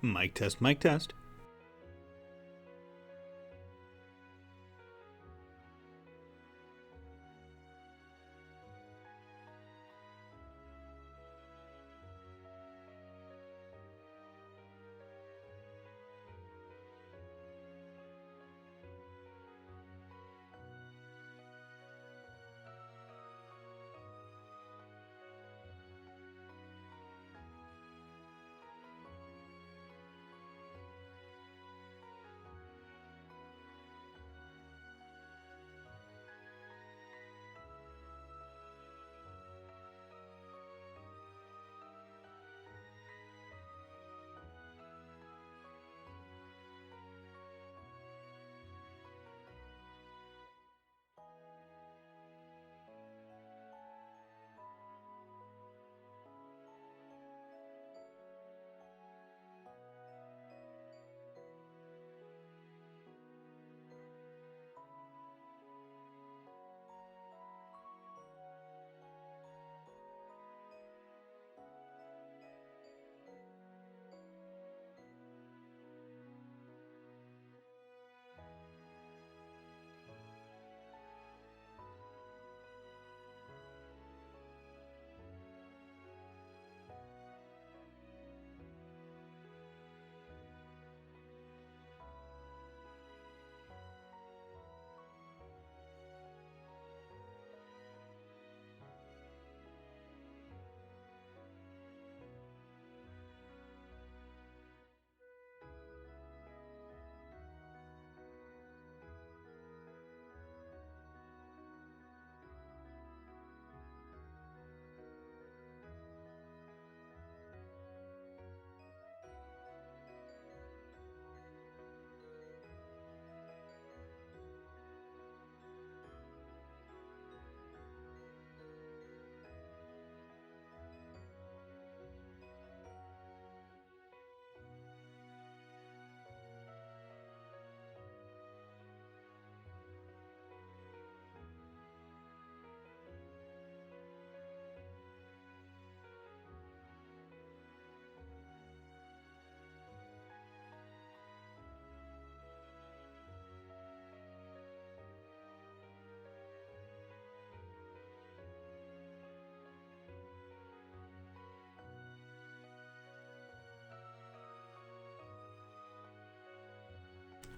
Mic test, mic test.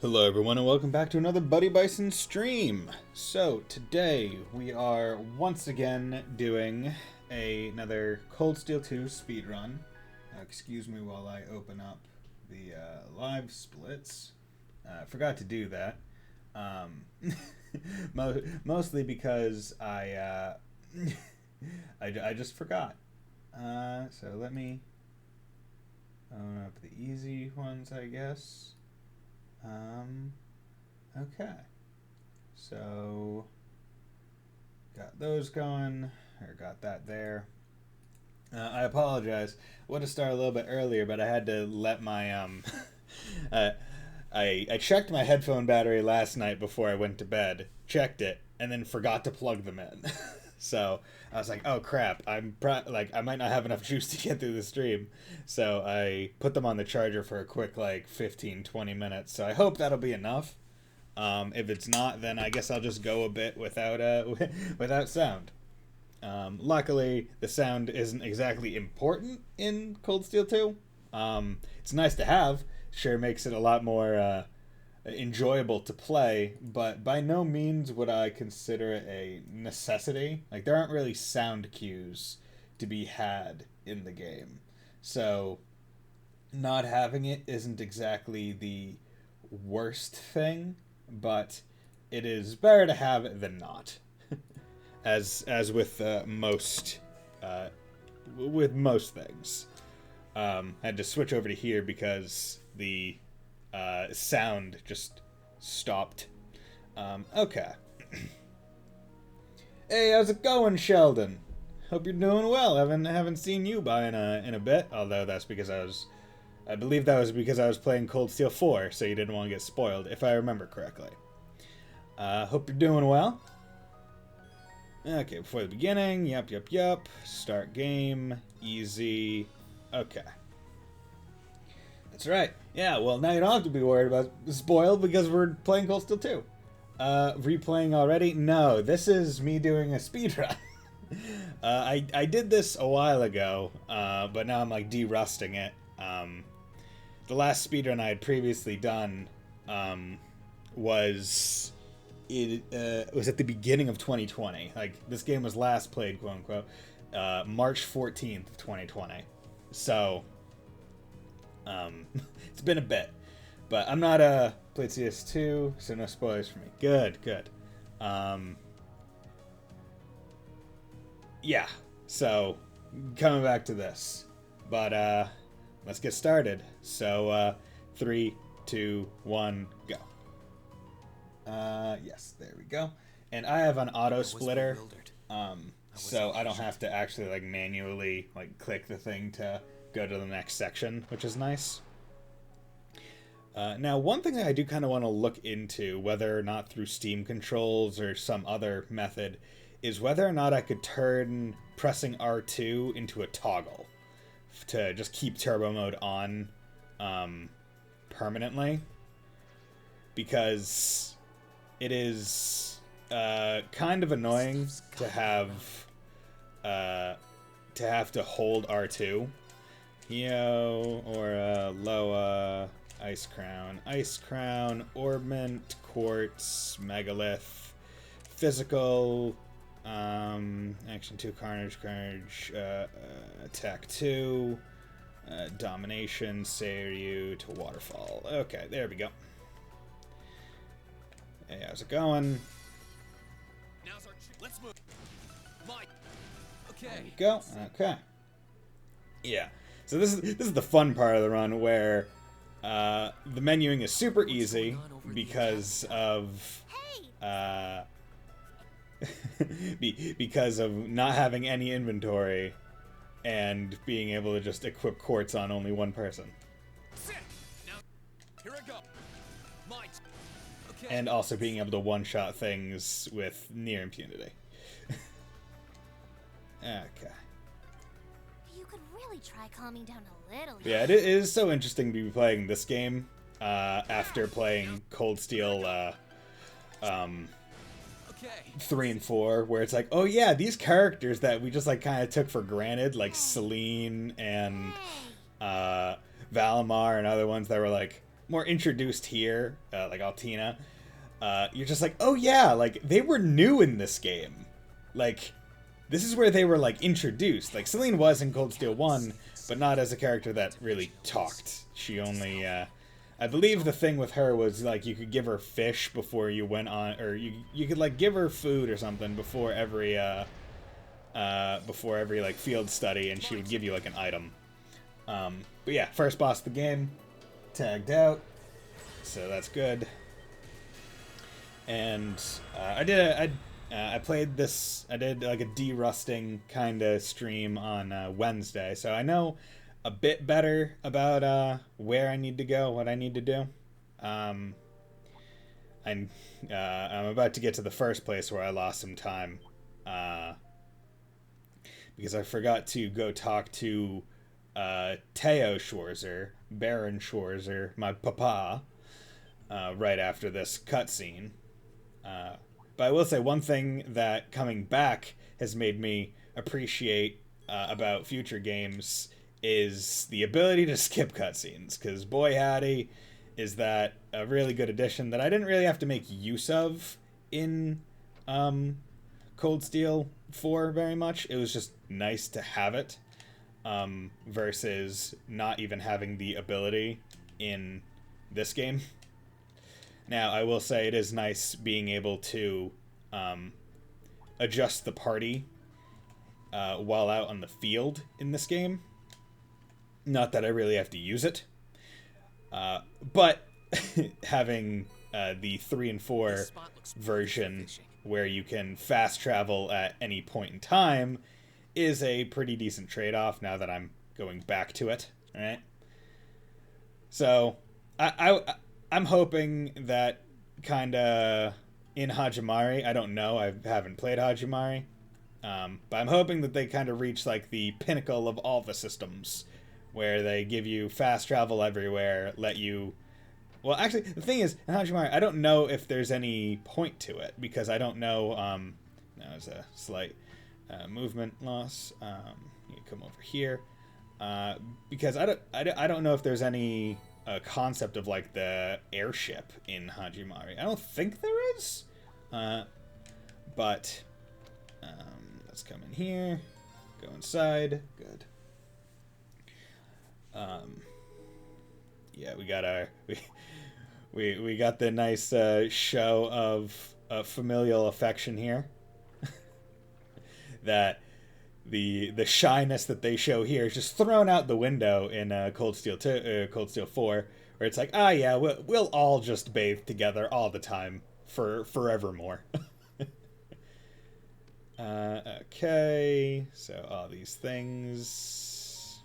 Hello everyone and welcome back to another Bison stream. So today we are once again doing another Cold Steel 2 speedrun. Excuse me while I open up the live splits. Forgot to do that. Mostly because I just forgot. So let me open up the easy ones, I guess. Okay. So, got those going, or got that there. I apologize. Would have started a little bit earlier, but I had to let my, I checked my headphone battery last night before I went to bed, checked it, and then forgot to plug them in. So I was like, oh crap, I might not have enough juice to get through the stream. So I put them on the charger for a quick 15-20 minutes. So I hope that'll be enough. If it's not, then I guess I'll just go a bit without without sound. Luckily, the sound isn't exactly important in Cold Steel 2. It's nice to have. Sure makes it a lot more enjoyable to play, but by no means would I consider it a necessity. There aren't really sound cues to be had in the game. So not having it isn't exactly the worst thing, but it is better to have it than not. as with most things. Had to switch over to here because the sound just stopped. Okay. Hey, how's it going, Sheldon? Hope you're doing well. Haven't seen you by in a bit. Although that's because I believe that was because I was playing Cold Steel 4, so you didn't want to get spoiled, if I remember correctly. Hope you're doing well. Okay, before the beginning, yep. Start game, easy. Okay. That's right. Yeah, well, now you don't have to be worried about spoiled because we're playing Cold Steel 2. Replaying already? No, this is me doing a speedrun. I did this a while ago, but now I'm like de-rusting it. The last speedrun I had previously done was at the beginning of 2020. Like, this game was last played, quote unquote, March 14th of 2020. So, it's been a bit. But I'm not played CS2, so no spoilers for me. Good, good. Yeah, so coming back to this. But let's get started. So 3, 2, 1, go. Yes, there we go. And I have an auto splitter, so I don't have to actually like manually like click the thing to go to the next section, which is nice. Now, one thing that I do kind of want to look into, whether or not through Steam controls or some other method, is whether or not I could turn pressing R2 into a toggle to just keep turbo mode on permanently, because it is kind of annoying to have to hold R2. Or Loa, Ice Crown, Orbment, Quartz, Megalith, Physical, Action 2, Carnage, Attack 2, Domination, Seiryu to Waterfall. Okay, there we go. Hey, how's it going? Let's move. Okay. There we go. Okay. Yeah. So this is the fun part of the run, where the menuing is super easy because of because of not having any inventory and being able to just equip quartz on only one person. And also being able to one-shot things with near impunity. Okay. Try calming down a little. Yeah, it is so interesting to be playing this game after playing Cold Steel 3 and 4, where it's like, oh yeah, these characters that we just like kind of took for granted, like Celine and Valimar and other ones that were like more introduced here, like Altina. You're just like, oh yeah, like they were new in this game. Like, this is where they were, like, introduced. Like, Celine was in Cold Steel 1, but not as a character that really talked. She only, I believe the thing with her was, like, you could give her fish before you went on, or you could, like, give her food or something before every, like, field study, and she would give you, like, an item. But yeah, first boss of the game, tagged out, so that's good. And, I played this, I did like a de-rusting kind of stream on Wednesday, so I know a bit better about where I need to go, what I need to do. I'm about to get to the first place where I lost some time, because I forgot to go talk to Theo Schwarzer, Baron Schwarzer, my papa, right after this cutscene. But I will say one thing that coming back has made me appreciate about future games is the ability to skip cutscenes, because boy howdy, is that a really good addition that I didn't really have to make use of in Cold Steel 4 very much. It was just nice to have it, versus not even having the ability in this game. Now, I will say it is nice being able to adjust the party while out on the field in this game. Not that I really have to use it. But having the 3 and 4 version where you can fast travel at any point in time is a pretty decent trade-off now that I'm going back to it. All right. So I'm hoping that kind of in Hajimari, I don't know, I haven't played Hajimari, but I'm hoping that they kind of reach like the pinnacle of all the systems where they give you fast travel everywhere, let you... Well, actually, the thing is, in Hajimari, I don't know if there's any point to it, because I don't know... That was a slight movement loss. You come over here. Because I don't know if there's any concept of, like, the airship in Hajimari. I don't think there is. But let's come in here. Go inside. Good. Yeah, we got our we got the nice show of familial affection here. That the shyness that they show here is just thrown out the window in Cold Steel 4, where it's like, ah, yeah, we'll all just bathe together all the time for forevermore. Okay, so all these things.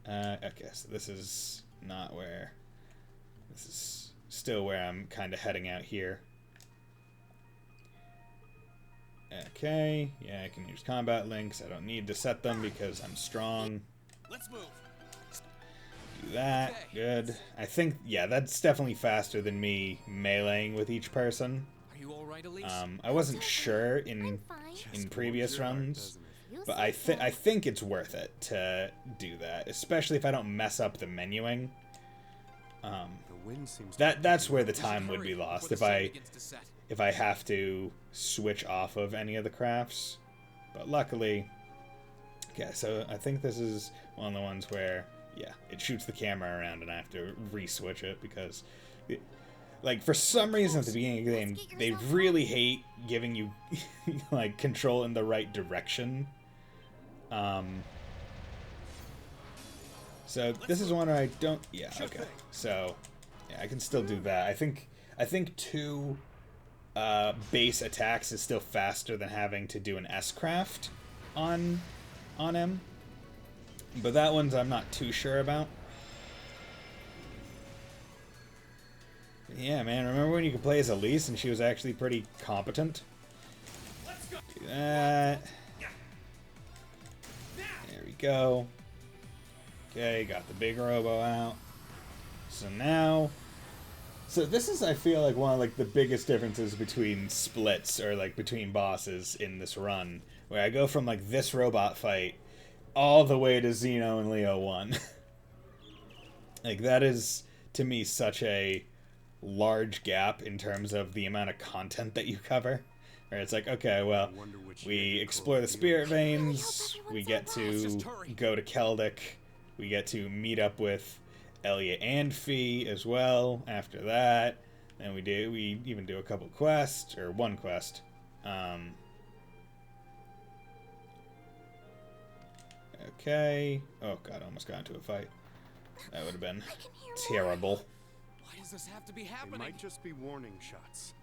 Okay, so this is not where... This is still where I'm kind of heading out here. Okay, yeah, I can use combat links. I don't need to set them because I'm strong. Let's move. Do that. Good. I think, yeah, that's definitely faster than me meleeing with each person. Are you all right, Elise? I wasn't sure in previous runs, but I think it's worth it to do that, especially if I don't mess up the menuing. That's where the time would be lost if I have to switch off of any of the crafts. But luckily, okay, so I think this is one of the ones where, yeah, it shoots the camera around and I have to re-switch it because, like, for some reason at the beginning of the game, they really hate giving you, like, control in the right direction. So this is one where I don't, yeah, okay. So, yeah, I can still do that. I think 2 base attacks is still faster than having to do an S-craft on him. But that one's I'm not too sure about. Yeah, man, remember when you could play as Elise and she was actually pretty competent? Do that. There we go. Okay, got the big robo out. So now... So this is, I feel like, one of, like, the biggest differences between splits, or, like, between bosses in this run, where I go from, like, this robot fight all the way to Xeno and Leo 1. Like, that is, to me, such a large gap in terms of the amount of content that you cover. Where it's like, okay, well, we explore the spirit veins, we get to go to Keldic, we get to meet up with Elia and Fee as well after that. And we even do a couple quests, or one quest. Okay. Oh god, I almost got into a fight. That would have been terrible. Why does this have to be happening? It might just be warning shots.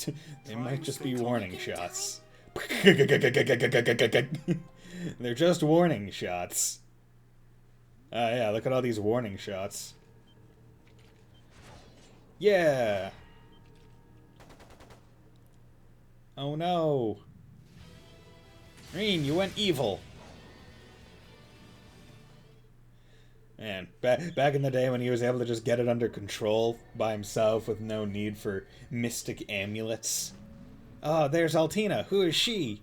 It might just be warning shots. They're just warning shots. Yeah, look at all these warning shots. Yeah! Oh no! Green, you went evil! Man, back in the day when he was able to just get it under control by himself with no need for mystic amulets. Oh, there's Altina. Who is she?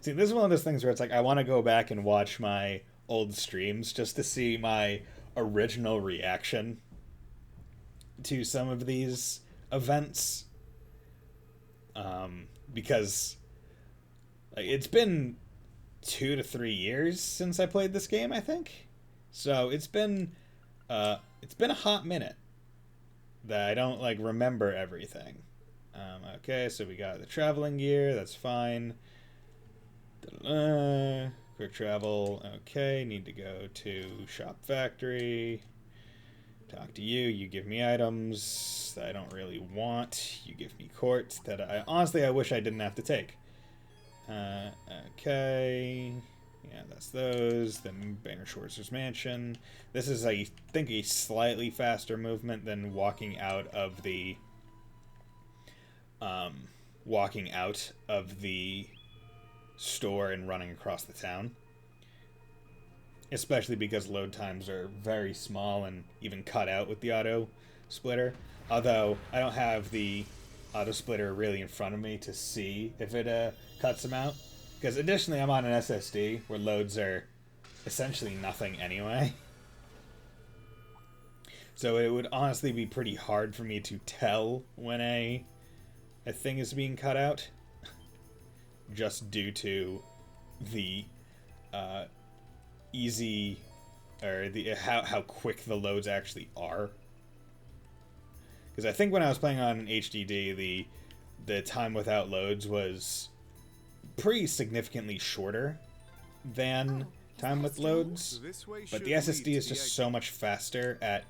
See, this is one of those things where it's like, I want to go back and watch my old streams just to see my original reaction to some of these events. Because like, it's been 2 to 3 years since I played this game, I think. So it's been a hot minute that I don't like remember everything. Okay, so we got the traveling gear, that's fine. Quick travel, okay, need to go to Shop Factory. Talk to you, you give me items that I don't really want. You give me quartz that I honestly wish I didn't have to take. Okay. Yeah, that's those. Then Baron Schwarzer's mansion. This is, I think, a slightly faster movement than walking out of the store and running across the town. especially because load times are very small and even cut out with the auto splitter. Although I don't have the auto splitter really in front of me to see if it cuts them out. Because additionally, I'm on an SSD where loads are essentially nothing anyway. So it would honestly be pretty hard for me to tell when a thing is being cut out, just due to the easy, or the how quick the loads actually are. Because I think when I was playing on an HDD, the time without loads was pretty significantly shorter than time with loads, but the SSD is just so much faster at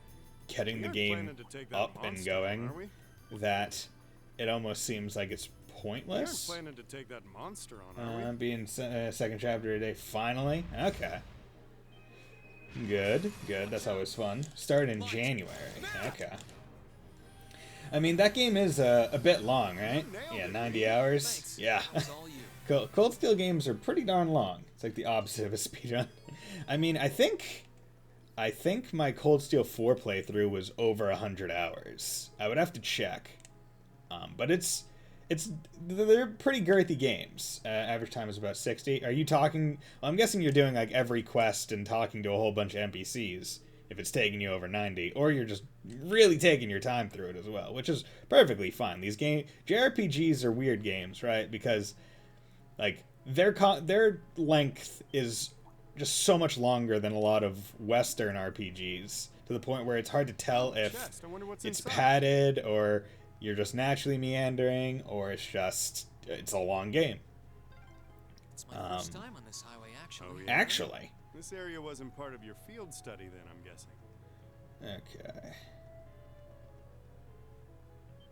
getting the game up and going that it almost seems like it's pointless. Planning to take that monster on, are we? Being second chapter today, finally. Okay. Good, good. That's always fun. Started in January. Okay. I mean, that game is a bit long, right? Yeah, 90 hours. Yeah. Cold Steel games are pretty darn long. It's like the opposite of a speedrun. I mean, I think my Cold Steel 4 playthrough was over 100 hours. I would have to check. But they're pretty girthy games. Average time is about 60. Are you talking... Well, I'm guessing you're doing like every quest and talking to a whole bunch of NPCs if it's taking you over 90. Or you're just really taking your time through it as well, which is perfectly fine. These JRPGs are weird games, right? Because like their length is just so much longer than a lot of Western RPGs, to the point where it's hard to tell if it's padded or you're just naturally meandering, or it's a long game. It's my first time on this highway, actually. Oh, yeah? Actually. This area wasn't part of your field study then, I'm guessing. Okay.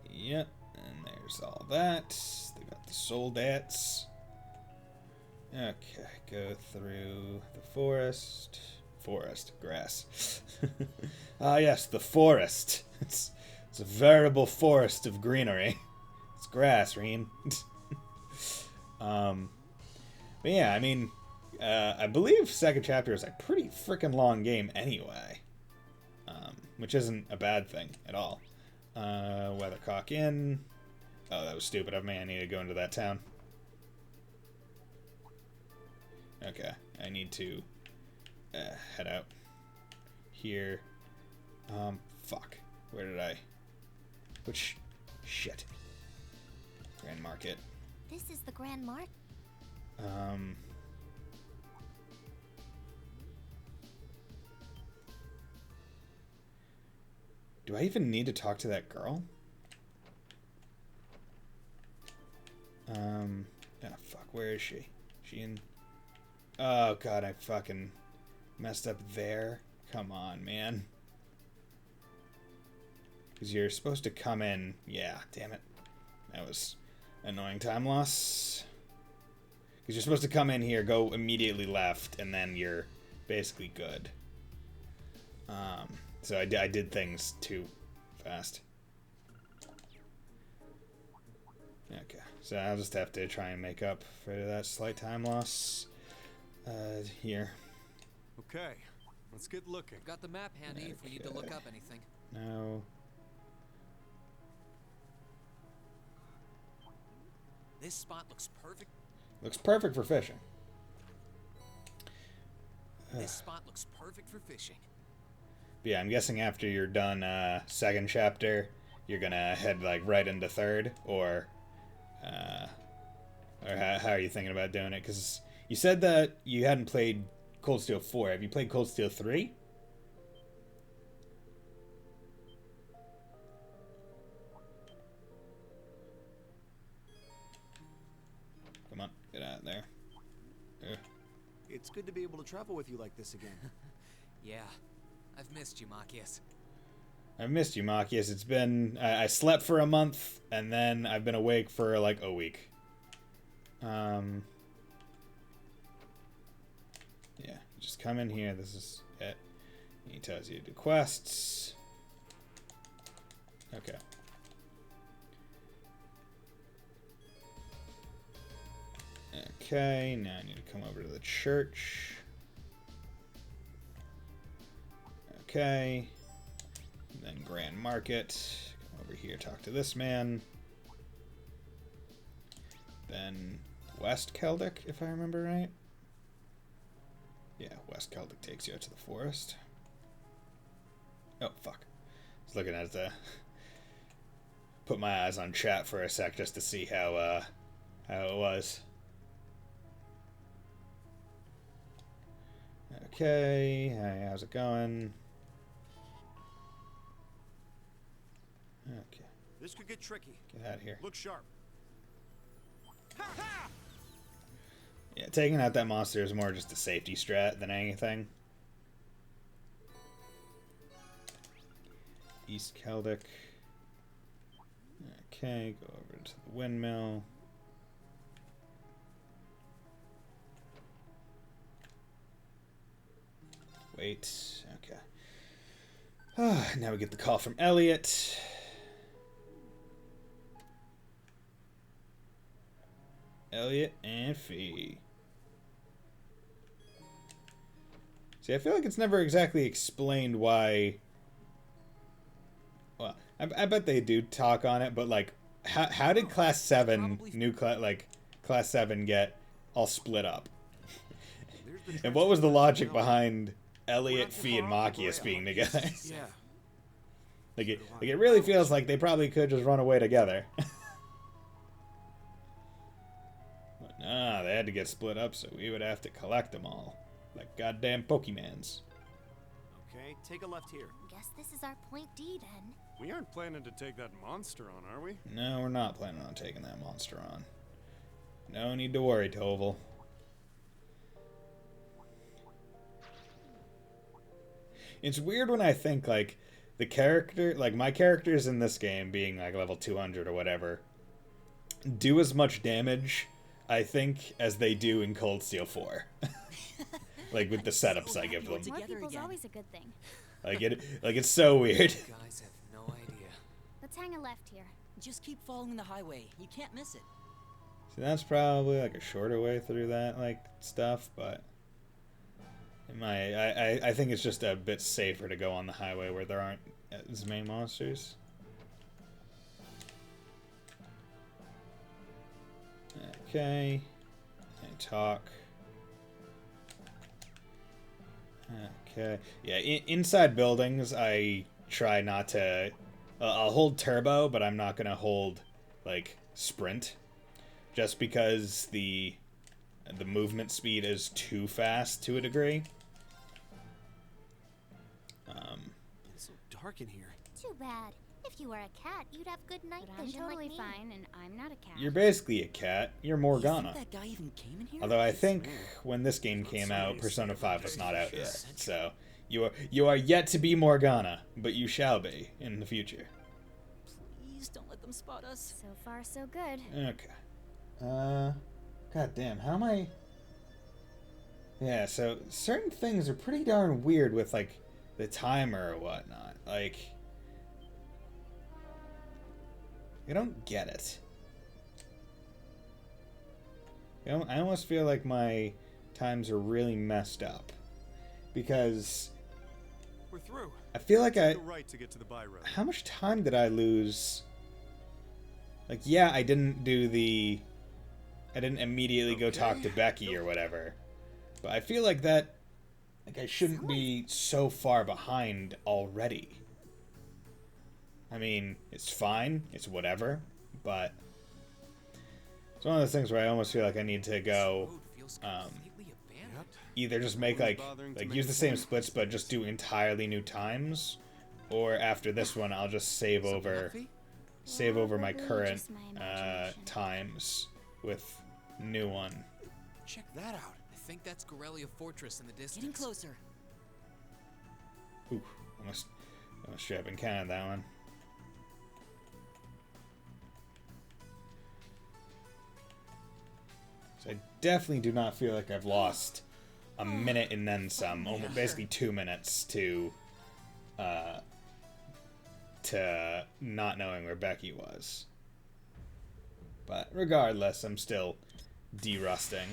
Yep, and there's all that. They got the soldats. Okay, go through the forest. Grass. Ah, yes, the forest. It's a veritable forest of greenery. It's grass, Reen. But yeah, I mean, I believe second chapter is a pretty freaking long game anyway, which isn't a bad thing at all. Weathercock Inn. Oh, that was stupid of me. I need to go into that town. Okay, I need to head out here. Fuck. Where did I... Which... Shit. Grand Market. This is the Grand Market. Do I even need to talk to that girl? Oh, fuck. Where is she? She in... Oh, God, I fucking messed up there. Come on, man. Because you're supposed to come in... Yeah, damn it. That was annoying time loss. Because you're supposed to come in here, go immediately left, and then you're basically good. So I did things too fast. Okay, so I'll just have to try and make up for that slight time loss. Here. Okay, let's get looking. Got the map handy if we need to look up anything. No. This spot looks perfect. Looks perfect for fishing. This spot looks perfect for fishing. But yeah, I'm guessing after you're done second chapter, you're gonna head like right into third, or how are you thinking about doing it? Because you said that you hadn't played Cold Steel 4. Have you played Cold Steel 3? Come on, get out of there. Ugh. It's good to be able to travel with you like this again. Yeah, I've missed you, Machias. I've missed you, Machias. It's been... I slept for a month, and then I've been awake for like a week. Yeah, just come in here. This is it. He tells you to do quests. Okay. Okay, now I need to come over to the church. Okay. And then Grand Market. Come over here, talk to this man. Then West Keldic, if I remember right. Yeah, West Keldic takes you out to the forest. Oh, fuck. I was looking at the... Put my eyes on chat for a sec just to see how it was. Okay, hey, how's it going? Okay. This could get tricky. Get out of here. Look sharp. Yeah, taking out that monster is more just a safety strat than anything. East Keldic. Okay, go over to the windmill. Wait, okay. Now we get the call from Elliot. Elliot and Fee. See, I feel like it's never exactly explained why... Well, I bet they do talk on it, but, like, how did Class 7, Class 7 get all split up? And what was the logic behind Elliot, Fee, and Machias being together? Yeah. Like it really feels like they probably could just run away together. But nah, they had to get split up, so we would have to collect them all. Like goddamn Pokemans. Okay, take a left here. Guess this is our point D then. We aren't planning to take that monster on, are we? No, we're not planning on taking that monster on. No need to worry, Toval. It's weird when I think, like, the character, like, my characters in this game, being, like, level 200 or whatever, do as much damage, I think, as they do in Cold Steel 4. Like, with the setups I give them. More people's always a good thing. Like, it's so weird. You guys have no idea. Let's hang a left here. Just keep following the highway. You can't miss it. See, that's probably, like, a shorter way through that, like, stuff, but... I think it's just a bit safer to go on the highway where there aren't as many monsters. Okay. And talk. Okay. Yeah, inside buildings, I try not to... I'll hold turbo, but I'm not going to hold, like, sprint. Just because the movement speed is too fast to a degree. It's so dark in here. Too bad. If you were a cat, you'd have good night But I'm vision totally like me. fine, and I'm not a cat. You're basically a cat. You're Morgana. You think that guy even came in here? Although I think when this game came out, Persona 5 was not out yet. So you are yet to be Morgana, but you shall be in the future. Please don't let them spot us. So far, so good. Okay. God damn, how am I... Yeah, so certain things are pretty darn weird with, like, the timer or whatnot. Like... I don't get it. I almost feel like my times are really messed up. Because... We're through. I feel like Take the right to get to the by road. How much time did I lose? Like, yeah, I didn't immediately go talk to Becky or whatever. But I feel like that... Like, I shouldn't be so far behind already. I mean, it's fine. It's whatever. But... It's one of those things where I almost feel like I need to go... Road feels completely abandoned. Either just make, like use the same splits, but just do entirely new times. Or after this one, I'll just save over my Probably current just my imagination. times with new one. Check that out. I think that's Gorelia Fortress in the distance. Getting closer. Ooh, almost should have encountered that one. So I definitely do not feel like I've lost a minute and then some, almost basically 2 minutes to not knowing where Becky was. But regardless, I'm still derusting.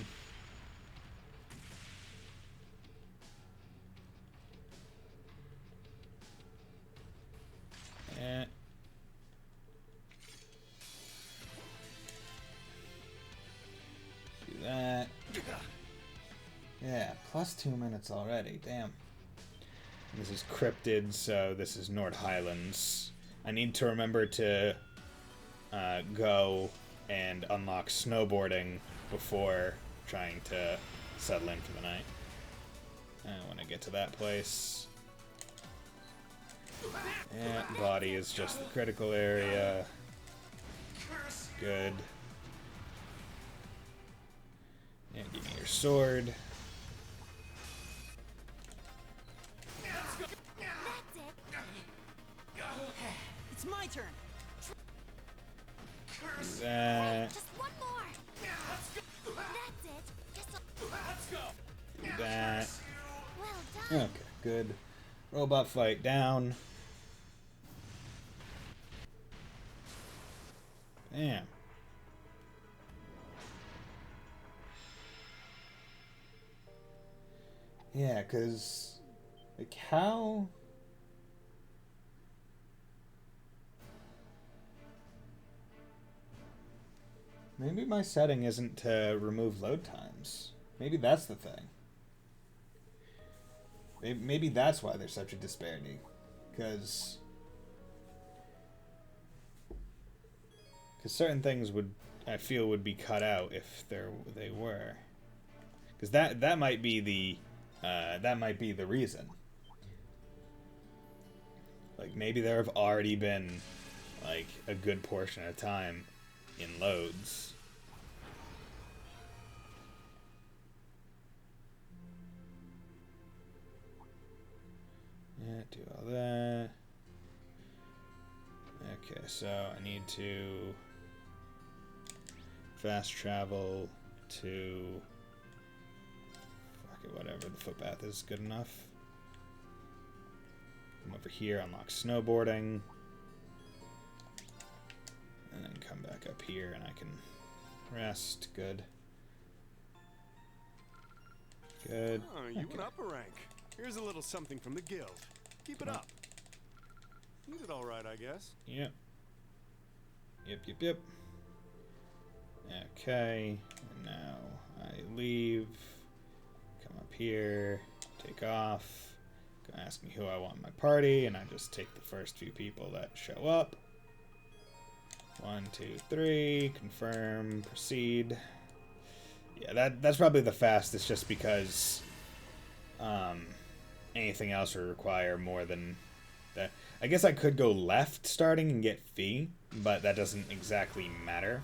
past 2 minutes already. Damn. This is cryptid, so this is Nord Highlands. I need to remember to go and unlock snowboarding before trying to settle in for the night. When I get to that place. Yeah, body is just the critical area. Good. Yeah, give me your sword. That's it. It's my turn. Do that. Just one more. That's it. Just a... Do that. Well done. Okay, good. Robot fight down. Damn. Yeah, cause like how maybe my setting isn't to remove load times. Maybe that's the thing. Maybe that's why there's such a disparity. Because certain things I feel would be cut out if they were. Because that might be the reason. Like maybe there have already been like a good portion of time in loads. Yeah, do all that. Okay, so I need to fast travel to... Fuck it, whatever. The footpath is good enough. Come over here, unlock snowboarding. And then come back up here and I can rest. Good. Good. Oh, you went up a rank. Here's a little something from the guild. Keep it up. You did all right, I guess. Yep. Yep. Okay. And now I leave. Come up here. Take off. Gonna ask me who I want in my party, and I just take the first few people that show up. 1, 2, 3. Confirm. Proceed. Yeah, that's probably the fastest, just because anything else would require more than that. I guess I could go left starting and get fee, but that doesn't exactly matter.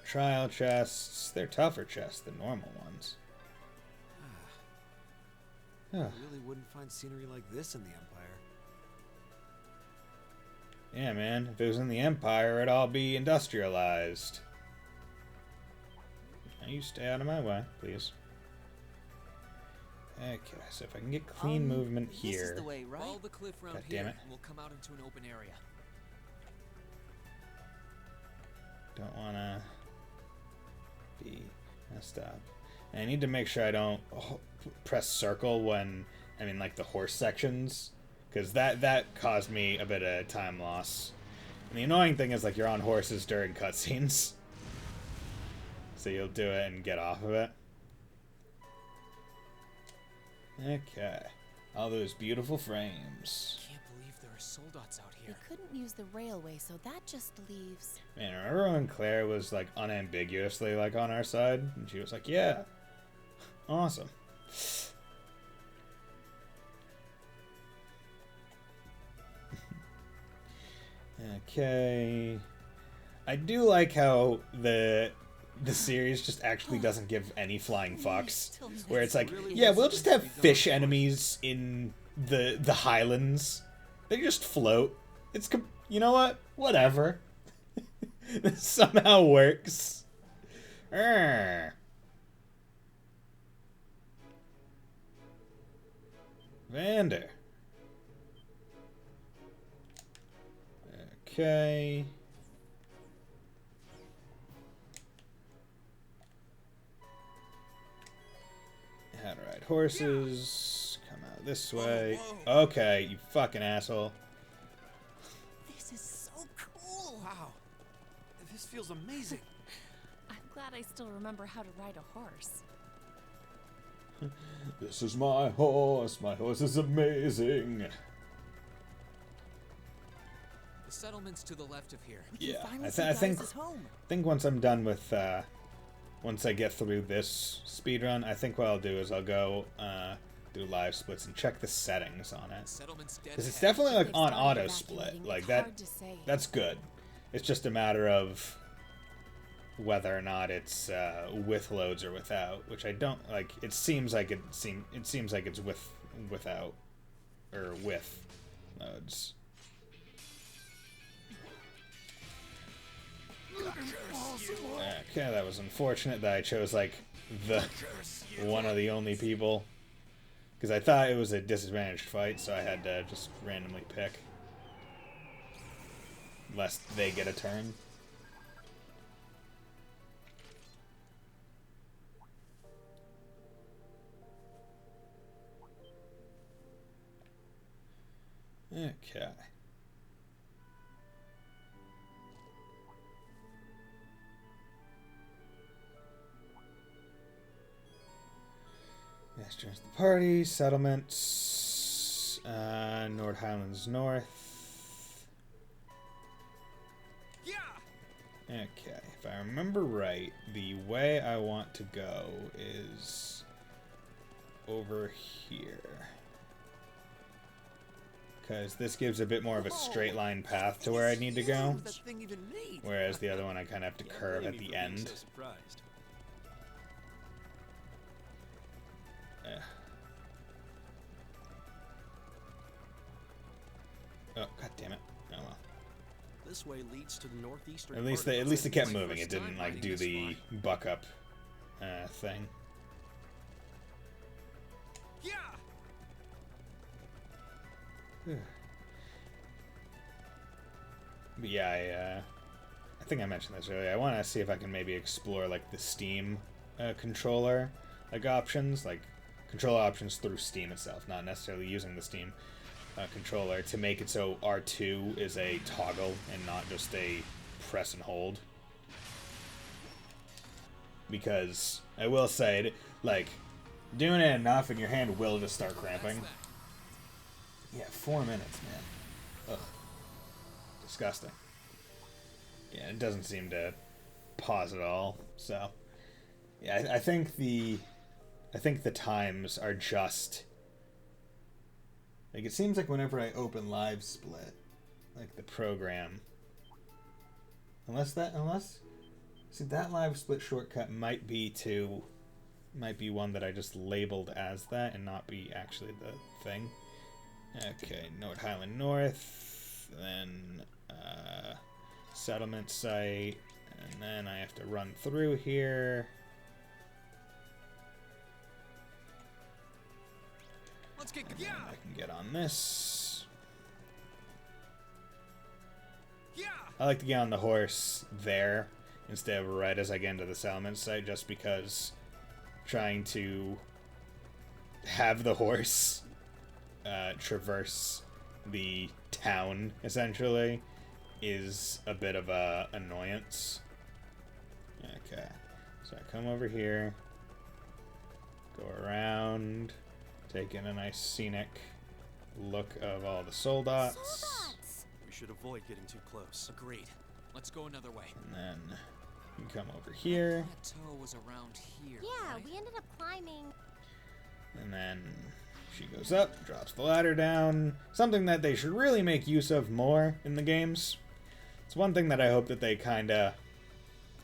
Trial chests. They're tougher chests than normal ones. I really wouldn't find scenery like this in the Empire. Yeah, man. If it was in the Empire, it'd all be industrialized. Now you stay out of my way, please. Okay, so if I can get clean movement here. This is the way, right? Follow the cliff round God here, damn it. and we'll come out into an open area. Don't want to be messed up. And I need to make sure I don't press circle when I'm in like the horse sections, because that caused me a bit of time loss. And the annoying thing is like you're on horses during cutscenes, so you'll do it and get off of it. Okay, all those beautiful frames. Can't believe there are soldats out We here. couldn't use the railway, so that just leaves. Man, remember when Claire was like unambiguously like on our side, and she was like, "Yeah, awesome." Okay, I do like how the series just actually doesn't give any flying fucks, where it's like, yeah, we'll just have fish enemies in the Highlands. They just float. It's you know what? Whatever. This somehow works. Vander. Okay. How to ride horses. Come out this way. Okay, you fucking asshole. This is so cool. Wow. This feels amazing. glad I still remember how to ride a horse. This is my horse. My horse is amazing. The settlement's to the left of here. Yeah, Finally I see think Gaius' home. once I'm done with once I get through this speedrun, I think what I'll do is I'll go do live splits and check the settings on it. Settlement's dead Because it's ahead. definitely like They've on started auto split. evacuating. Like It's that hard to say. that's good. It's just a matter of whether or not it's with loads or without, which I don't like. It seems like it's without or with loads. Okay, that was unfortunate that I chose like the one of the only people, because I thought it was a disadvantaged fight, so I had to just randomly pick lest they get a turn. Okay. Yes, joins the party. Settlements. Nord Highlands North. Yeah. Okay, if I remember right, the way I want to go is over here. Because this gives a bit more of a straight line path to where I need to go. What does that thing even need? Whereas the other one I kind of have to curve at the end. So surprised. Oh, god damn it. Oh well. This way leads to the northeastern. At least part of it kept my moving. It first didn't time like riding do this the buck up thing. Yeah. But yeah, I think I mentioned this earlier. I want to see if I can maybe explore like the Steam controller like options, like control options through Steam itself, not necessarily using the Steam controller to make it so R2 is a toggle and not just a press and hold. Because I will say, like, doing it enough and your hand will just start cramping. Yeah, 4 minutes, man. Ugh. Disgusting. Yeah, it doesn't seem to pause at all. So, yeah, I think the times are just like, it seems like whenever I open live split, like the program, unless see, that live split shortcut might be one that I just labeled as that and not be actually the thing. Okay, Nord Highland North, then settlement site, and then I have to run through here. Let's get And then I can get on this. Yeah. I like to get on the horse there instead of right as I get into the settlement site, just because trying to have the horse traverse the town essentially is a bit of a annoyance. Okay, so I come over here, go around, take in a nice scenic look of all the soldats. Soldats! We should avoid getting too close. Agreed. Let's go another way. And then you come over here, Plateau was around here. Yeah, right? we ended up climbing. and then she goes up, drops the ladder down. Something that they should really make use of more in the games. It's one thing that I hope that they kind of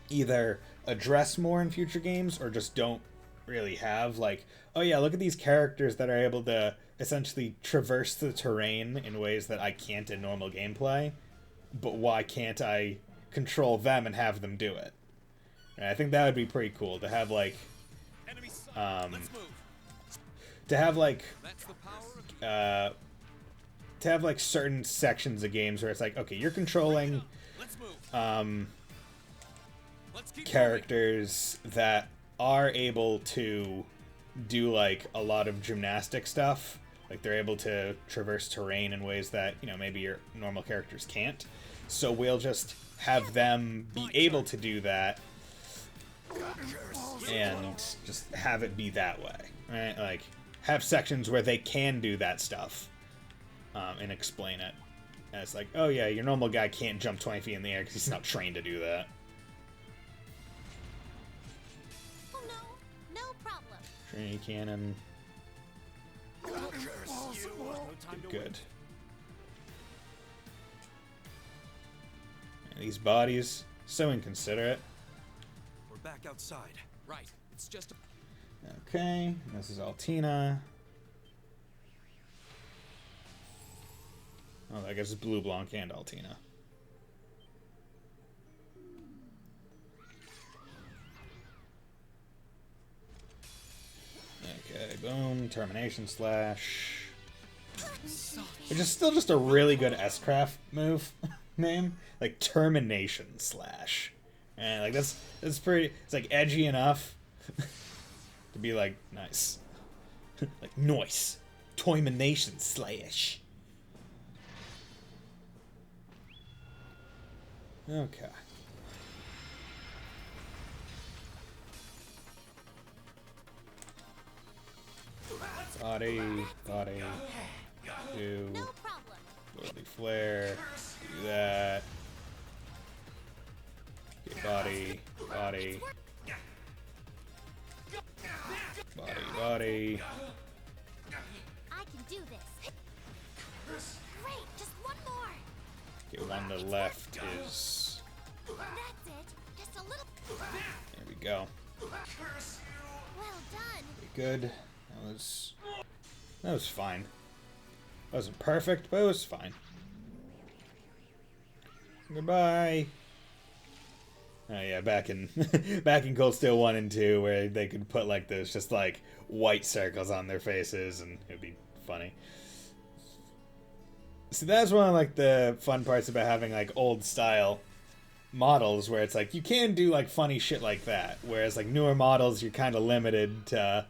either address more in future games or just don't really have. Like, oh yeah, look at these characters that are able to essentially traverse the terrain in ways that I can't in normal gameplay, but why can't I control them and have them do it? And I think that would be pretty cool to have like Enemy sighted. Let's move. to have like That's the power of to have like certain sections of games where it's like, okay, you're controlling Let's move. Let's keep characters that are able to do like a lot of gymnastic stuff. Like they're able to traverse terrain in ways that, you know, maybe your normal characters can't. So we'll just have them be able to do that and just have it be that way, right? Like, have sections where they can do that stuff, and explain it. And it's like, oh yeah, your normal guy can't jump 20 feet in the air because he's not trained to do that. Oh no, no problem. Trinity cannon. Good. And these bodies, so inconsiderate. We're back outside. Right. It's just a... Okay, this is Altina. Oh, I guess it's Blue, Blanc, and Altina. Okay, boom, Termination Slash. Which is still just a really good S-Craft move name. Like, Termination Slash. And, like, that's pretty... It's, like, edgy enough to be, like, nice. Like, nice. Termination Slash. Okay. Body, do, No problem. Lordly Flare, do that. Okay, body, body, body. I can do this. Great, just one more. Okay, one to the left is... That's it. Just a little. There we go. Well done. Good. That was fine. Wasn't perfect, but it was fine. Goodbye. Oh yeah, back in back in Cold Steel 1 and 2, where they could put like those just like white circles on their faces, and it'd be funny. See, that's one of like the fun parts about having like old style models, where it's like you can do like funny shit like that, whereas like newer models you're kind of limited to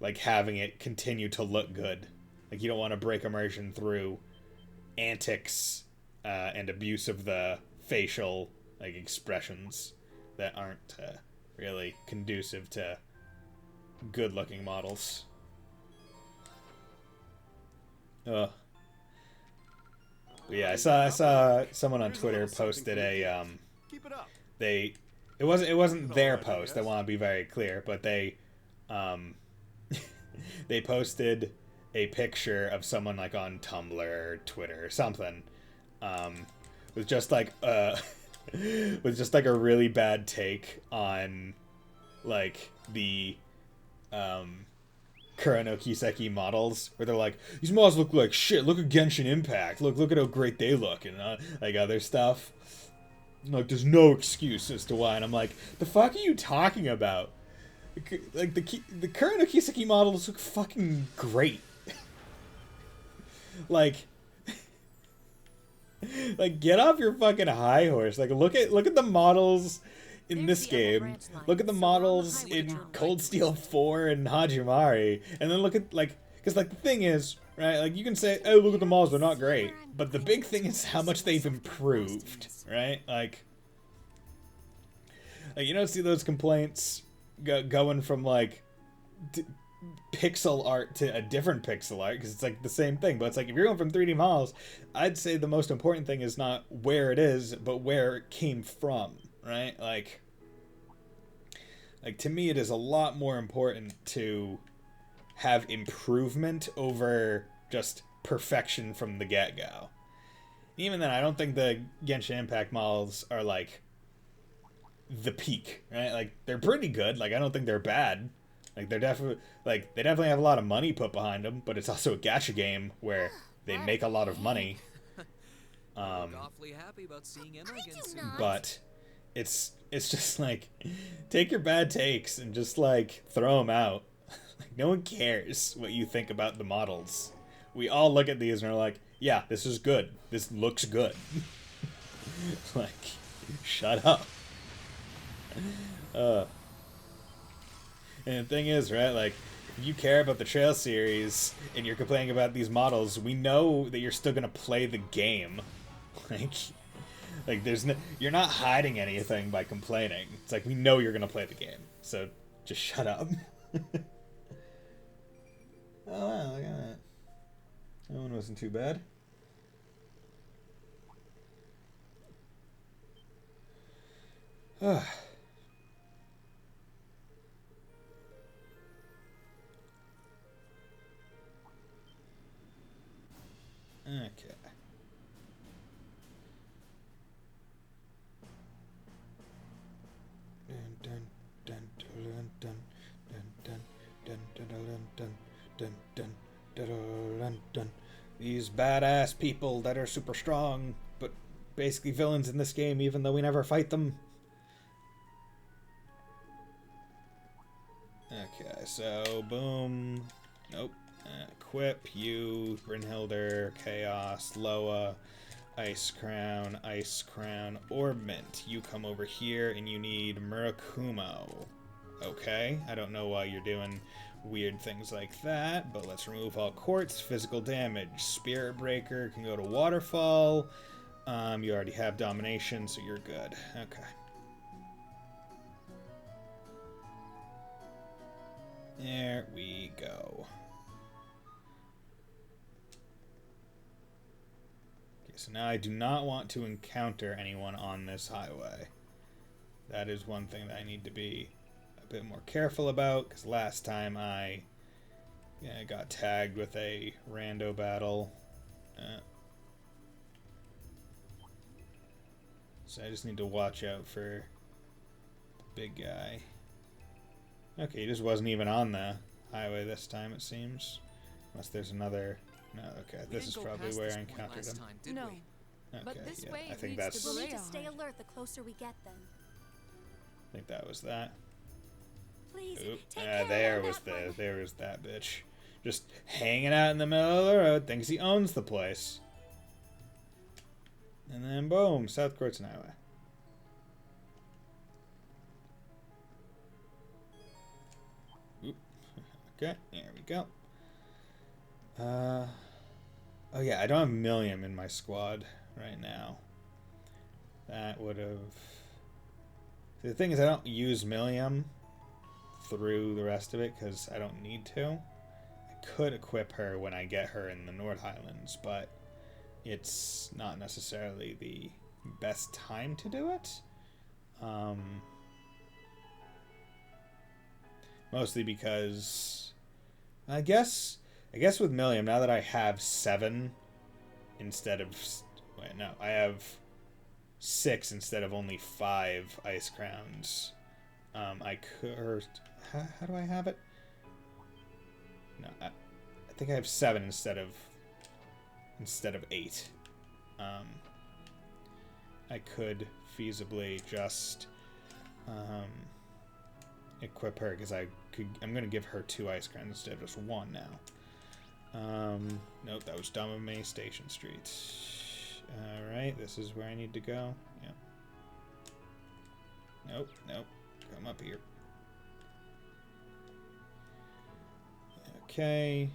like having it continue to look good. Like you don't want to break immersion through antics and abuse of the facial like expressions that aren't really conducive to good looking models. Ugh. But yeah, I saw someone on Twitter posted a Keep it up. it wasn't their post. I want to be very clear, but they they posted a picture of someone like on Tumblr or Twitter or something, with just like with just like a really bad take on like the Kurano Kiseki models, where they're like, these models look like shit, look at Genshin Impact, look at how great they look, and like other stuff. Like, there's no excuse as to why, and I'm like, the fuck are you talking about? Like, the Kurano Kiseki models look fucking great. like, get off your fucking high horse. Like, look at the models in this game. Look at the models in Cold Steel 4 and Hajimari, and then look at, like, because, like, the thing is, right, like, you can say, oh, look at the models, they're not great, but the big thing is how much they've improved, right? Like you don't see those complaints going from, like, pixel art to a different pixel art, because it's, like, the same thing, but it's like, if you're going from 3D models, I'd say the most important thing is not where it is, but where it came from, right? Like, to me, it is a lot more important to have improvement over just perfection from the get-go. Even then, I don't think the Genshin Impact models are, like, the peak, right? Like, they're pretty good. Like, I don't think they're bad. Like, they're definitely, like, they definitely have a lot of money put behind them, but it's also a gacha game where they make a lot of money. awfully happy about seeing Emma again soon. But it's just like, take your bad takes and just like throw them out. Like, no one cares what you think about the models. We all look at these and are like, yeah, this is good. This looks good. Like, shut up. And the thing is, right, like, if you care about the Trail series and you're complaining about these models, we know that you're still gonna play the game. Like, there's no, you're not hiding anything by complaining. It's like, we know you're gonna play the game, so just shut up. Oh wow, look at that. That one wasn't too bad. Okay. Dun dun dun dun dun dun dun dun dun dun dun dun dun dun. These badass people that are super strong, but basically villains in this game, even though we never fight them. Okay, so boom. Nope. Equip you, Brynhilder, Chaos, Loa, Ice Crown, Orbment. You come over here and you need Murakumo. Okay, I don't know why you're doing weird things like that, but let's remove all quartz, physical damage. Spirit Breaker can go to Waterfall. You already have Domination, so you're good. Okay. There we go. Okay, so now I do not want to encounter anyone on this highway. That is one thing that I need to be a bit more careful about, because last time I got tagged with a rando battle. So I just need to watch out for the big guy. Okay, he just wasn't even on the highway this time, it seems. Unless there's another... No, okay, this is probably where I encountered him. No. Okay, But this yeah, way I think leads that's... to We'll need to Radar. stay alert the closer we get then. I think that was that. Please, Oop. take care There of was that there was that bitch. Just hanging out in the middle of the road, thinks he owns the place. And then boom, South Courtson Highway. Oop. Okay, there we go. Oh yeah, I don't have Milliam in my squad right now. That would have... The thing is, I don't use Milliam through the rest of it because I don't need to. I could equip her when I get her in the North Highlands, but it's not necessarily the best time to do it. Mostly because I guess with Milliam, now that I have 7 instead of... Wait, no, I have 6 instead of only 5 Ice Crowns. I could... How do I have it? No, I think I have 7 instead of 8. I could feasibly just equip her because I'm gonna give her 2 Ice Crowns instead of just 1 now. Nope, that was dumb of me. Station Street. Alright, this is where I need to go. Yep. Nope. Come up here. Okay.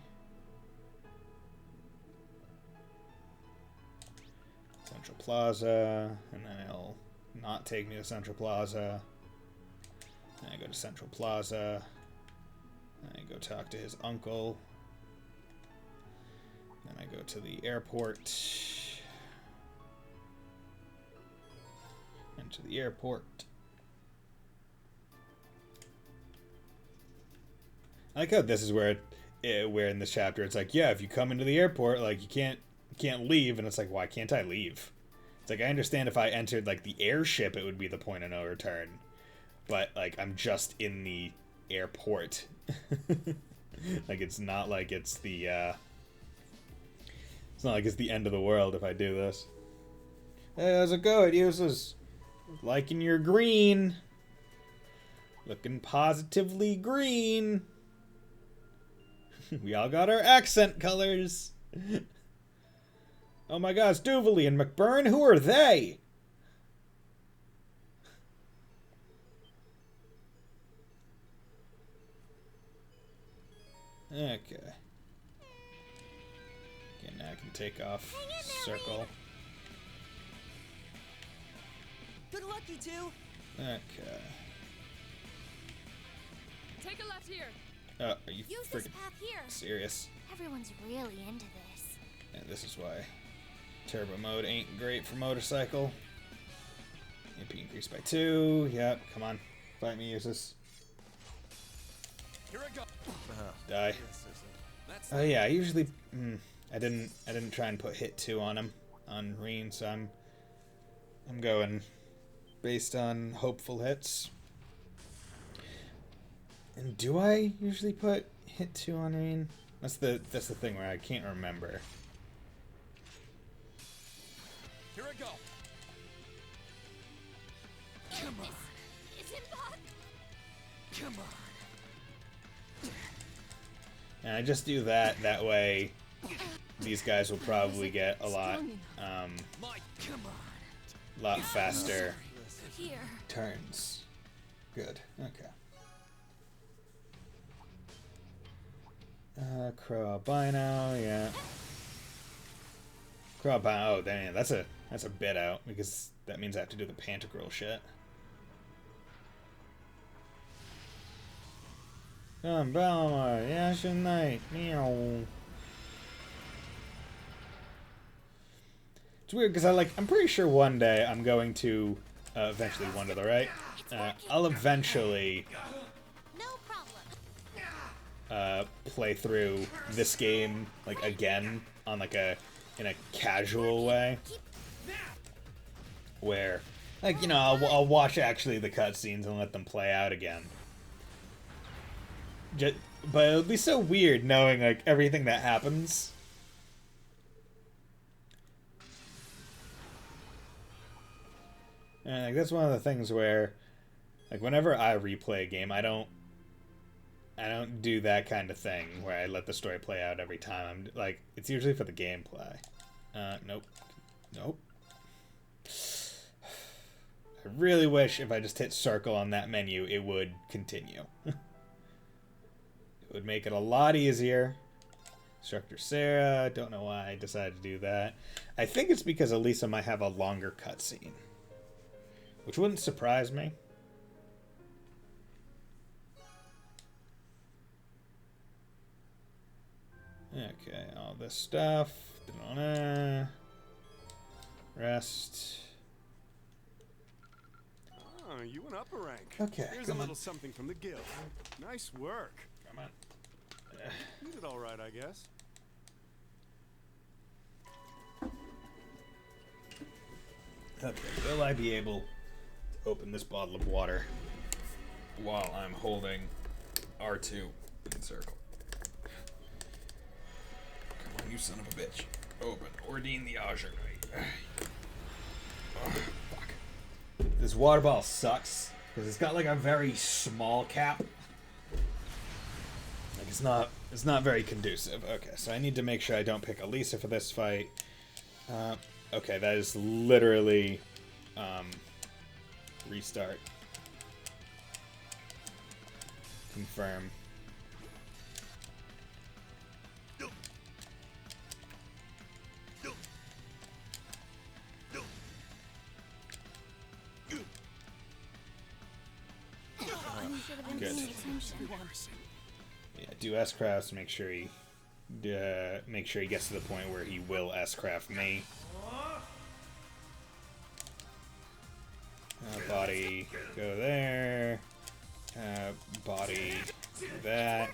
Central Plaza, and then it'll not take me to Central Plaza. Then I go to Central Plaza. Then I go talk to his uncle. Then I go to the airport. And to the airport. I like how this is where in this chapter it's like, yeah, if you come into the airport, like you can't leave, and it's like, why can't I leave? It's like, I understand if I entered like the airship, it would be the point of no return, but like I'm just in the airport. Like it's not like it's the end of the world if I do this. Hey, how's it going, Uses? Liking your green. Looking positively green. We all got our accent colors. Oh my gosh, Duvalie and McBurn, who are they? Okay. Okay, now I can take off circle. Good luck, you two. Okay. Take a left here. Oh, are you Use this freaking path here. serious? Everyone's really into this. And this is why turbo mode ain't great for motorcycle. MP increased by 2. Yep, come on. Fight me, useless. Here I go. Die. That's Oh yeah, I usually I didn't try and put hit 2 on him on Reen, so I'm going based on hopeful hits. And do I usually put hit 2 on Reen? That's the thing where I can't remember. Here I go. Come on. Is it not? Come on. And I just do that way these guys will probably get a lot Mike, come on. lot faster Here. turns. Good. Okay. Crow albino, yeah. Crow albino, oh damn, that's a bit out because that means I have to do the pantagruel shit. Come, Balmar, Yashin Knight, meow. It's weird because I'm pretty sure one day I'm going to eventually one to the right. I'll eventually No problem. play through this game like again on like in a casual way, where like I'll watch actually the cutscenes and let them play out again. But it'll be so weird knowing like everything that happens. And like that's one of the things where like whenever I replay a game, I don't do that kind of thing where I let the story play out every time. I'm like it's usually for the gameplay. Nope. I really wish if I just hit circle on that menu, it would continue. It would make it a lot easier. Instructor Sarah, don't know why I decided to do that. I think it's because Elisa might have a longer cutscene, which wouldn't surprise me. Okay, all this stuff. Rest. Oh, you went up a rank. Okay, Here's come a on. little something from the guild. Nice work. Come on. You did all right, I guess. Okay, will I be able to open this bottle of water while I'm holding R2 in circle? Come on, you son of a bitch. Open. Ordine the Azure Knight. Oh, fuck. This water bottle sucks because it's got like a very small cap. Like it's not very conducive. Okay, so I need to make sure I don't pick Elisa for this fight. Okay, that is literally restart. Confirm. You should have been Good. paying attention. Yeah, do S-Craft to make sure he gets to the point where he will S-Craft me. Body, go there. Body, do that.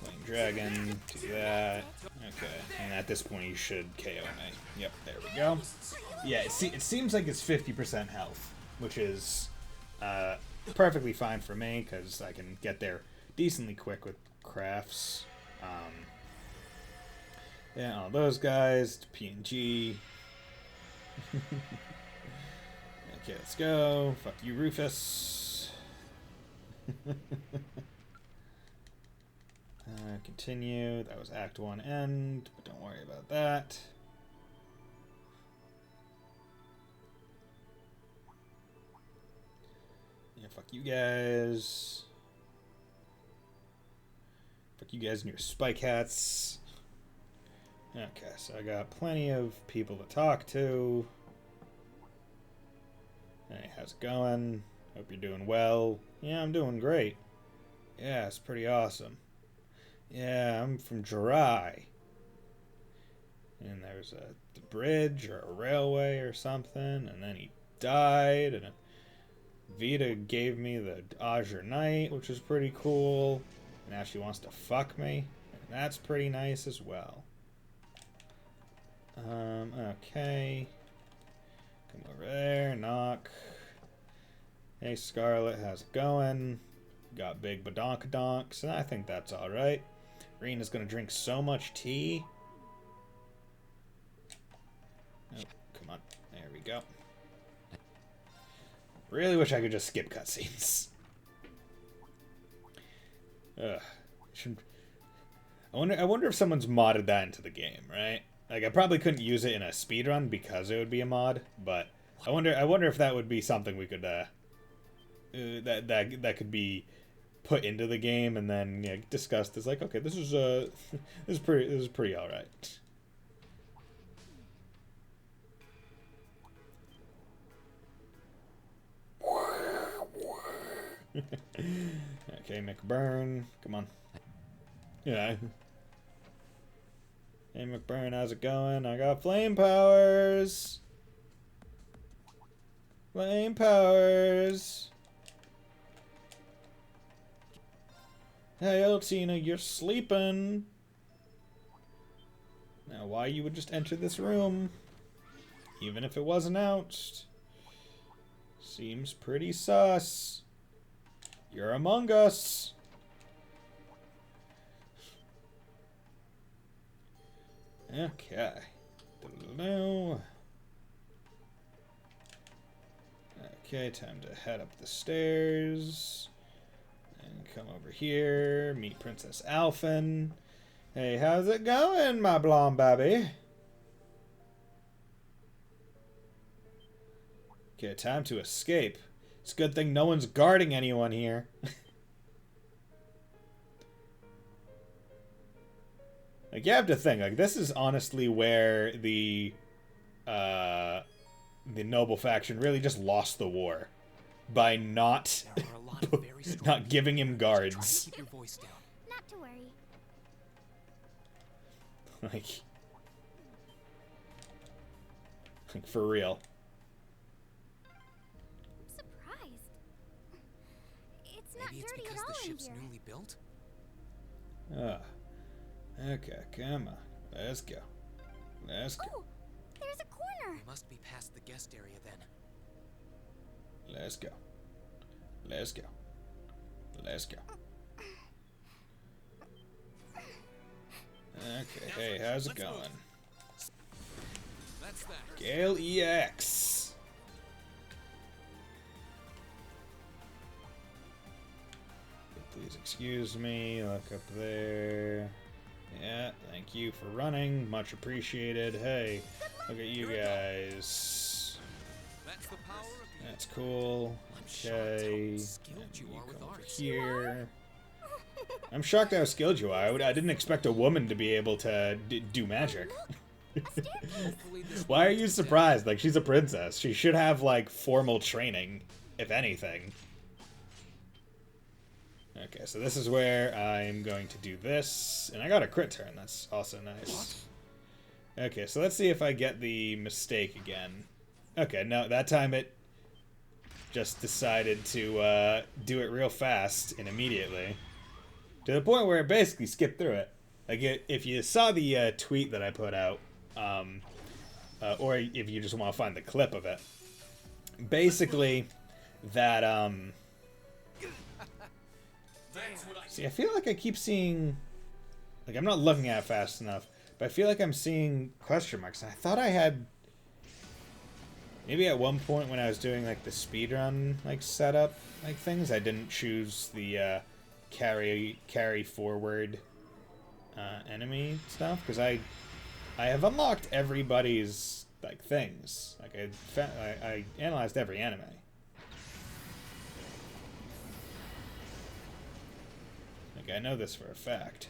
Flame Dragon, do that. Okay, and at this point you should KO me. Yep, there we go. Yeah, it seems like it's 50% health, which is perfectly fine for me because I can get there decently quick with crafts. Yeah, all those guys, PNG. Okay, let's go. Fuck you, Rufus. Continue. That was Act 1 end, but don't worry about that. Yeah, fuck you guys. Fuck you guys and your spike hats. Okay, so I got plenty of people to talk to. Hey, how's it going? Hope you're doing well. Yeah, I'm doing great. Yeah, it's pretty awesome. Yeah, I'm from Jirai. And there's a bridge or a railway or something, and then he died, and Vita gave me the Azure Knight, which is pretty cool. And now she wants to fuck me, and that's pretty nice as well. Okay. Come over there, knock. Hey, Scarlet, how's it going? Got big badonkadonks, and I think that's alright. Rena's gonna drink so much tea. Oh, come on. There we go. Really wish I could just skip cutscenes. Ugh. I wonder if someone's modded that into the game, right? Like, I probably couldn't use it in a speedrun because it would be a mod, but I wonder if that would be something we could that could be put into the game and then discussed as like, okay, this is pretty all right. Okay, McBurn, come on. Yeah. Hey McBurn, how's it going? I got flame powers. Flame powers. Hey Eltina, you're sleeping. Now why you would just enter this room, even if it wasn't out, seems pretty sus. You're among us. Okay. Hello. Okay, time to head up the stairs. And come over here. Meet Princess Alphen. Hey, how's it going, my blonde baby? Okay, time to escape. It's a good thing no one's guarding anyone here. Like, you have to think, like, this is honestly where the noble faction really just lost the war. By not not giving him guards. Keep your voice down. Not to worry. Like for real. I'm surprised. It's not Maybe it's dirty because at all the in ship's here. newly built? Okay, come on. Let's go. Let's go. Oh, there's a corner. We must be past the guest area then. Let's go. Let's go. Let's go. Okay, hey, how's it going? That's that. Gale EX. Please excuse me. Look up there. Yeah, thank you for running. Much appreciated. Hey, look at you guys. That's the power of the That's cool. Okay. skilled you are with Come over arts. here. I'm shocked how skilled you are. I didn't expect a woman to be able to do magic. Hopefully this Why are will you extend. surprised? Like, she's a princess. She should have, like, formal training, if anything. Okay, so this is where I'm going to do this. And I got a crit turn. That's also nice. Okay, so let's see if I get the mistake again. Okay, no, that time it just decided to do it real fast and immediately. To the point where it basically skipped through it. Like, if you saw the tweet that I put out, or if you just want to find the clip of it, basically, that, see, I feel like I keep seeing, like, I'm not looking at it fast enough, but I feel like I'm seeing question marks, and I thought I had, maybe at one point when I was doing, like, the speedrun, like, setup, like, things, I didn't choose the, carry forward, enemy stuff, because I have unlocked everybody's, like, things, like, I analyzed every anime. Like, I know this for a fact.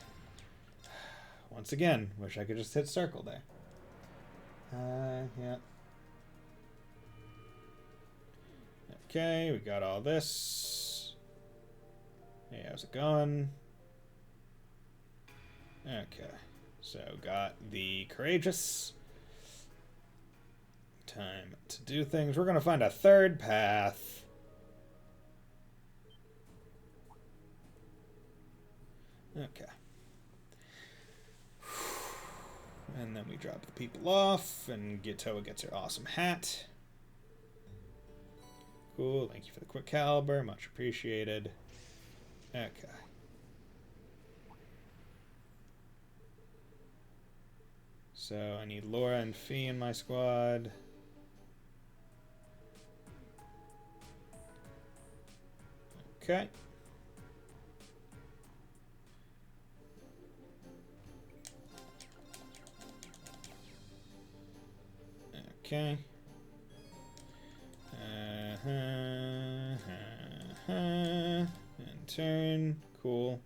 once again, wish I could just hit circle there. Yeah. Okay, we got all this. Hey, how's it going? Okay, so got the courageous. Time to do things. We're gonna find a third path. Okay. And then we drop the people off, and Toa gets her awesome hat. Cool, thank you for the quick caliber, much appreciated. Okay. So I need Laura and Fee in my squad. Okay. Okay. And turn. Cool.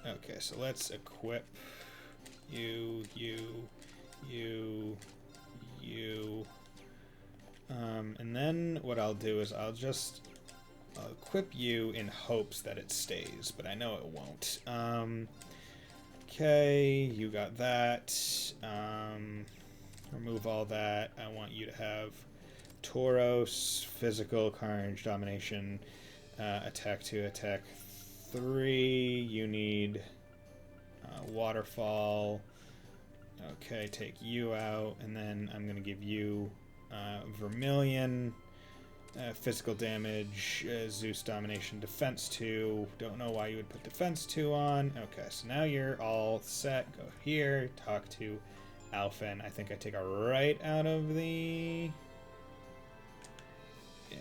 Okay, so let's equip you. And then what I'll do is I'll equip you in hopes that it stays, but I know it won't. Okay, you got that. Remove all that. I want you to have Tauros, physical, carnage, domination, attack 2, attack 3. You need waterfall. Okay, take you out, and then I'm going to give you Vermilion, physical damage, Zeus domination, defense 2. Don't know why you would put defense 2 on. Okay, so now you're all set. Go here, talk to Alphen. I think I take a right out of the... Yeah,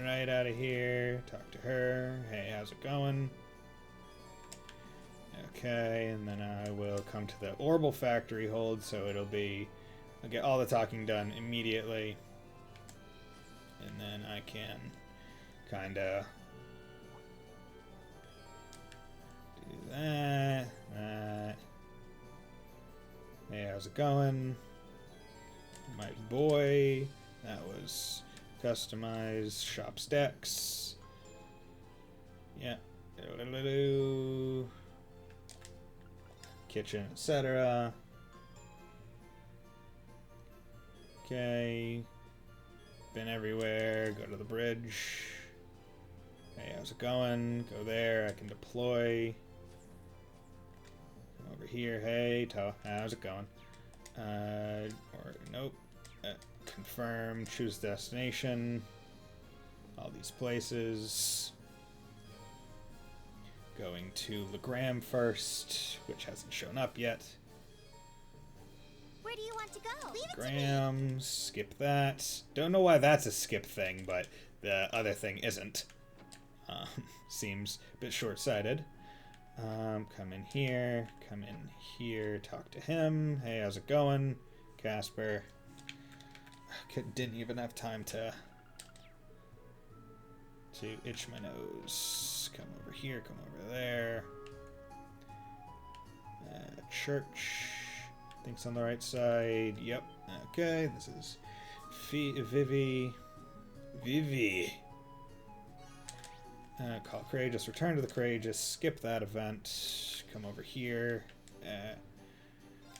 right out of here. Talk to her. Hey, how's it going? Okay, and then I will come to the Orbital Factory hold, so it'll be... I'll get all the talking done immediately. And then I can kinda do that. Hey, how's it going? My boy. That was customized. Shop stacks. Yeah. Kitchen, etc. Okay. Been everywhere. Go to the bridge. Hey, how's it going? Go there. I can deploy. Come over here. Hey, how's it going? Or nope. Confirm. Choose destination. All these places. Going to Legram first, which hasn't shown up yet. Where do you want to go? Leave it Graham, skip that. Don't know why that's a skip thing, but the other thing isn't. Seems a bit short-sighted. Come in here, talk to him. Hey, how's it going? Casper. Didn't even have time to itch my nose. Come over here, come over there. Church. Think's on the right side. Yep. Okay, this is Vivi. Call Courageous. Return to the Courageous. Skip that event. Come over here.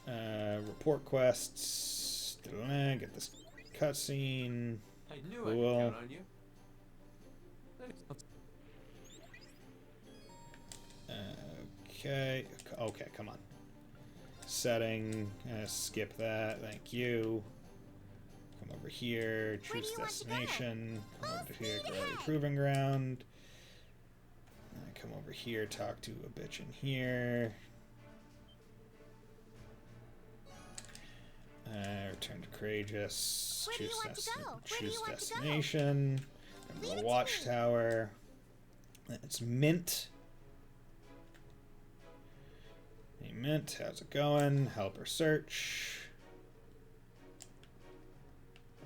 Report quests. Get this cutscene. I knew Cool. I could count on you. Okay. Okay, come on. Setting. Skip that. Thank you. Come over here. Choose destination. Come over here. Go to the proving ground. Come over here. Talk to a bitch in here. Return to Courageous. Choose destination. Come to the watchtower. It's Mint. Hey, Mint, how's it going? Help her search.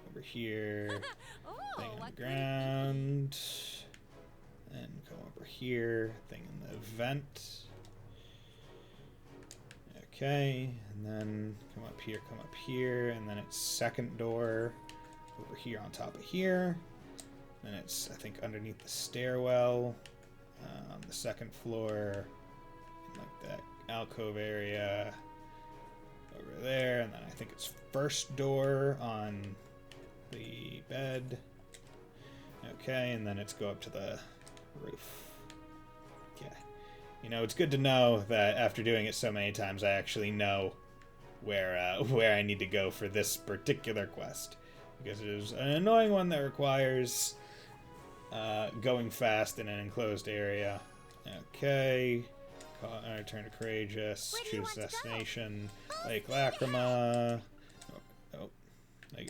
Over here. Thing on the ground. And come over here. Thing in the vent. Okay, and then come up here, and then it's second door over here on top of here. Then it's, I think, underneath the stairwell on the second floor, in like that alcove area over there, and then I think it's first door on the bed. Okay, and then it's go up to the roof. Okay. You know, it's good to know that after doing it so many times, I actually know where I need to go for this particular quest. Because it is an annoying one that requires going fast in an enclosed area. Okay. Return to Courageous. Choose destination. Lake Lacrima.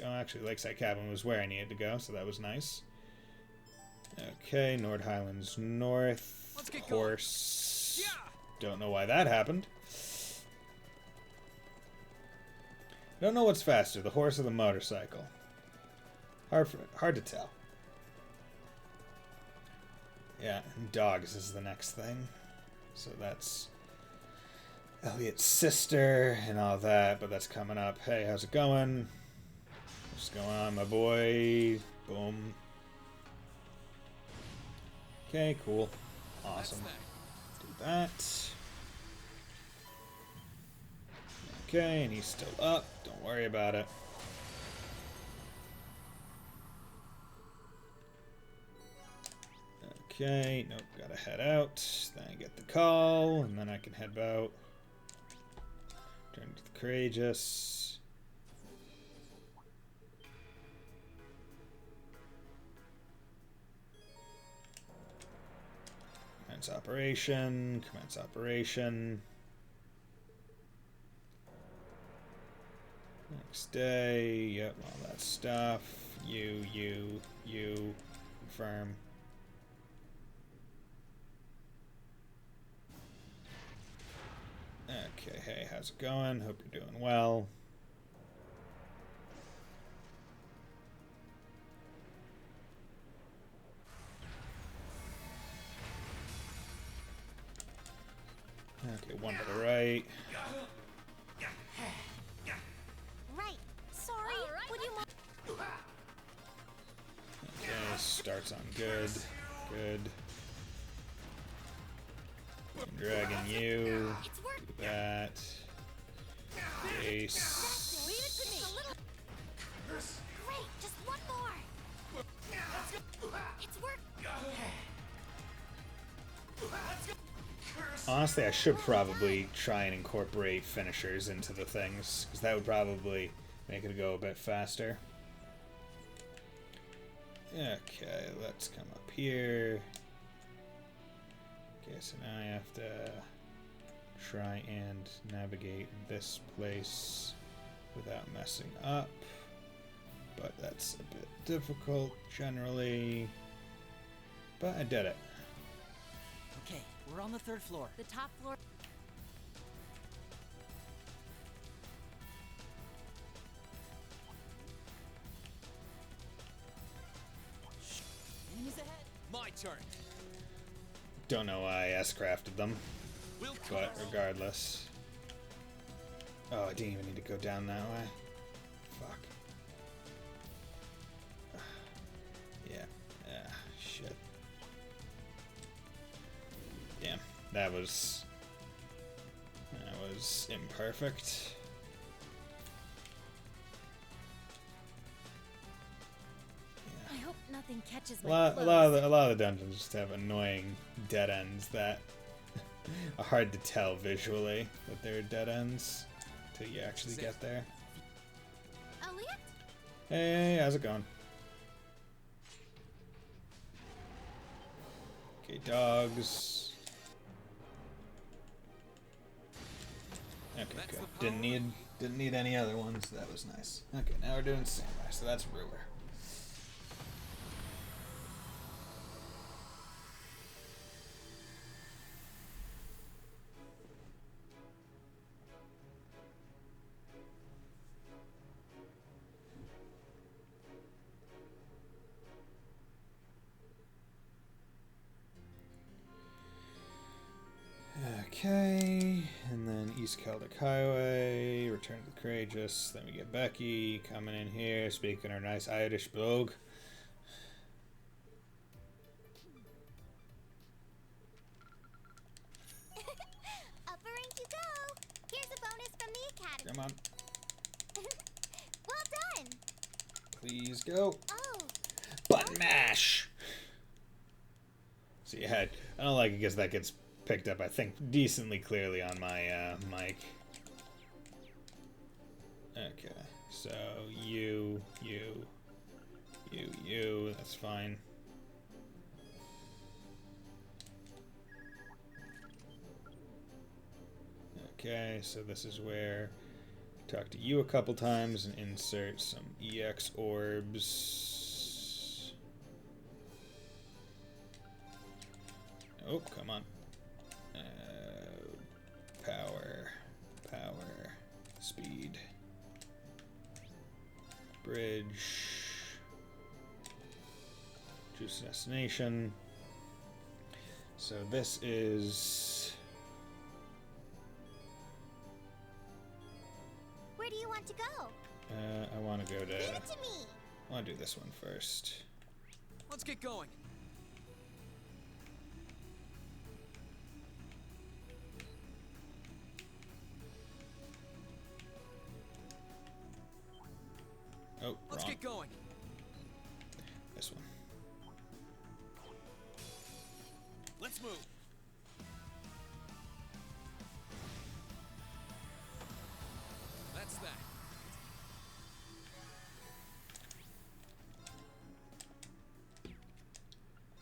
Actually, Lakeside Cabin was where I needed to go, so that was nice. Okay, Nord Highlands North. Let's get Horse. Don't know why that happened. Don't know what's faster, the horse or the motorcycle. Hard to tell. Yeah, and dogs is the next thing. So that's Elliot's sister and all that, but that's coming up. Hey, how's it going? What's going on, my boy? Boom. Okay, cool. Awesome. Do that. Okay, and he's still up. Don't worry about it. Okay, nope, gotta head out. Then I get the call, and then I can head out. Turn to the Courageous. Commence operation, commence operation. Next day, yep, all that stuff. You, confirm. Okay, hey, how's it going? Hope you're doing well. Okay, one to the right. Right. Sorry. Would you mind? Okay, starts on good. Good. Dragging you. It's work. Do that. Ace. Leave it to me. A little. Great. Just one more. It's work. Honestly, I should probably try and incorporate finishers into the things, because that would probably make it go a bit faster. Okay, let's come up here. Okay, so now I have to try and navigate this place without messing up. But that's a bit difficult generally. But I did it. Okay, we're on the third floor. The top floor. Enemies ahead. My turn. Don't know why I S-crafted them, We'll but regardless. Oh, I didn't even need to go down that way. Fuck. Yeah, shit. Damn, that was imperfect. I hope nothing catches A my lot clothes. of the dungeons just have annoying dead ends that are hard to tell visually that they're dead ends until you actually get there. Elliot? Hey, how's it going? Okay, dogs. Okay, good. Didn't need any other ones. That was nice. Okay, now we're doing samurai, so that's ruler. Okay, and And then East Celtic Highway, Return to the Courageous. Then we get Becky coming in here, speaking her nice Irish brogue. Upper rank you go. Here's a bonus from the academy. Come on, Well done. please go. Oh, Button mash! So yeah, I don't like it because that gets picked up, I think, decently clearly on my mic. Okay, so you, that's fine. Okay, so this is where talk to you a couple times and insert some EX orbs. Oh, come on. Power, speed, bridge, choose destination. So this is, where do you want to go? I want to go Leave to, it to me. I want to do this one first. Let's get going. Oh, Let's wrong. get going. This one. Let's move. That's that.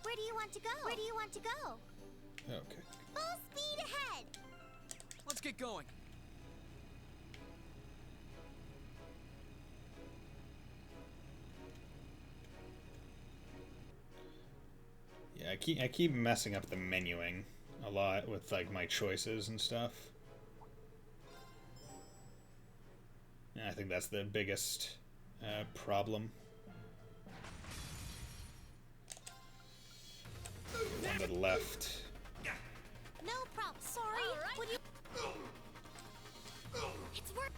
Where do you want to go? Where do you want to go? Okay. Full speed ahead. Let's get going. Yeah, I keep messing up the menuing a lot with like my choices and stuff. And I think that's the biggest problem. One to the left. No problem. Sorry. All right. What do you... It's work.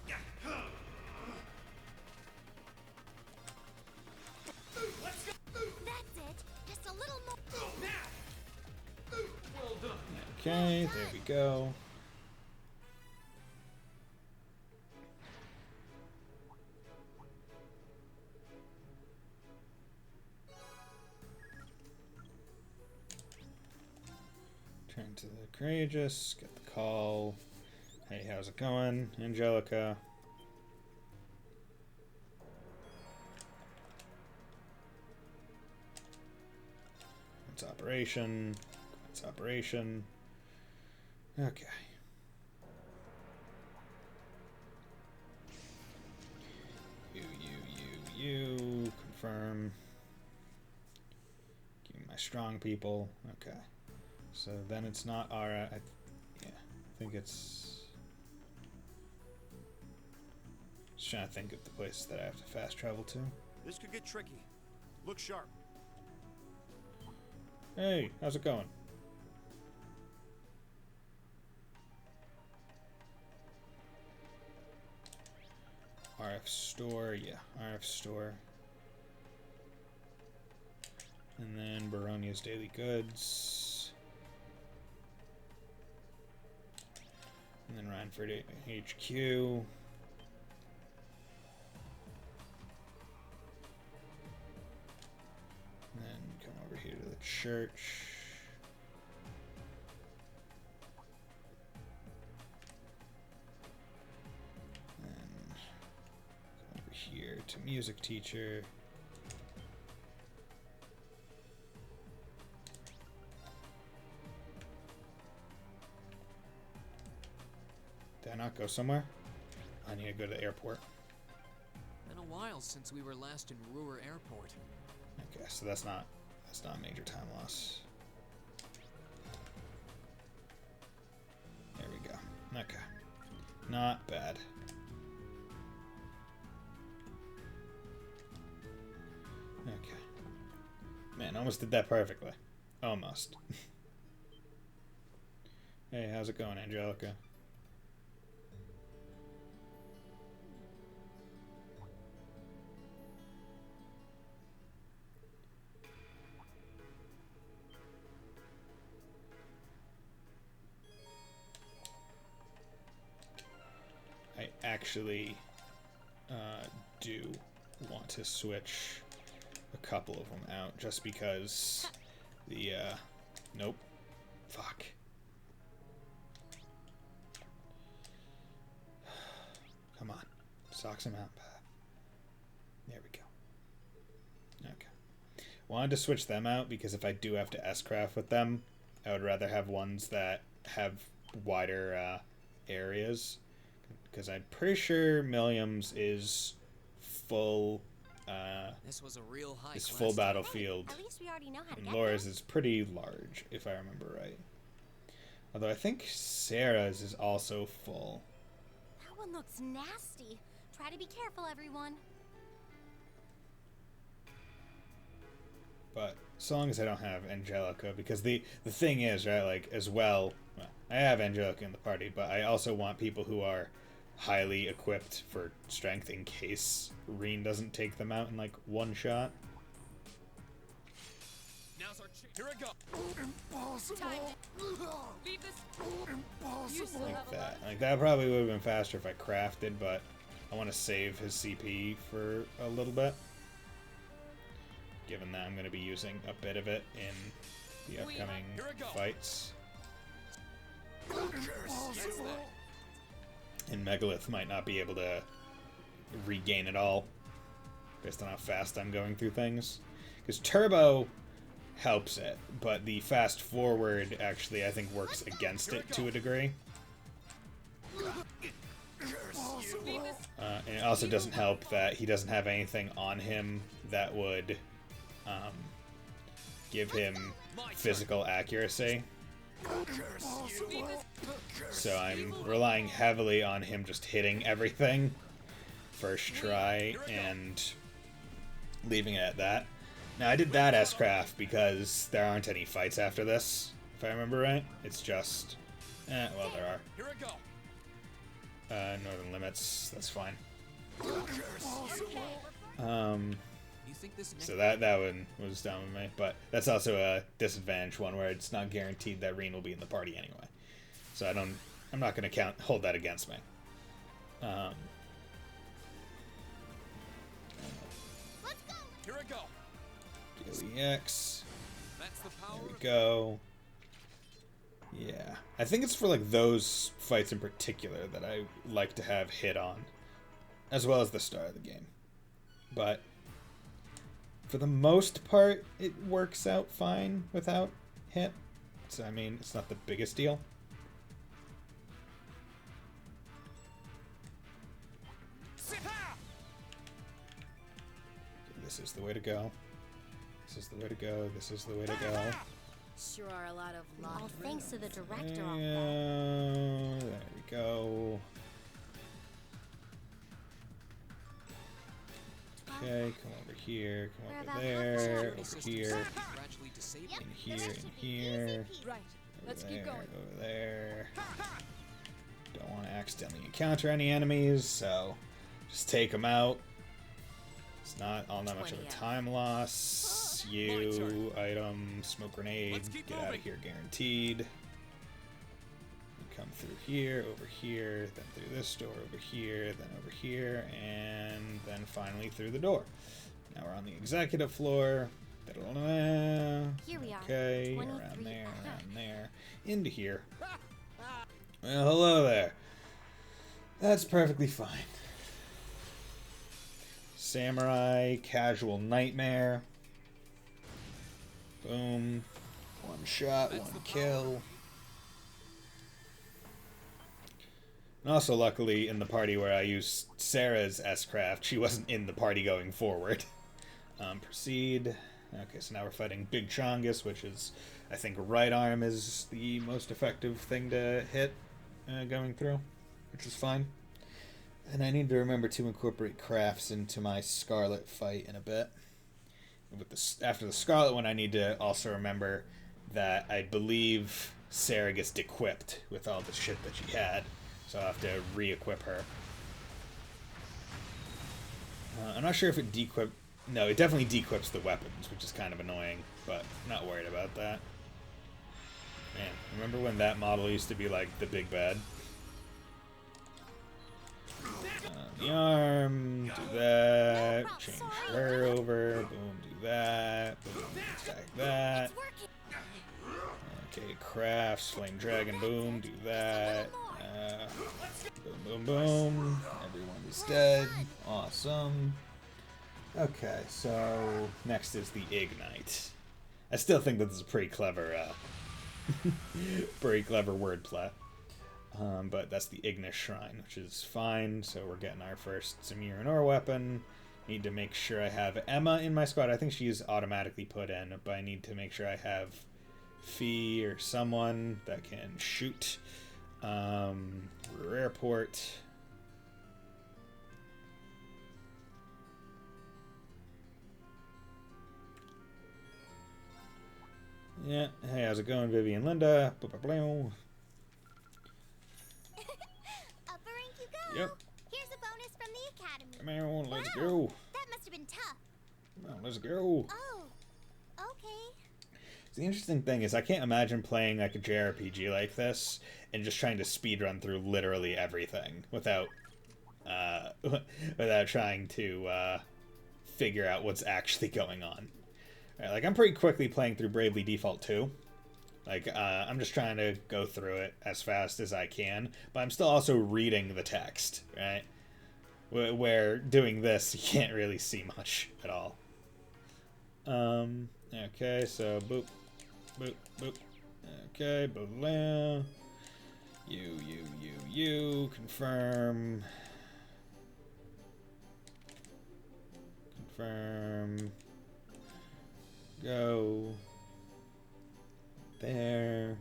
That's it. Just a little more. Okay, there we go. Turn to the courageous, get the call. Hey, how's it going, Angelica? It's operation. It's operation. Okay. You. Confirm. Give me my strong people. Okay. So then it's not our. Yeah, I think it's. Just trying to think of the places that I have to fast travel to. This could get tricky. Look sharp. Hey, how's it going? RF store, yeah, RF store. And then Baronia's Daily Goods. And then Rhineford HQ. And then come over here to the church. And come over here to music teacher. Did I not go somewhere? I need to go to the airport. Been a while since we were last in Ruhr Airport. Okay, so that's not major time loss. There we go. Okay. Not bad. Okay. Man, almost did that perfectly. Almost. Hey, how's it going, Angelica? actually do want to switch a couple of them out just because the nope. Fuck. Come on. Socks him out. There we go. Okay. Wanted to switch them out because if I do have to S-craft with them, I would rather have ones that have wider areas. Because I'm pretty sure Milliam's is full. This was a real hike. Is full last time. battlefield. At least we already know how to And get Laura's there. is pretty large, if I remember right. Although I think Sarah's is also full. That one looks nasty. Try to be careful, everyone. But so long as I don't have Angelica, because the thing is, right, like, as well, I have Angelica in the party, but I also want people who are highly equipped for strength in case Reen doesn't take them out in, like, one shot. Now's our chance. Here I go. Leave this. You still have Like a that. Like, that probably would have been faster if I crafted, but I want to save his CP for a little bit. Given that I'm going to be using a bit of it in the upcoming fights. And Megalith might not be able to regain it all based on how fast I'm going through things. Because Turbo helps it, but the fast forward actually I think works against it to a degree. And it also doesn't help that he doesn't have anything on him that would give him physical accuracy. So I'm relying heavily on him just hitting everything first try and leaving it at that. Now I did that S-craft because there aren't any fights after this, if I remember right. It's just, well there are. Here I go. Northern Limits, that's fine. You think this next So that one was down with me, but that's also a disadvantage one where it's not guaranteed that Reen will be in the party anyway. So I'm not going to hold that against me. Let's go. Here I go. Daily X. That's the power. There we go. Yeah. I think it's for like those fights in particular that I like to have hit on. As well as the start of the game. But for the most part, it works out fine without hit. So, I mean, it's not the biggest deal. This is the way to go. This is the way to go. This is the way to go. Sure are a lot of all thanks to the director. There we go. Okay, come over here, come over there, over here, gradually disabling. in here, in here, Right. Let's over keep there, going. over there. Don't want to accidentally encounter any enemies, so just take them out. It's not all that much of a 20 time loss. You, item, smoke grenade, Let's keep get out of moving. here guaranteed. Come through here, over here, then through this door, over here, then over here, and then finally through the door. Now we're on the executive floor. Here we are. Okay, 23. around there, into here. Well, hello there. That's perfectly fine. Samurai, casual nightmare. Boom. One shot, one kill. And also, luckily, in the party where I used Sarah's S-craft, she wasn't in the party going forward. Proceed. Okay, so now we're fighting Big Chongus, which is, I think, right arm is the most effective thing to hit going through, which is fine. And I need to remember to incorporate crafts into my Scarlet fight in a bit. With after the Scarlet one, I need to also remember that I believe Sarah gets dequipped with all the shit that she had. So I'll have to re-equip her. I'm not sure if it dequip... No, it definitely dequips the weapons, which is kind of annoying, but I'm not worried about that. Man, remember when that model used to be like the big bad? the arm, do that, change her over, boom, do that, boom, stack that. Okay, crafts, flame dragon, boom, do that. Boom, boom, boom. Everyone's dead. Awesome. Okay, so next is the ignite. I still think that this is pretty clever, pretty clever wordplay. But that's the Ignis Shrine, which is fine. So we're getting our first Zamir and Ore weapon. Need to make sure I have Emma in my squad. I think she's automatically put in, but I need to make sure I have Fee or someone that can shoot. Airport. Yeah. Hey, how's it going, Vivian, Linda? Upper rank you go. Yep. Here's a bonus from the academy. Come on, let's Wow, go. That must have been tough. Come on, let's go. Oh, okay. The interesting thing is I can't imagine playing like a JRPG like this and just trying to speedrun through literally everything without without trying to figure out what's actually going on. Right, like I'm pretty quickly playing through Bravely Default 2. Like I'm just trying to go through it as fast as I can, but I'm still also reading the text, right? Where doing this you can't really see much at all. Okay, so boop. Boop, boop. Okay, blah. You. Confirm. Confirm. Go. There.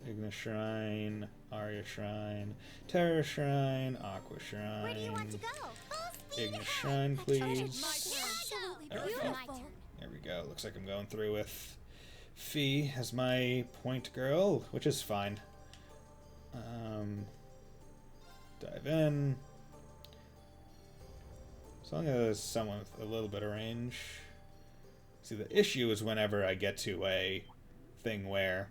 Ignis Shrine. Arya Shrine. Terra Shrine. Aqua Shrine. Where do you want to go? Ignis Shrine, please. Absolutely There we go. beautiful. There we go. Looks like I'm going through with Fee as my point girl, which is fine. Dive in. As long as someone with a little bit of range. See, the issue is whenever I get to a thing where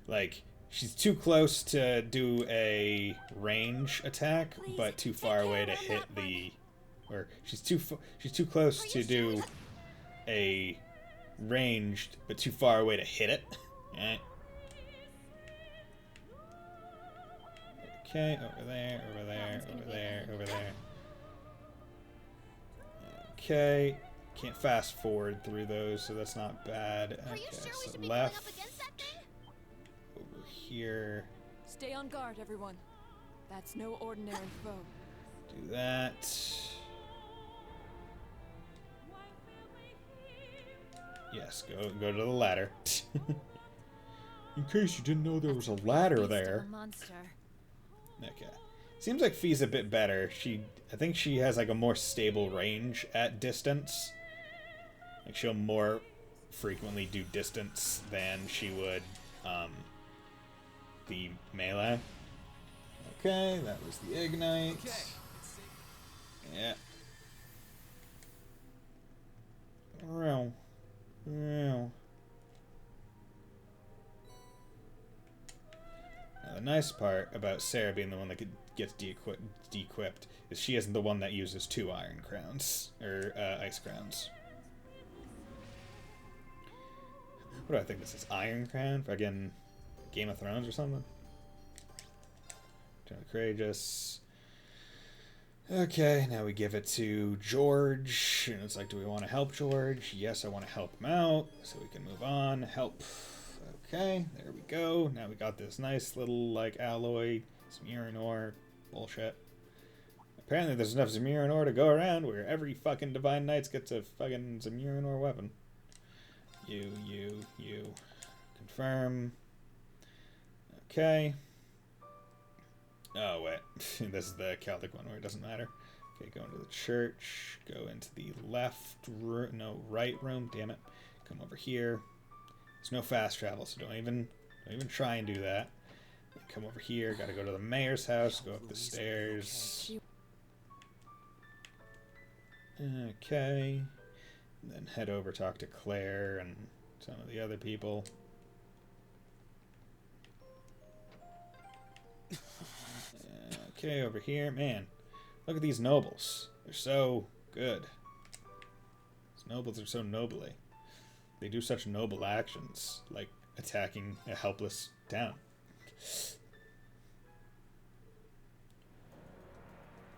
like she's too close to do a range attack, but too far away to hit the, or she's too close to do a ranged, but too far away to hit it. Right? Okay, over there. Okay, can't fast forward through those, so that's not bad. Are you Okay, sure we so should be going up left. against that thing? Over here. Stay on guard, everyone. That's no ordinary foe. Do that. Yes, go to the ladder. In case you didn't know there was a ladder there. Monster. Okay. Seems like Fee's a bit better. I think she has like a more stable range at distance. Like she'll more frequently do distance than she would the melee. Okay, that was the ignite. Yeah. Now, the nice part about Sarah being the one that gets de-equipped is she isn't the one that uses 2 iron crowns, or ice crowns. What do I think this is? Iron Crown? Fucking Game of Thrones or something? Courageous. Okay, now we give it to George. And it's like, do we want to help George? Yes, I want to help him out. So we can move on. Help. Okay, there we go. Now we got this nice little, like, alloy, Zamir ore bullshit. Apparently there's enough Zamir ore to go around where every fucking Divine Knights gets a fucking Zamir ore weapon. You. Confirm. Okay. Oh, wait. This is the Celtic one where it doesn't matter. Okay, go into the church. Go into the left room. No, right room. Damn it. Come over here. There's no fast travel, so don't even try and do that. Come over here. Gotta go to the mayor's house. Go up the stairs. Okay. And then head over, talk to Claire and some of the other people. Okay, over here. Man, look at these nobles. They're so good. These nobles are so nobly. They do such noble actions, like attacking a helpless town.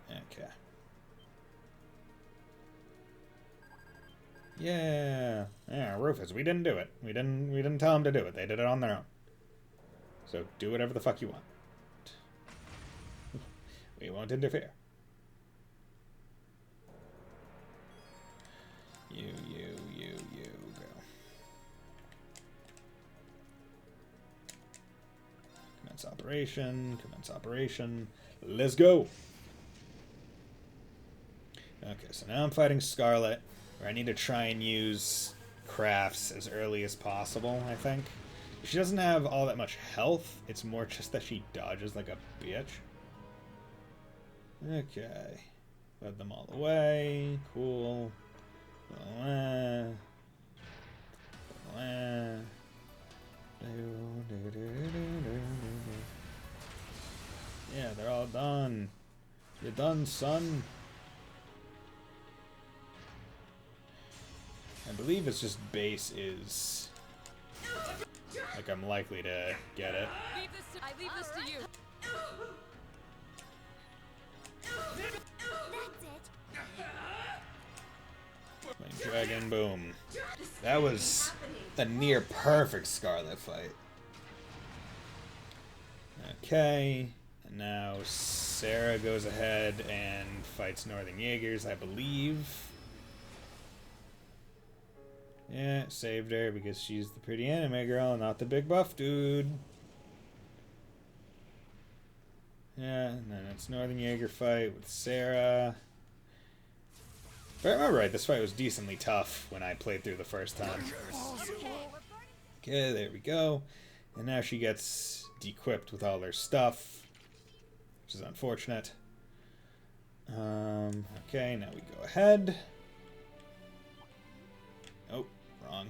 Okay. Yeah. Yeah, Rufus, we didn't do it. We didn't tell them to do it. They did it on their own. So do whatever the fuck you want. We won't interfere. You, go. Commence operation. Let's go! Okay, so now I'm fighting Scarlet, where I need to try and use crafts as early as possible, I think. She doesn't have all that much health, it's more just that she dodges like a bitch. Okay. Led them all away. Cool. Yeah, they're all done. You're done, son. I believe it's just base is... like I'm likely to get it. I leave this to you. That's it. Flame Dragon, boom. That was a near perfect Scarlet fight. Okay, and now Sarah goes ahead and fights Northern Jaegers, I believe. Yeah, saved her because she's the pretty anime girl, not the big buff dude. Yeah, and then it's Northern Jaeger fight with Sarah. If I remember right, this fight was decently tough when I played through the first time. Okay, there we go. And now she gets dequipped with all her stuff, which is unfortunate. Okay, now we go ahead. Oh, wrong.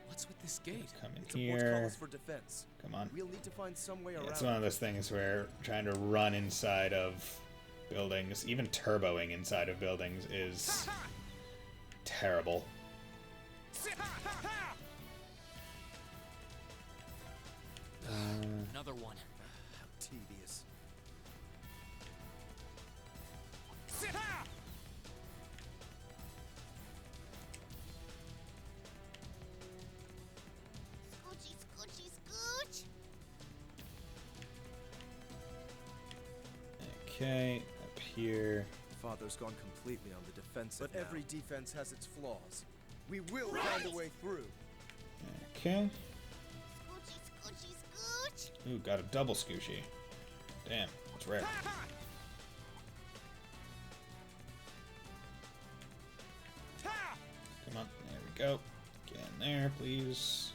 What's with this gate? Come in It's a here. portcullis for defense. Come on. We'll need to find some way around. It's one of those things where trying to run inside of buildings, even turboing inside of buildings, is terrible. Another one. How tedious. Scoochy, scoochy, scooch. Okay, up here. Father's gone completely on the defensive. But every defense has its flaws. We will find a way through. Okay. Scoochy, scoochy, scooch. Ooh, got a double scoochy. Damn, that's rare. Come on, there we go. Get in there, please.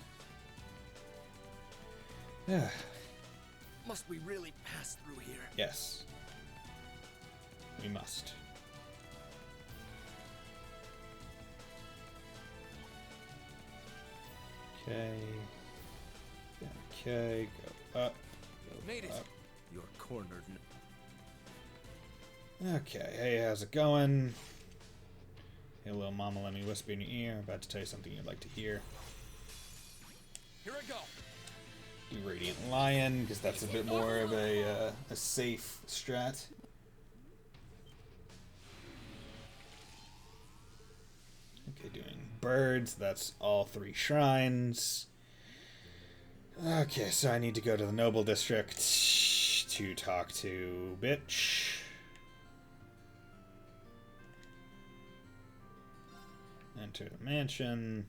Yeah. Must we really pass through here? Yes. We must. Okay. Okay, go up. Go Made it. up. You're cornered. Okay, hey, how's it going? Hey, little mama, let me whisper in your ear. I'm about to tell you something you'd like to hear. Here I go. Do Radiant Lion, because that's a bit more of a safe strat. Okay, doing birds, that's all 3 shrines. Okay, so I need to go to the Noble District to talk to Bitch. Enter the mansion.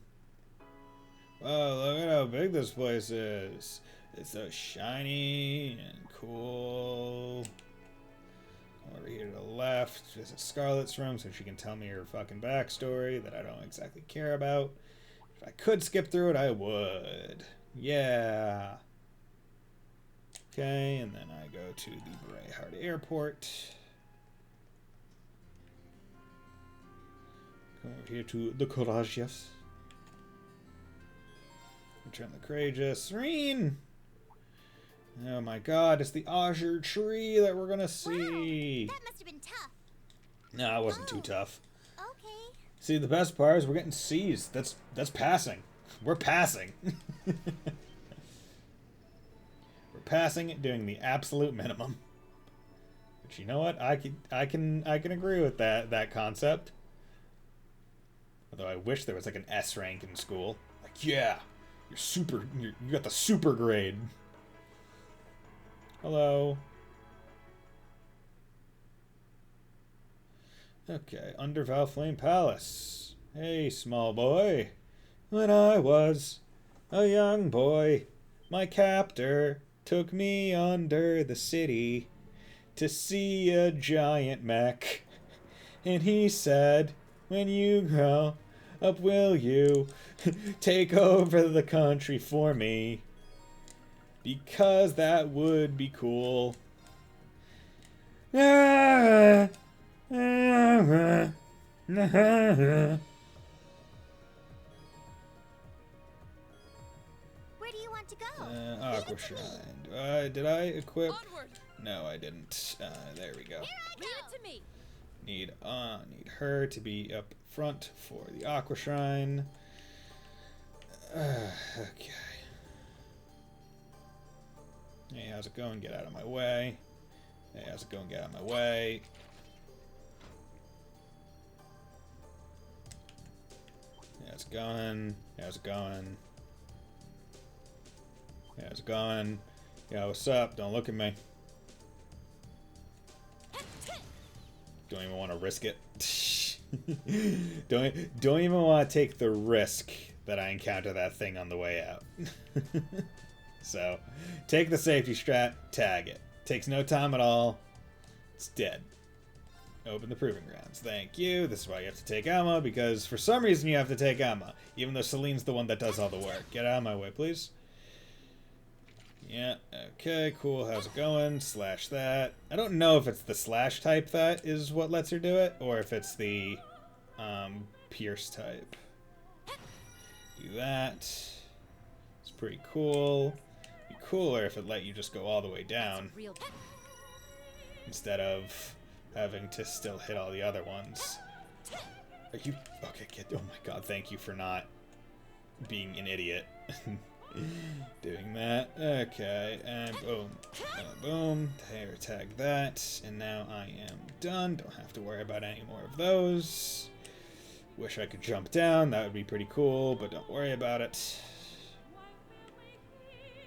Whoa, look at how big this place is. It's so shiny and cool. Come over here to the left. Visit Scarlet's room so she can tell me her fucking backstory that I don't exactly care about. If I could skip through it, I would. Yeah. Okay, and then I go to the Brayhart Airport. Come over here to the Courageous. Return the Courageous. Serene! Oh my god, it's the Azure tree that we're gonna see. Wow, that must have been tough. No, it wasn't too tough. Okay. See, the best part is we're getting C's. That's passing. We're passing. We're passing it, doing the absolute minimum. But you know what? I can agree with that concept. Although I wish there was like an S rank in school. Like, yeah, you got the super grade. Hello. Okay, under Valflame Palace. Hey, small boy. When I was a young boy, my captor took me under the city to see a giant mech. And he said, when you grow up, will you take over the country for me? Because that would be cool. Where do you want to go? Aqua Shrine. Did I equip? Onward! No, I didn't. There we go. Here I Leave go. it to me. Need her to be up front for the Aqua Shrine. Okay. Hey, how's it going? Get out of my way. Hey, how's it going? Get out of my way. How's it going? How's it going? How's it going? Yo, what's up? Don't look at me. Don't even want to risk it. Don't even want to take the risk that I encounter that thing on the way out. So, take the safety strat, tag it. Takes no time at all. It's dead. Open the proving grounds. Thank you. This is why you have to take ammo, because for some reason you have to take ammo, even though Celine's the one that does all the work. Get out of my way, please. Yeah, okay, cool. How's it going? Slash that. I don't know if it's the slash type that is what lets her do it, or if it's the pierce type. Do that. It's pretty cool. Be cooler if it let you just go all the way down Real. instead of having to still hit all the other ones. Are you okay? Oh my god! Thank you for not being an idiot. Doing that. Okay, and boom. Boom. Tag that. And now I am done. Don't have to worry about any more of those. Wish I could jump down. That would be pretty cool, but don't worry about it.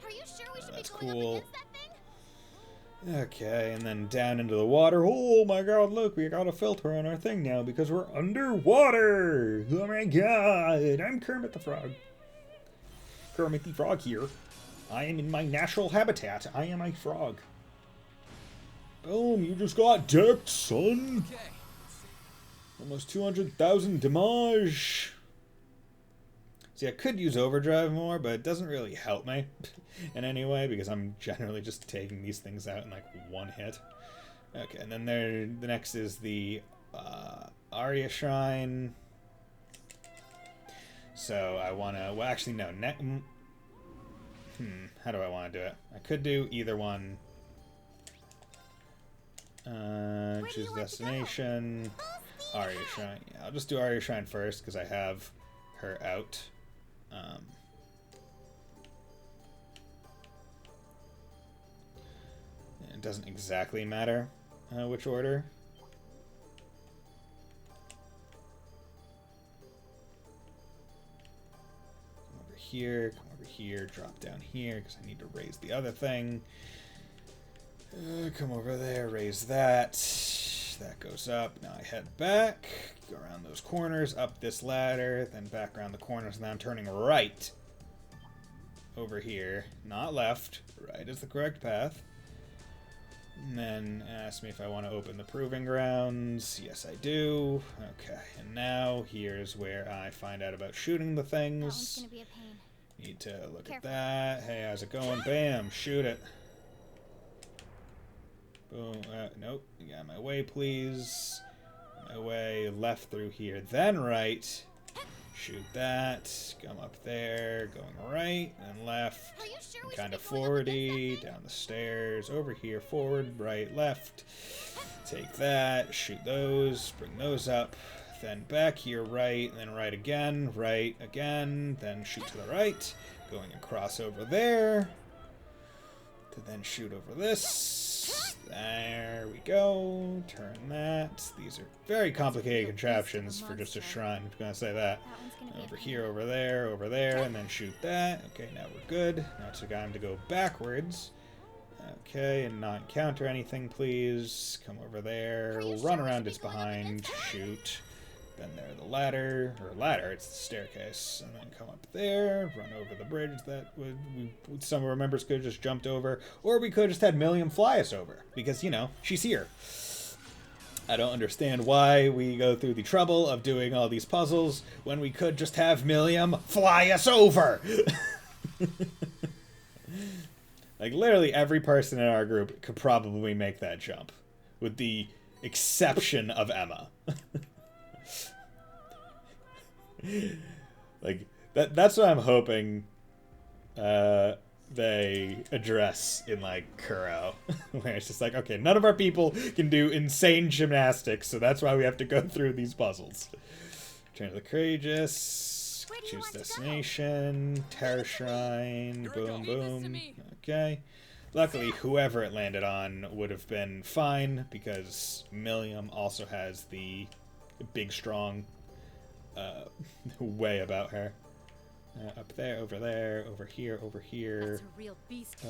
Are you sure we should be That's going cool. up against that thing? Okay, and then down into the water. Oh my god, look, we got a filter on our thing now because we're underwater. Oh my god. I'm Kermit the Frog. Kermit the Frog here. I am in my natural habitat. I am a frog. Boom, you just got decked, son. Okay. Almost 200,000 damage. See, I could use overdrive more, but it doesn't really help me in any way because I'm generally just taking these things out in like one hit. Okay, and then the next is the Arya Shrine. So I want to, well actually no, how do I want to do it? I could do either one. Choose destination. Arya Shrine. Yeah, I'll just do Arya Shrine first because I have her out. It doesn't exactly matter which order. Come over here, drop down here because I need to raise the other thing. Come over there, raise that. That goes up. Now I head back, go around those corners, up this ladder, then back around the corners, and then I'm turning right over here. Not left. Right is the correct path. And then ask me if I want to open the proving grounds. Yes, I do. Okay, and now here's where I find out about shooting the That one's things. gonna be a pain. Need to look at Careful. that. Hey, how's it going? Bam, shoot it. Boom. Nope. Get out of my way, please. My way left through here, then right. Shoot that. Come up there. Going right and left. Are you sure we Kind should of be going up against that forwardy. thing? Down the stairs. Over here. Forward. Right. Left. Take that. Shoot those. Bring those up. Then back here. Right. And then right again. Right again. Then shoot to the right. Going across over there. To then shoot over this. There we go. Turn that. These are very complicated contraptions for just a shrine. I'm gonna say that. That one's gonna be Over a here, over there, and then shoot that. Okay, now we're good. Now it's time to go backwards. Okay, and not encounter anything, please. Come over there. Run around its behind. Shoot. Then there, the ladder. Or ladder, it's the staircase. And then come up there. Run over the bridge that some of our members could have just jumped over. Or we could have just had Milliam fly us over. Because, you know, she's here. I don't understand why we go through the trouble of doing all these puzzles when we could just have Milliam fly us over. Like, literally every person in our group could probably make that jump. With the exception of Emma. Like, that's what I'm hoping they address in, like, Kuro. Where it's just like, okay, none of our people can do insane gymnastics, so that's why we have to go through these puzzles. Turn to the Courageous. Where do you Choose want to go? destination. Terror Shrine. we Boom, go. Leave this to boom. me. Okay. Luckily, whoever it landed on would have been fine, because Milliam also has the big, strong way about her. Up there, over here. That's a real beast.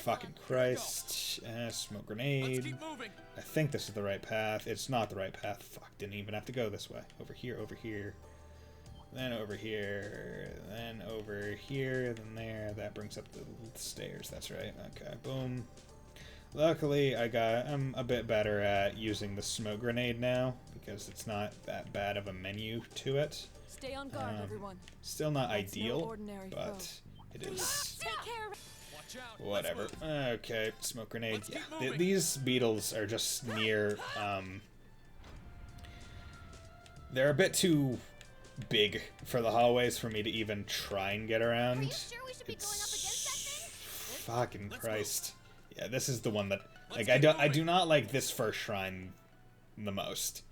Fucking Christ. Smoke grenade. Keep moving. I think this is the right path. It's not the right path. Fuck, didn't even have to go this way. Over here. Then over here. Then over here. Then there. That brings up the stairs. That's right. Okay, boom. Luckily, I'm a bit better at using the smoke grenade now, because it's not that bad of a menu to it. Stay on guard, everyone. Still not That's no ideal, ordinary but foe. it is Take care. Watch out. whatever. Okay, smoke grenade. Let's Yeah, keep moving. these beetles are just near. They're a bit too big for the hallways for me to even try and get around. Are you sure we should be going up against that thing? Fucking Christ. Yeah, this is the one that, like, Let's keep I do not like this first shrine the most.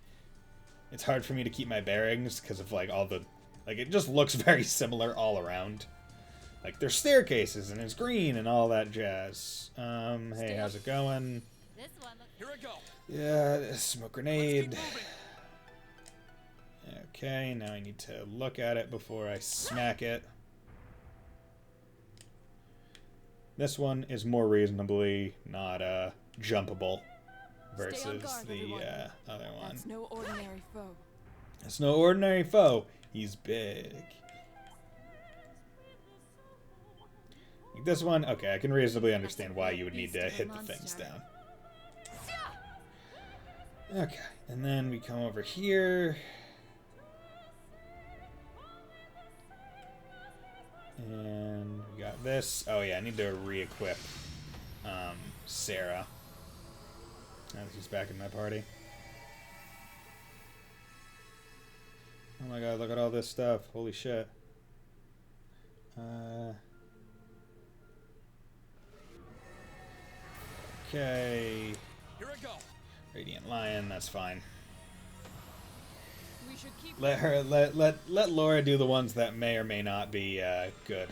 It's hard for me to keep my bearings because of, like, all the, like, it just looks very similar all around. Like, there's staircases and it's green and all that jazz. Hey, how's it going? This one looks... Here I go. Yeah, smoke Let's grenade. keep moving. Okay, now I need to look at it before I smack it. This one is more reasonably not jumpable Stay on versus guard, the everyone. other one. That's no ordinary foe. It's no ordinary foe. He's big. Like this one, okay, I can reasonably understand why you would need to hit the things down. Okay, and then we come over here. And we got this. Oh yeah, I need to re-equip Sarah. Now that she's back in my party. Oh my god, look at all this stuff. Holy shit. Okay. Here I go. Radiant Lion, that's fine. We should keep. Let Laura do the ones that may or may not be good.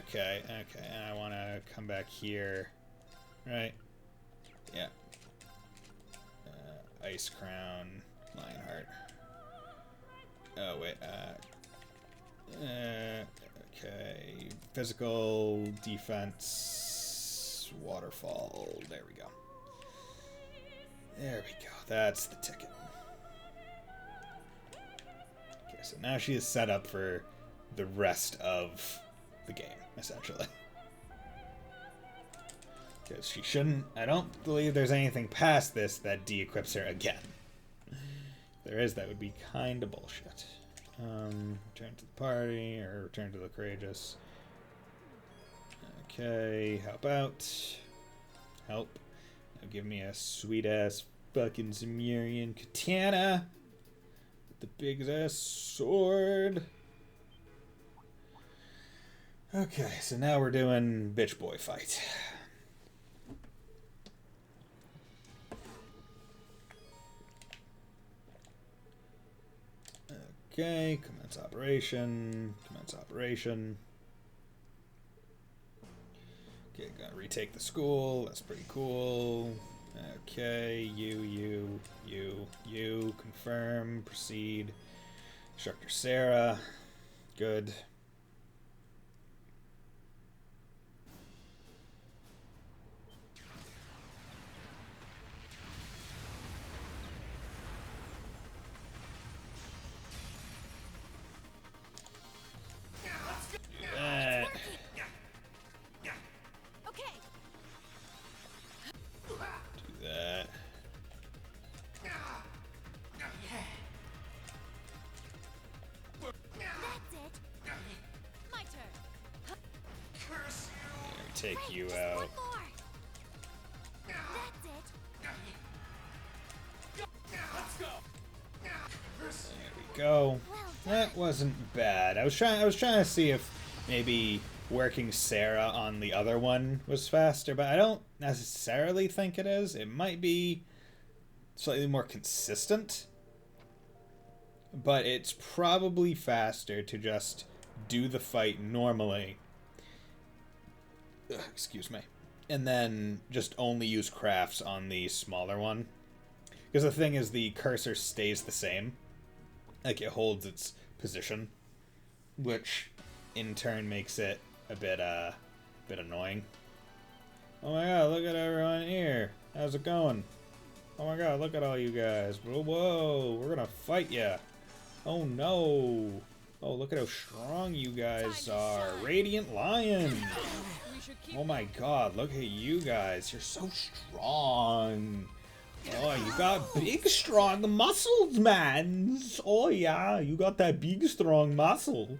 Okay, and I want to come back here. Right? Yeah. Ice Crown, Lionheart. Oh, wait, okay. Physical, defense, waterfall. There we go. There we go. That's the ticket. Okay, so now she is set up for the rest of the game, essentially. Because she shouldn't... I don't believe there's anything past this that de-equips her again. If there is, that would be kind of bullshit. Return to the party, or return to the Courageous. Okay, help out. Help. Now give me a sweet-ass fucking Zemurian katana. the big ass sword. Okay, so now we're doing bitch boy fight. Okay, commence operation. Commence operation. Okay, gotta retake the school. That's pretty cool. Okay, you. Confirm. Proceed. Instructor Sarah. Good. Take you out. There we go. That wasn't bad. I was trying to see if maybe working Sarah on the other one was faster, but I don't necessarily think it is. It might be slightly more consistent, but it's probably faster to just do the fight normally. Excuse me. And then just only use crafts on the smaller one. Because the thing is, the cursor stays the same. Like, it holds its position. Which, in turn, makes it a bit annoying. Oh my god, look at everyone here. How's it going? Oh my god, look at all you guys. Whoa, we're gonna fight ya. Oh no. Oh, look at how strong you guys are. Radiant Lion. Oh my god, look at you guys. You're so strong. Oh, you got big, strong muscles, man. Oh, yeah, you got that big, strong muscle.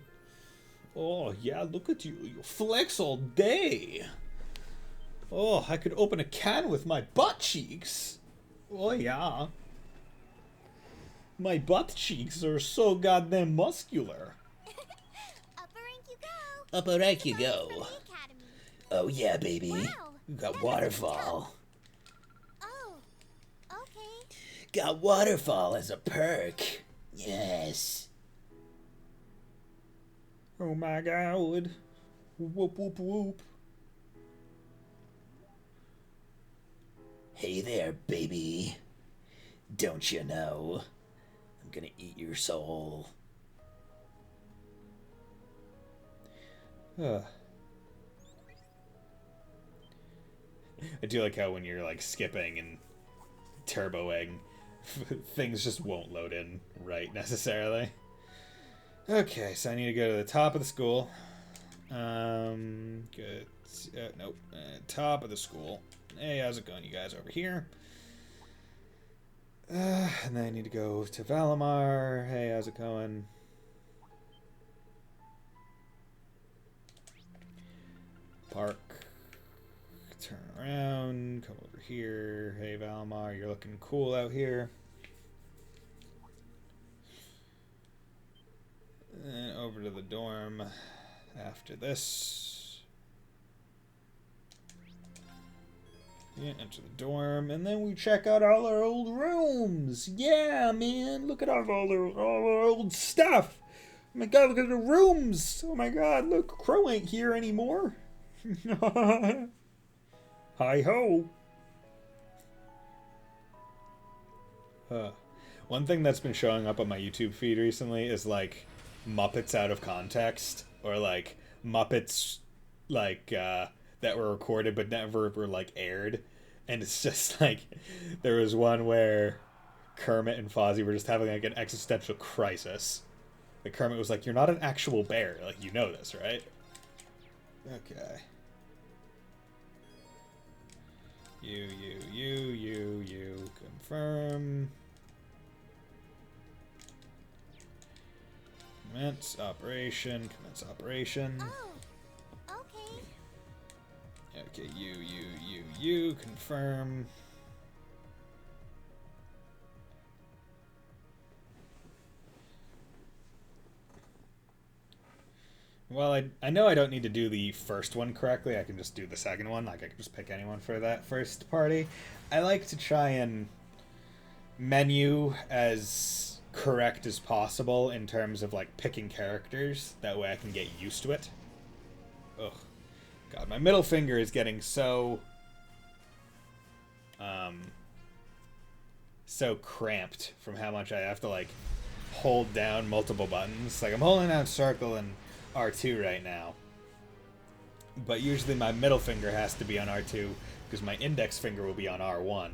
Oh, yeah, look at you. You flex all day. Oh, I could open a can with my butt cheeks. Oh, yeah. My butt cheeks are so goddamn muscular. Upper rank you go. Upper rank you go. Oh yeah, baby. Wow, You got waterfall. Oh, okay. Got waterfall as a perk. Yes. Oh my god. Whoop whoop whoop. Hey there, baby. Don't you know? I'm gonna eat your soul. I do like how when you're like skipping and turboing, things just won't load in right necessarily. Okay, so I need to go to the top of the school. Good. Nope. Top of the school. Hey, how's it going, you guys over here? And then I need to go to Valimar. Hey, how's it going? Park. Turn around. Come over here. Hey, Valimar, you're looking cool out here. And over to the dorm after this. Yeah, enter the dorm, and then we check out all our old rooms. Yeah, man, look at all our old stuff. Oh my god, look at the rooms. Oh my god, look, Crow ain't here anymore. Hi ho. One thing that's been showing up on my YouTube feed recently is like Muppets out of context, or like Muppets like that were recorded but never were like aired. And it's just like there was one where Kermit and Fozzie were just having like an existential crisis. Like Kermit was like, "You're not an actual bear, like you know this, right?" Okay. You confirm. Commence operation. Oh, okay. Okay, you confirm. Well, I know I don't need to do the first one correctly. I can just do the second one. Like, I can just pick anyone for that first party. I like to try and menu as correct as possible in terms of, like, picking characters. That way I can get used to it. Ugh. God, my middle finger is getting so... so cramped from how much I have to, like, hold down multiple buttons. Like, I'm holding down circle and R2 right now, but usually my middle finger has to be on R2 because my index finger will be on R1.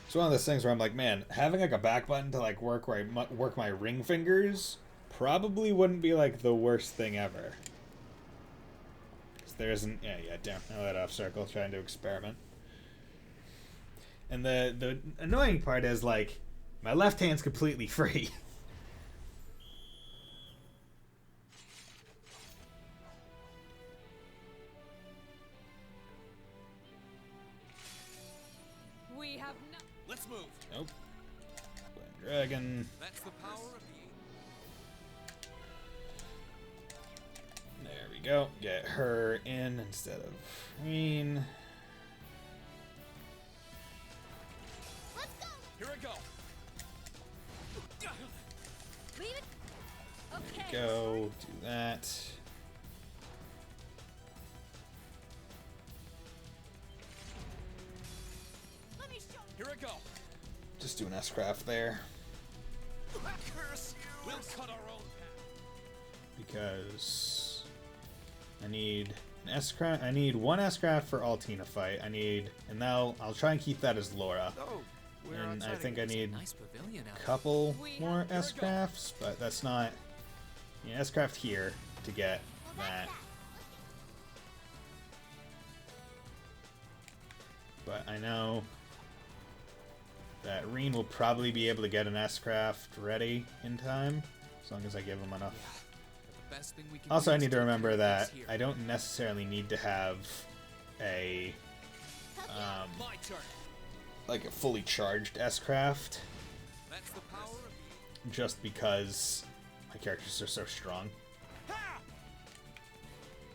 It's one of those things where I'm like, man, having like a back button to like work where I work my ring fingers probably wouldn't be like the worst thing ever. There isn't, yeah, damn, I let off circle trying to experiment. And the annoying part is like my left hand's completely free. We have no. Let's move. Nope. Dragon. That's the power of the... There we go. Get her in instead of Green. Let's go. Here I go. Leave it. Okay. Go. Do that. Let me show. Here I go. Just do an S-craft there. Curse you. We'll cut our own path. Because I need an S-craft. I need one S-craft for Altina fight. I need, and now I'll try and keep that as Laura. Oh, we're And I outside think I again. need Nice pavilion out a there. couple more S-crafts, but that's not. Yeah, S-craft here to get that. But I know that Reen will probably be able to get an S-craft ready in time, as long as I give him enough. The best thing we can Also, do I is need to take remember care of that things here. I don't necessarily need to have a My turn. like a fully charged S-craft, That's the power of the... just because my characters are so strong. Ha!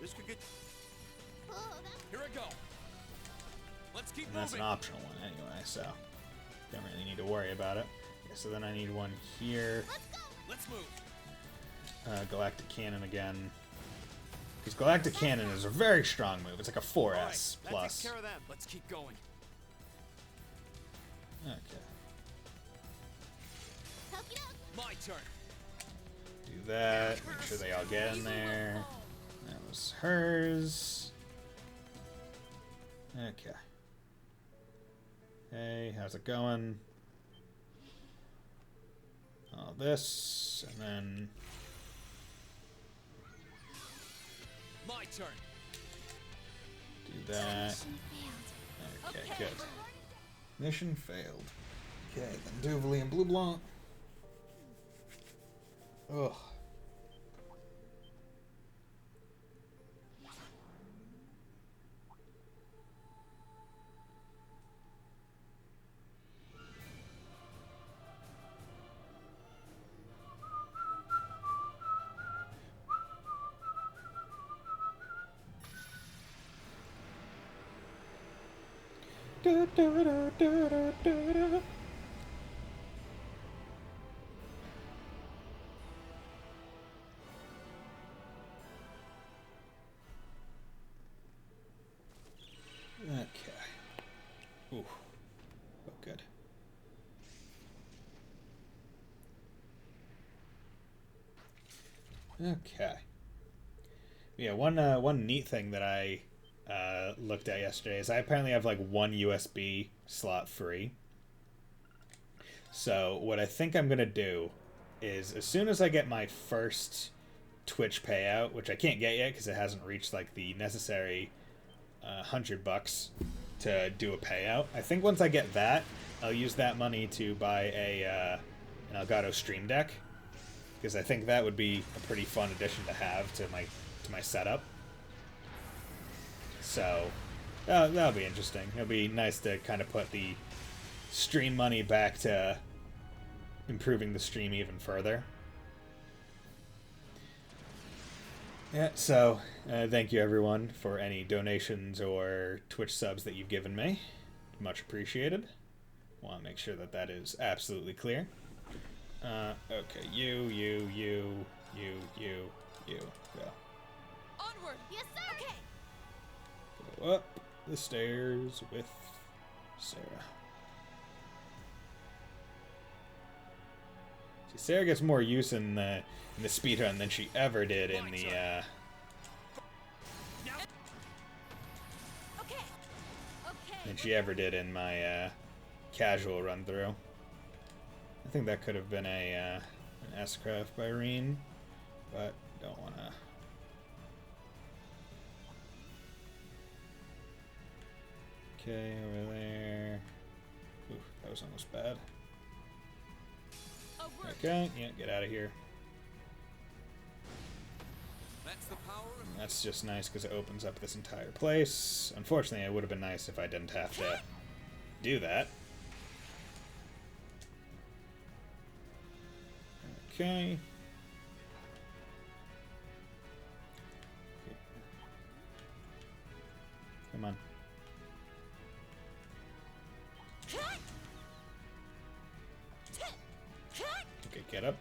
This could get. Oh, that's Here I go. Let's keep And that's an moving. optional one anyway, so don't really need to worry about it. Yeah, so then I need one here. Let's move. Galactic Cannon again. Because Galactic Cannon is a very strong move. It's like a 4S All right, that plus. takes care of them. Let's keep going. Okay. help you out. My turn. Do that. Make sure they all get in there. That was hers. Okay. Hey, how's it going? All this, and then My turn. do that. Mission failed. Okay, good. Mission failed. Okay, then Duvally and Blue Blanc. Ugh. Da, da, da, da, da, da, da. Okay. Ooh. Oh, good. Okay. Yeah, one neat thing that I looked at yesterday is I apparently have like one USB slot free. So what I think I'm gonna do is as soon as I get my first Twitch payout, which I can't get yet because it hasn't reached like the necessary $100 to do a payout. I think once I get that, I'll use that money to buy an Elgato Stream Deck, because I think that would be a pretty fun addition to have to my setup. So that'll be interesting. It'll be nice to kind of put the stream money back to improving the stream even further. Yeah, so thank you everyone for any donations or Twitch subs that you've given me. Much appreciated. Want to make sure that that is absolutely clear. Okay, you, go. Onward! Yes, sir! Okay! Go up the stairs with Sarah. See, Sarah gets more use in the speedrun than she ever did in the than she ever did in my casual run through. I think that could have been an S-Craft by Reen, but don't wanna. Okay, over there. Ooh, that was almost bad. Okay, yeah, get out of here. That's the power of... And that's just nice because it opens up this entire place. Unfortunately, it would have been nice if I didn't have to do that. Okay. Come on. Okay, get up.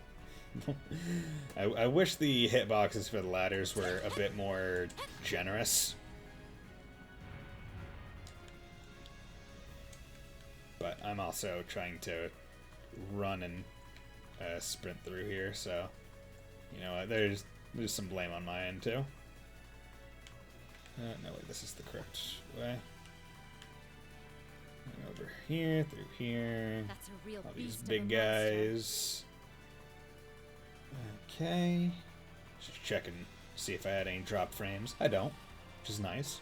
I wish the hitboxes for the ladders were a bit more generous. But I'm also trying to run and sprint through here, so you know what, there's some blame on my end too. No, wait, this is the correct way. And over here, through here. That's a real all these beast of big a monster. guys. Okay. Just checking, see if I had any drop frames. I don't, which is nice.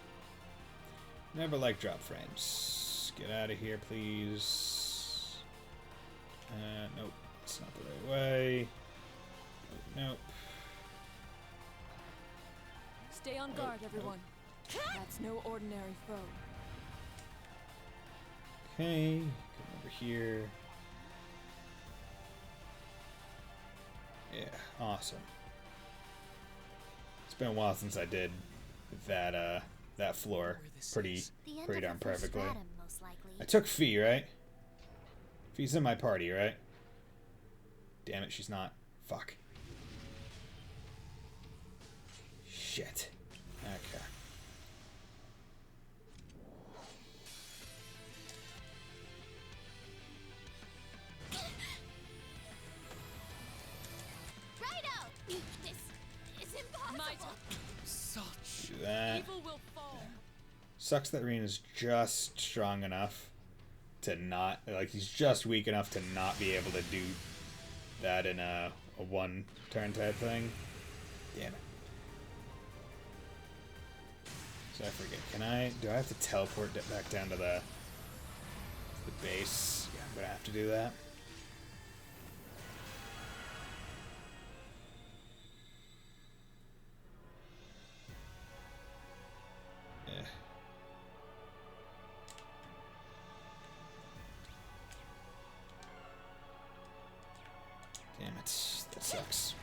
Never like drop frames. Get out of here, please. Nope, it's not the right way. Nope. Stay on guard, everyone. That's no ordinary foe. Okay, come over here. Yeah, awesome. It's been a while since I did that that floor pretty darn perfectly. Stratum, most likely. I took Fee, right? Fee's in my party, right? Damn it, she's not. Fuck. Shit. Okay. Righto! This is impossible! Such Do that. Evil will fall. Sucks that Reen is just strong enough to not, like, he's just weak enough to not be able to do that in a one turn type thing. Damn it. So I forget, do I have to teleport back down to the base? Yeah, I'm gonna have to do that. Yeah. Damn it, that sucks.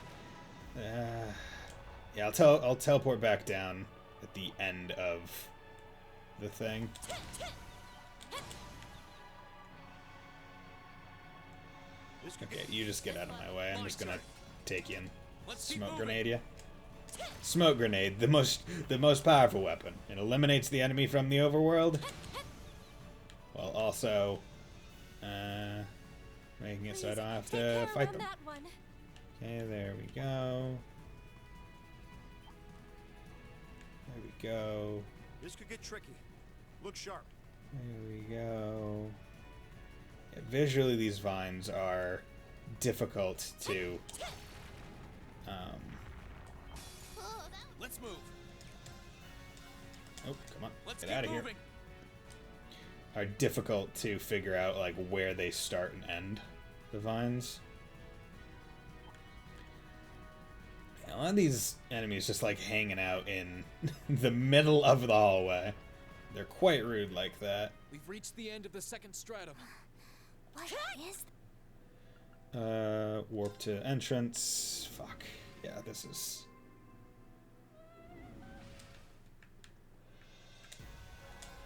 Yeah, I'll teleport back down at the end of the thing. Okay, you just get out of my way. I'm just gonna take you and smoke grenade you. Smoke grenade, the most powerful weapon. It eliminates the enemy from the overworld, while also making it so I don't have to fight them. Okay, there we go. There we go. This could get tricky. Look sharp. There we go. Yeah, visually, these vines are difficult to. Let's move. Oh, come on! Let's Get out of here. Are difficult to figure out, like, where they start and end. The vines. Yeah, a lot of these enemies just like hanging out in the middle of the hallway. They're quite rude like that. We've reached the end of the second stratum. What is Warp to entrance. Fuck. Yeah, this is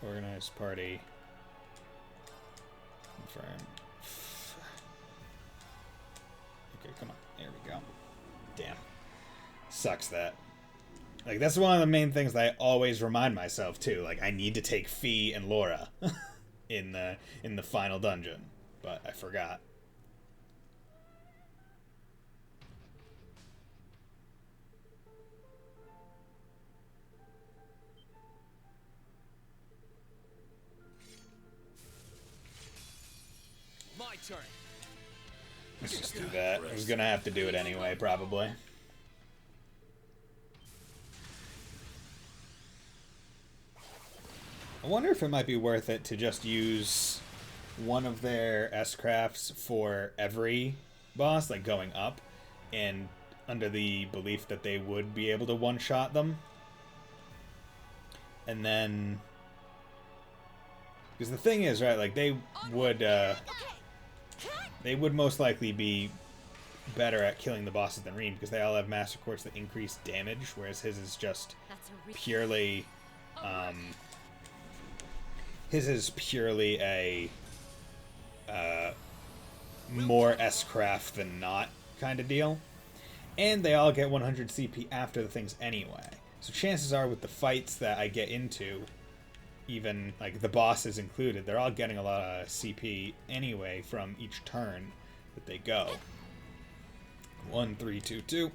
Organized party. Confirm. Okay, come on. There we go. Damn. Sucks that. Like, that's one of the main things that I always remind myself, too. Like, I need to take Fee and Laura in the final dungeon. But I forgot. My turn. Let's just do that. I was gonna have to do it anyway, probably. I wonder if it might be worth it to just use one of their S-crafts for every boss, like going up, and under the belief that they would be able to one-shot them. And then... Because the thing is, right, like, they would most likely be better at killing the bosses than Reem, because they all have Master Quartz that increase damage, whereas his is just purely... his is purely a more S-craft than not kind of deal. And they all get 100 CP after the things anyway. So chances are with the fights that I get into, even like the bosses included, they're all getting a lot of CP anyway from each turn that they go. 1, 3, 2, 2.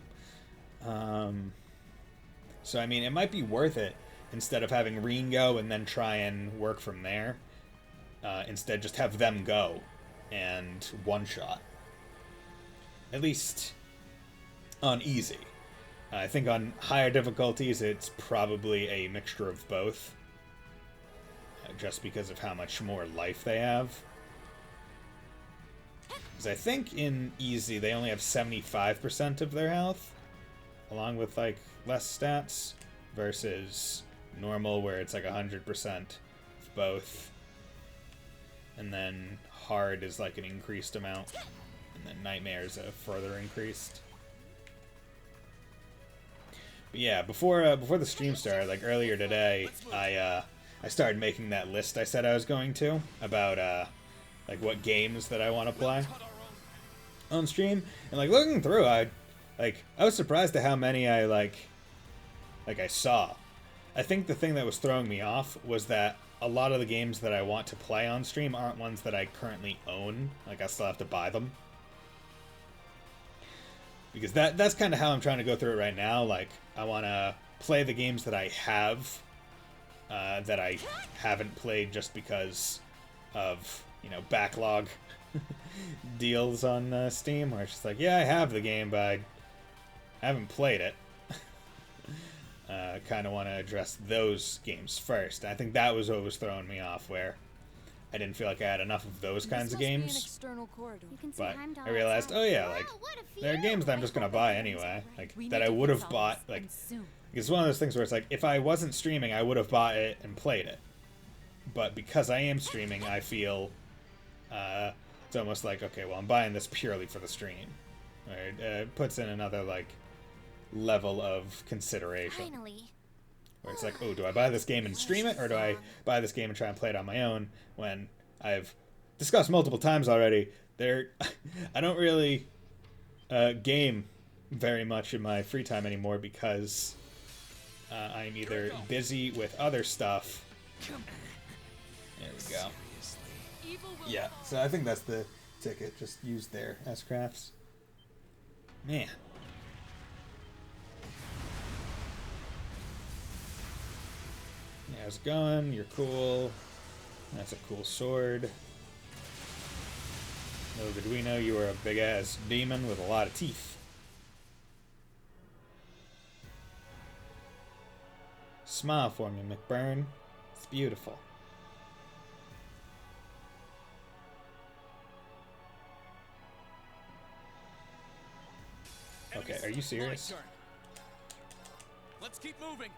So I mean, it might be worth it instead of having Reen go and then try and work from there. Instead, just have them go and one-shot. At least on easy. I think on higher difficulties, it's probably a mixture of both. Just because of how much more life they have. Because I think in easy, they only have 75% of their health. Along with, like, less stats. Versus normal, where it's like 100% of both. And then hard is like an increased amount. And then nightmare is a further increased. But yeah, before the stream started, like earlier today, I started making that list I said I was going to about like what games that I want to play on stream. And like looking through, I was surprised at how many I saw. I think the thing that was throwing me off was that a lot of the games that I want to play on stream aren't ones that I currently own. Like, I still have to buy them. Because that's kind of how I'm trying to go through it right now. Like, I want to play the games that I have that I haven't played just because of, you know, backlog deals on Steam. Where it's just like, yeah, I have the game, but I haven't played it. Kind of want to address those games first. I think that was what was throwing me off, where I didn't feel like I had enough of those kinds of games. But I realized, oh yeah, like, there are games that I'm just going to buy anyway. Like, that I would have bought, like, it's one of those things where it's like, if I wasn't streaming, I would have bought it and played it. But because I am streaming, I feel, it's almost like, okay, well, I'm buying this purely for the stream. Right? It puts in another, like, level of consideration. Finally. Where it's like, oh, do I buy this game and stream it, or do I buy this game and try and play it on my own? When I've discussed multiple times already, I don't really game very much in my free time anymore because I'm either busy with other stuff. There we go. Yeah, so I think that's the ticket. Just use their S-crafts. Man. Yeah, how's it going? You're cool. That's a cool sword. Little did we know you were a big-ass demon with a lot of teeth. Smile for me, McBurn. It's beautiful. Okay, are you serious? Let's keep moving.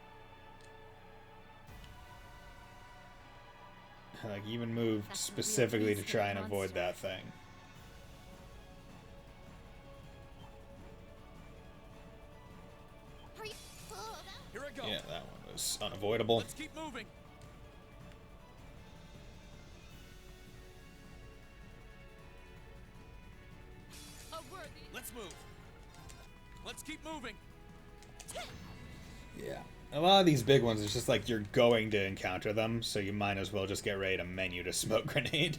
Like, even moved specifically to try and avoid that thing. Here I go. Yeah, that one was unavoidable. Let's keep moving. Let's move. Let's keep moving. Yeah. A lot of these big ones, it's just like you're going to encounter them, so you might as well just get ready to menu to smoke grenade.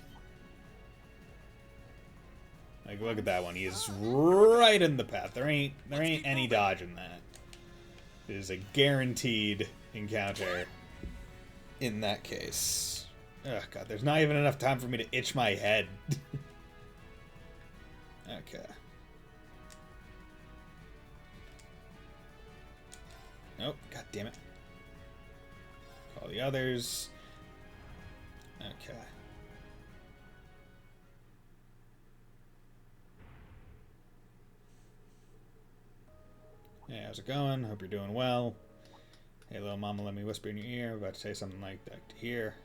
Like, look at that one. He is right in the path. There ain't any dodge in that. It is a guaranteed encounter in that case. Oh, God. There's not even enough time for me to itch my head. Okay. Nope. God damn it. Call the others. Okay. Hey, how's it going? Hope you're doing well. Hey, little mama, let me whisper in your ear. I'm about to say something like that to hear.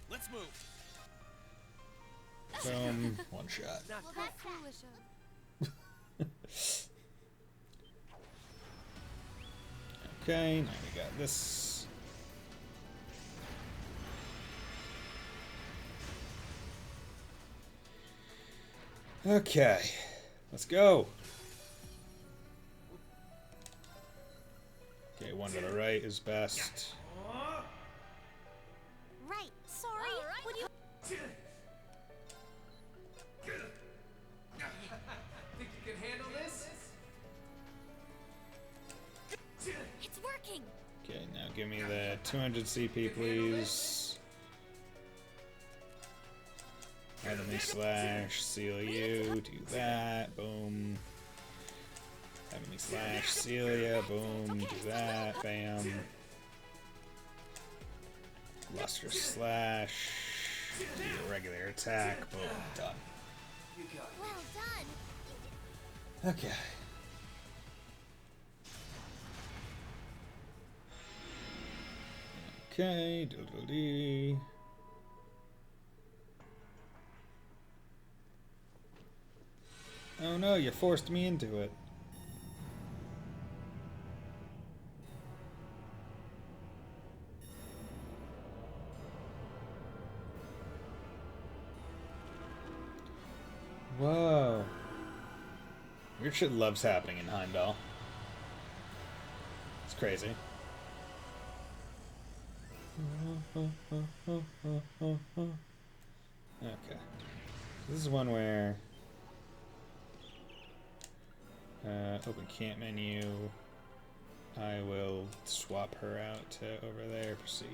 Let's move. Boom. One shot. How foolish of... Okay, now we got this. Okay, let's go. Okay, one to the right is best. Right. Sorry. Would you... Think you can handle this? It's working. Okay, now give me the 200 CP, please. Enemy slash, seal you, do that, boom. Enemy slash, seal ya, boom, do that, bam. Luster slash, do a regular attack, boom, done. Well done. Okay. Okay, doodle-dee. Oh no, you forced me into it. Whoa. Weird shit loves happening in Heimdall. It's crazy. Okay. This is one where open camp menu. I will swap her out to over there. Proceed.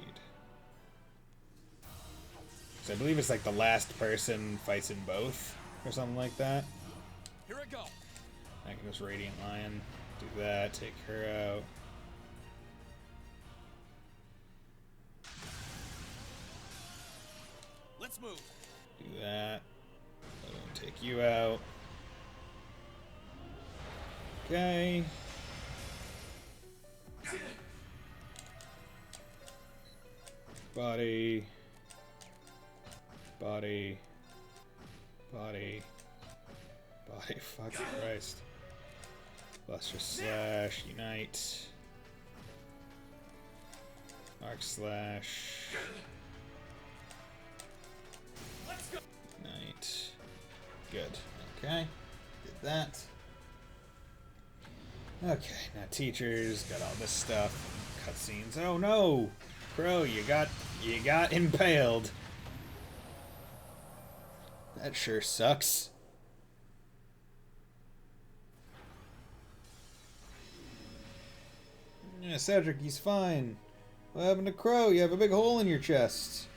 So I believe it's like the last person fights in both, or something like that. Here I go. I can just Radiant Lion, do that, take her out. Let's move. Do that. Boom, take you out. Okay. Body. Body. Body. Body. Fucking Christ. Luster slash. Unite. Arc slash. Unite. Good. Okay. Did that. Okay, now teachers, got all this stuff. Cutscenes. Oh no! Crow, you got impaled. That sure sucks. Yeah, Cedric, he's fine. What happened to Crow? You have a big hole in your chest.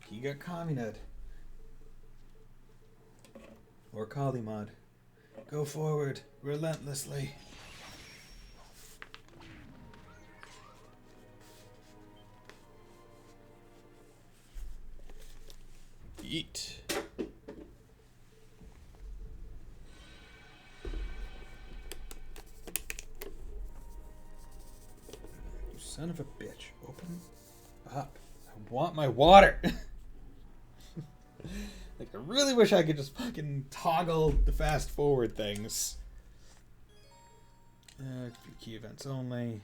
You got Kaminad. Or Kalimad. Go forward, relentlessly. Eat. You son of a bitch. Open up. I want my water. Like, I really wish I could just fucking toggle the fast forward things. Few key events only.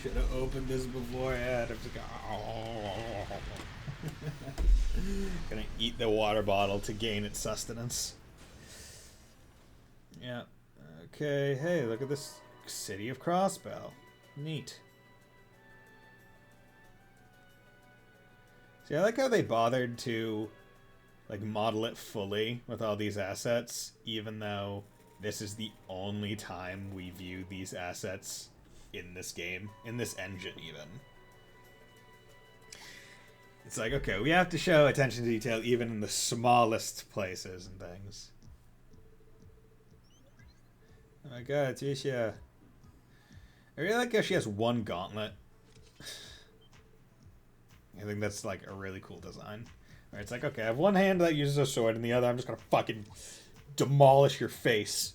Should have opened this beforehand. I'm just gonna eat the water bottle to gain its sustenance. Yeah. Okay. Hey, look at this city of Crossbell. Neat. See, I like how they bothered to like model it fully with all these assets, even though this is the only time we view these assets in this game, in this engine even. It's like, okay, we have to show attention to detail even in the smallest places and things. Oh my god, Tisha. I really like how she has one gauntlet. I think that's like a really cool design. Where it's like, okay, I have one hand that uses a sword, and the other I'm just gonna fucking demolish your face.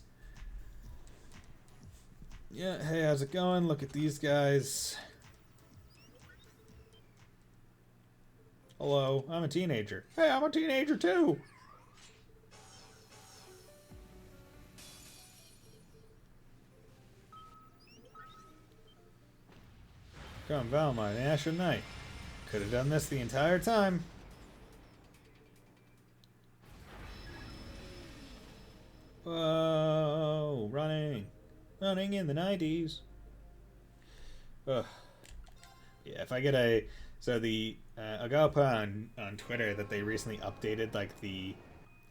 Yeah, hey, how's it going? Look at these guys. Hello, I'm a teenager. Hey, I'm a teenager too! Come, Valmont, Asher Knight. Could have done this the entire time. Whoa, running. Running in the 90s. Ugh. Yeah, if I get a... So the... I'll go up on Twitter that they recently updated, like, the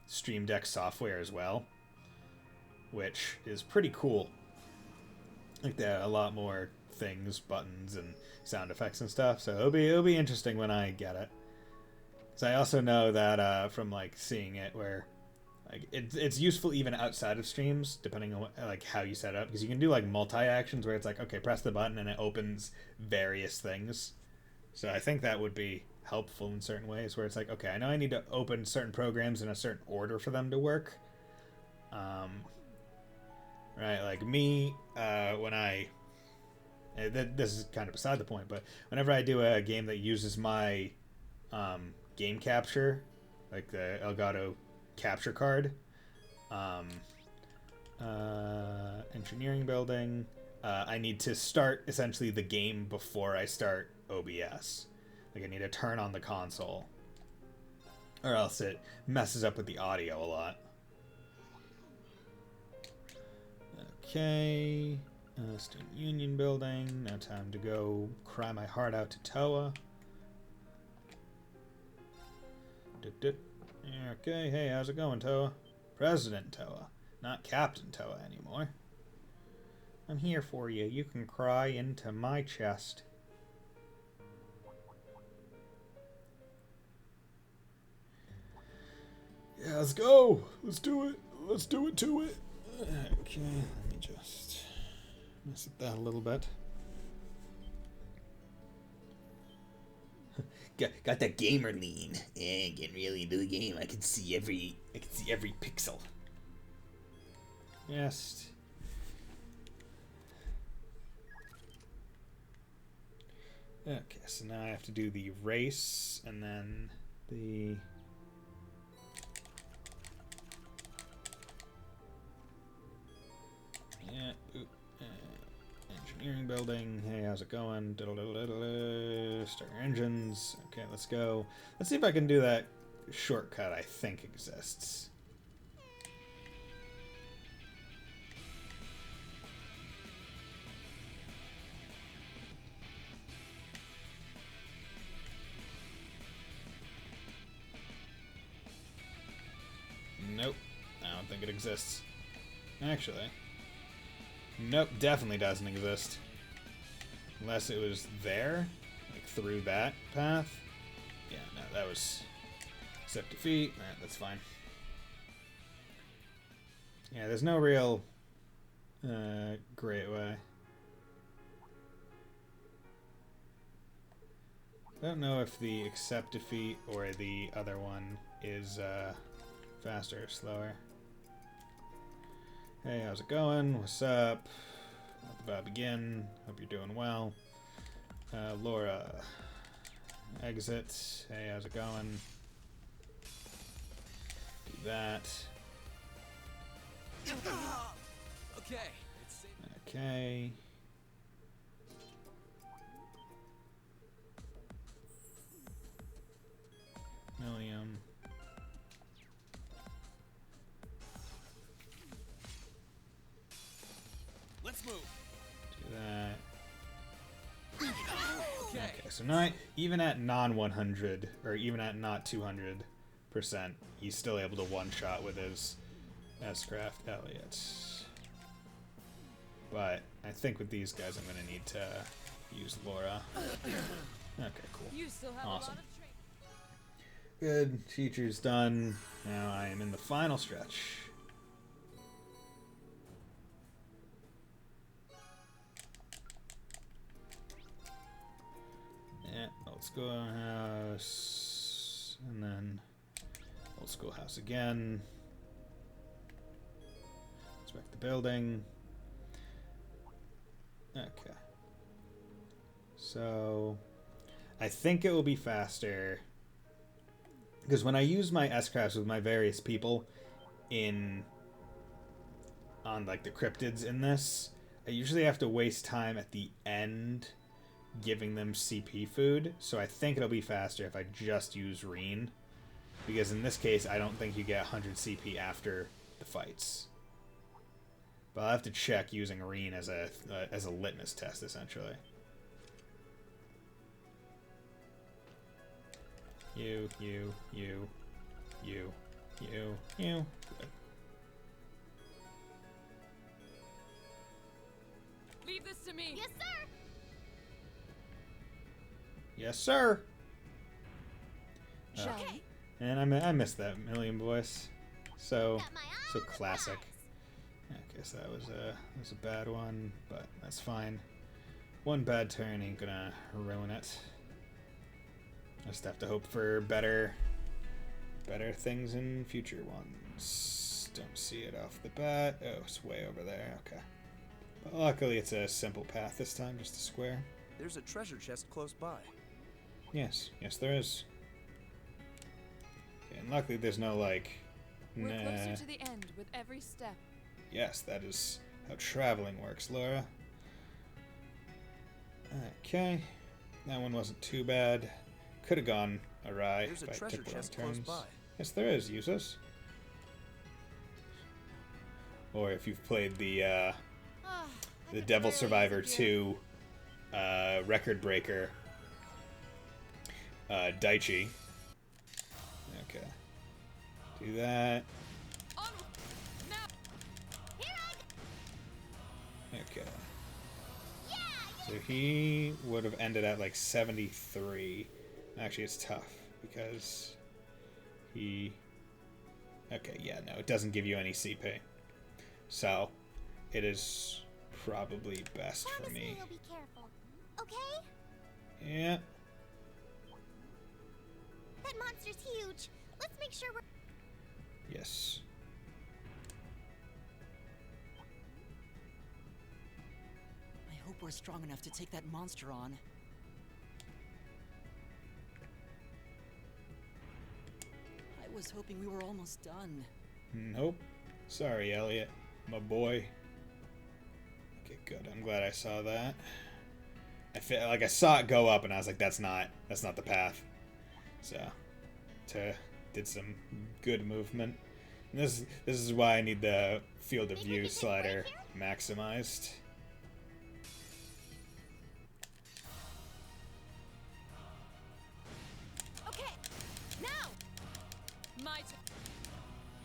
Stream Deck software as well. Which is pretty cool. Like, there are a lot more things, buttons, and sound effects and stuff. So it'll be interesting when I get it. Because I also know that from, like, seeing it where... Like it's useful even outside of streams, depending on what, like how you set it up, because you can do like multi-actions where it's like, okay, press the button and it opens various things. So I think that would be helpful in certain ways, where it's like, okay, I know I need to open certain programs in a certain order for them to work. Right, like me, when this is kind of beside the point, but whenever I do a game that uses my game capture, like the Elgato capture card, engineering building, I need to start essentially the game before I start OBS. Like I need to turn on the console, or else it messes up with the audio a lot. Okay, student union building. Now time to go cry my heart out to Toa. Dip dip. Okay, hey, how's it going, Toa? President Toa, not Captain Toa anymore. I'm here for you. You can cry into my chest. Yeah, let's go. Let's do it. Let's do it to it. Okay, let me just mess with that a little bit. Got that gamer lean. Yeah, getting really into the game. I can see every pixel. Yes. Okay, so now I have to do the race and then the engineering building. Hey, how's it going? Start your engines. Okay, let's go. Let's see if I can do that shortcut I think exists. Nope. I don't think it exists. Actually. Nope, definitely doesn't exist. Unless it was there, like through that path. Yeah, no, that was accept defeat. That's fine. Yeah, there's no real great way. I don't know if the accept defeat or the other one is faster or slower. Hey, how's it going? What's up? Let the vibe begin. Hope you're doing well. Laura. Exit. Hey, how's it going? Do that. Okay. It's safe. Okay. Millium. Let's move. Do that. Okay. Okay, so not even at non 100 or even at not 200%, he's still able to one shot with his S-Craft Elliot. But I think with these guys, I'm gonna need to use Laura. Okay, cool. You still have Awesome. a lot of training. Good. Feature's done. Now I am in the final stretch. Yeah, old schoolhouse. And then old schoolhouse again. Inspect the building. Okay. So I think it will be faster. Because when I use my S-Crafts with my various people on like the cryptids in this, I usually have to waste time at the end giving them CP food. So I think it'll be faster if I just use Reen. Because in this case, I don't think you get 100 CP after the fights. But I'll have to check using Reen as a litmus test, essentially. You. Good. Leave this to me. Yes, sir. Yes, sir. Shall Okay. we? And I missed that Million voice. So Got my eye so on the classic. prize. Okay, so that was a bad one, but that's fine. One bad turn ain't gonna ruin it. I just have to hope for better things in future ones. Don't see it off the bat. Oh, it's way over there. Okay. But luckily, it's a simple path this time, just a square. There's a treasure chest close by. Yes, there is. Okay, and luckily, there's no like. We're Nah. closer to the end with every step. Yes, that is how traveling works, Laura. Okay, that one wasn't too bad. Could have gone awry There's a if I treasure took the wrong chest close turns. by. Yes, there is. Use this. Or if you've played the I could Devil barely Survivor use it. 2 Record Breaker Daichi. Okay. Do that. On now. Here I go. Okay. Yeah. So he would have ended at like 73. Actually, it's tough because he... Okay, yeah, no, it doesn't give you any CP. So, it is probably best for Promise me. you'll be careful. Okay? Yeah, That monster's huge. Let's make sure we're. yes. I hope we're strong enough to take that monster on. I was hoping we were almost done. Nope. Sorry, Elliot. My boy. Okay, good. I'm glad I saw that. I feel like I saw it go up and I was like, that's not the path. So, did some good movement. And this is why I need the field of Think we view can hit slider right maximized. Okay. Now. My turn.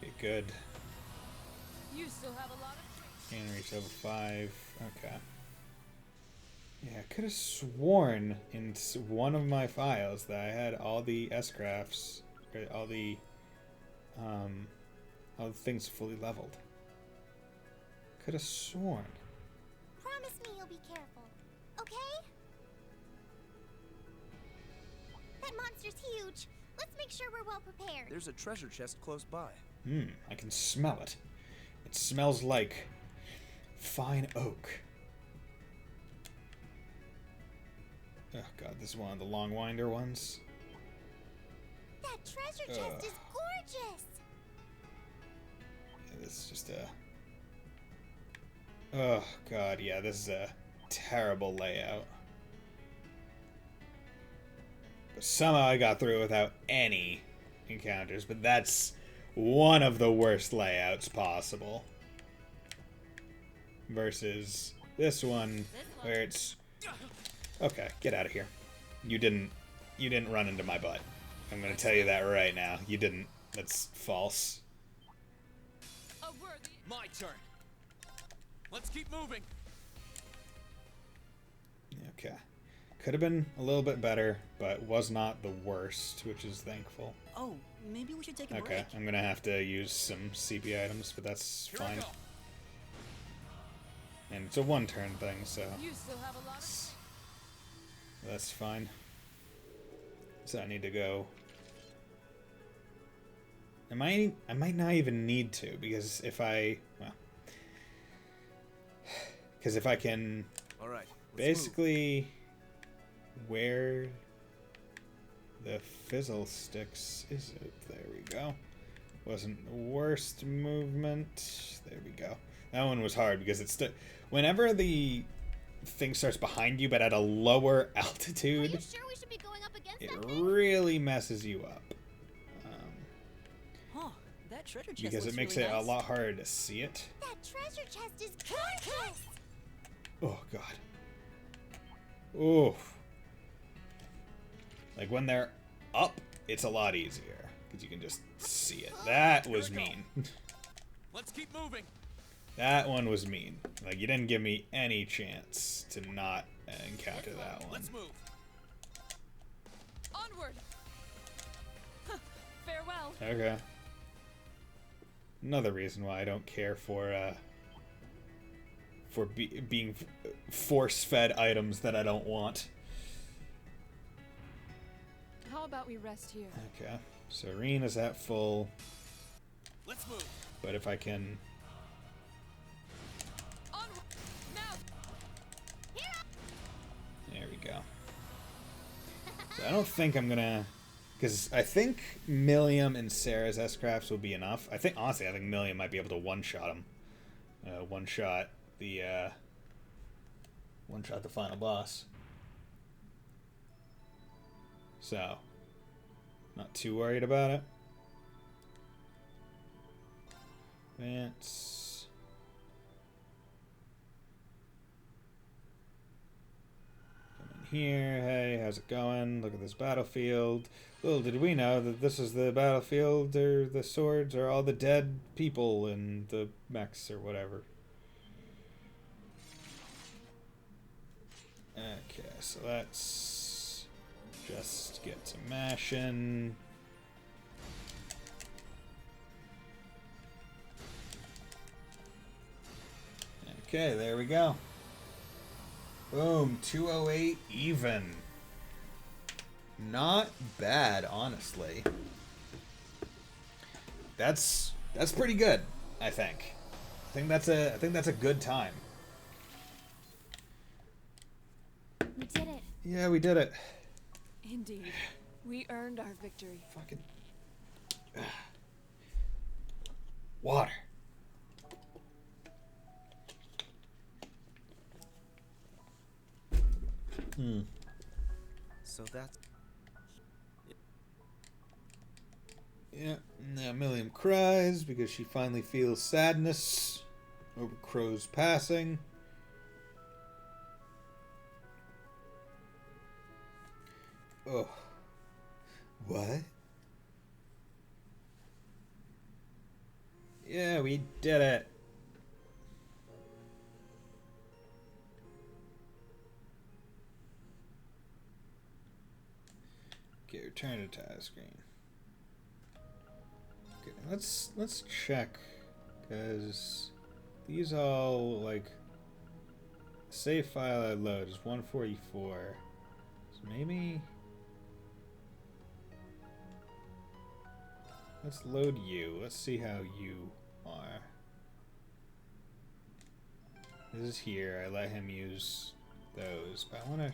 Okay, good. You still have a lot of training. Can reach level 5. Okay. Yeah, I could have sworn in one of my files that I had all the S-crafts, or all the things fully leveled. Could have sworn. Promise me you'll be careful. Okay? That monster's huge. Let's make sure we're well prepared. There's a treasure chest close by. I can smell it. It smells like fine oak. Oh god, this is one of the long winder ones. That treasure chest is gorgeous. Yeah, this is just Oh god, yeah, this is a terrible layout. But somehow I got through it without any encounters, but that's one of the worst layouts possible. Versus this one, where it's... Okay, get out of here. You didn't run into my butt. I'm gonna tell you that right now. You didn't. That's false. My turn. Let's keep moving. Okay. Could have been a little bit better, but was not the worst, which is thankful. Oh, maybe we should take a Okay, break. I'm gonna have to use some CP items, but that's fine. And it's a one-turn thing, so You still have a lot of... that's fine. So I need to go. I might not even need to, because if I can All right. basically where the fizzle sticks is it? There we go. Wasn't the worst movement. There we go. That one was hard because it's whenever the thing starts behind you but at a lower altitude, Are you sure we should be going up against it that thing? really messes you up. Huh, that treasure chest Because it looks makes really it a nice. lot harder to see it. That treasure chest is gorgeous! Oh god. Oof. Like when they're up, it's a lot easier because you can just see it. That was mean. Let's keep moving. That one was mean. Like you didn't give me any chance to not encounter that one. Let's move. Onward! Farewell. Okay. Another reason why I don't care for being force-fed items that I don't want. How about we rest here? Okay. Serene is at full. Let's move. But if I can... Onward! Now! There we go. So I don't think I'm gonna... Because I think Milliam and Sarah's S-Crafts will be enough. Honestly, I think Milliam might be able to one-shot him. One-shot the final boss. So, not too worried about it. Advance. Come in here. Hey, how's it going? Look at this battlefield. Little did we know that this is the battlefield, or the swords, or all the dead people and the mechs or whatever. Okay, so let's just get to mashing. Okay, there we go. Boom, 208 even. Not bad, honestly. That's pretty good, I think. I think that's a good time. We did it. Yeah, we did it. Indeed. We earned our victory. Fucking water. So that's... Yeah, now Milliam cries because she finally feels sadness over Crow's passing. Oh. What? Yeah, we did it. Okay, return to task screen. Okay, let's check, because these all, like, save file I load is 144. So maybe let's load you. Let's see how you are. This is here. I let him use those, but I want to...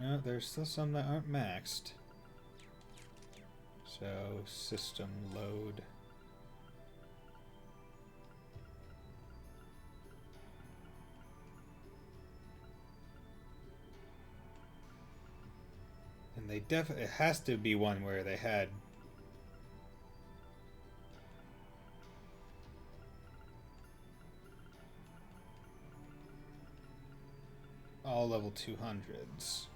No, there's still some that aren't maxed. So, system load. they definitely, it has to be one where they had all level 200s,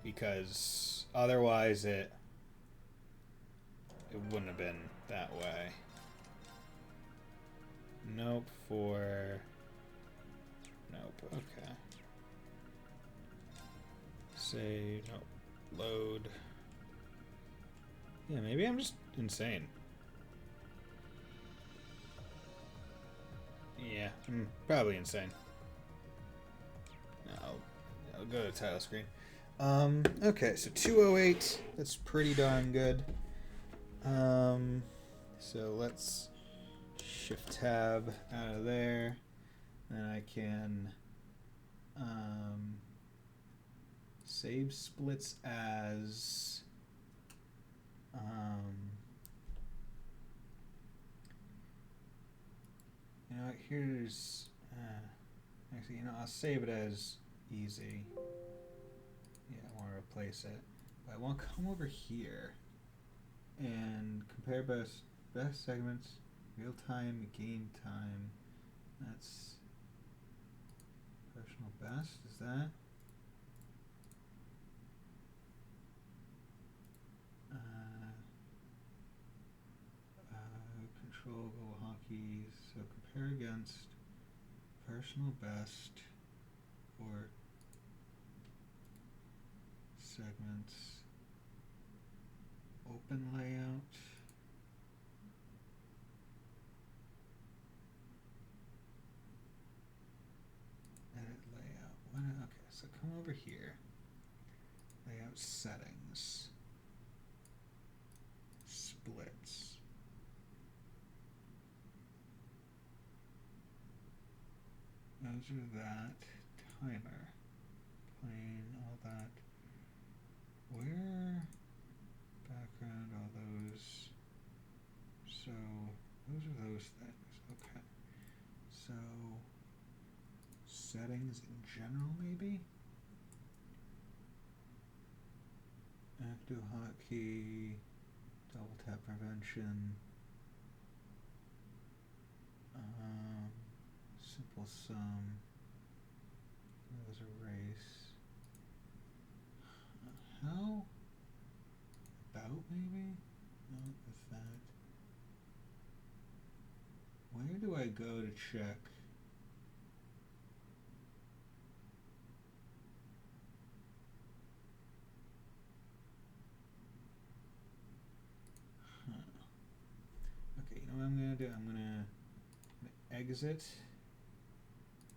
because otherwise it wouldn't have been that way. Nope. Nope. Okay. Save. Nope. Load. Yeah, maybe I'm just insane. Yeah, I'm probably insane. I'll go to the title screen. Okay, so 208. That's pretty darn good. So let's shift tab out of there. Then I can save splits as you know what, here's actually, you know, I'll save it as easy. Yeah, I want to replace it, but I want to come over here and compare best segments, real time, game time. That's personal best. Is that? Control goal hockey. So compare against personal best or segments. Open layout. Edit layout. Okay, so come over here. Layout settings. Splits. Those are that. Timer. Plane, all that. Where? Background, all those. So, those are those things. Okay. So, settings in general, maybe? Active hotkey, double tap prevention, simple sum, those erase. How about maybe? No, with that. Where do I go to check? Okay, you know what I'm gonna do? I'm gonna exit.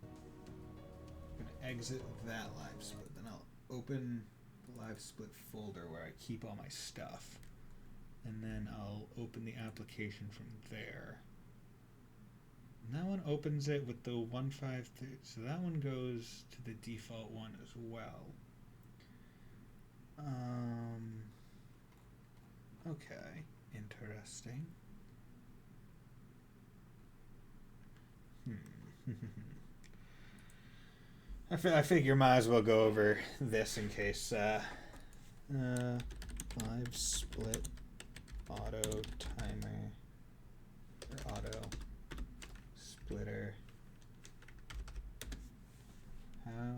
I'm gonna exit that live split. Then I'll open the live split folder where I keep all my stuff. And then I'll open the application from there. And that one opens it with the 153. So that one goes to the default one as well. Okay, interesting. I figure might as well go over this in case live split auto timer or auto splitter. How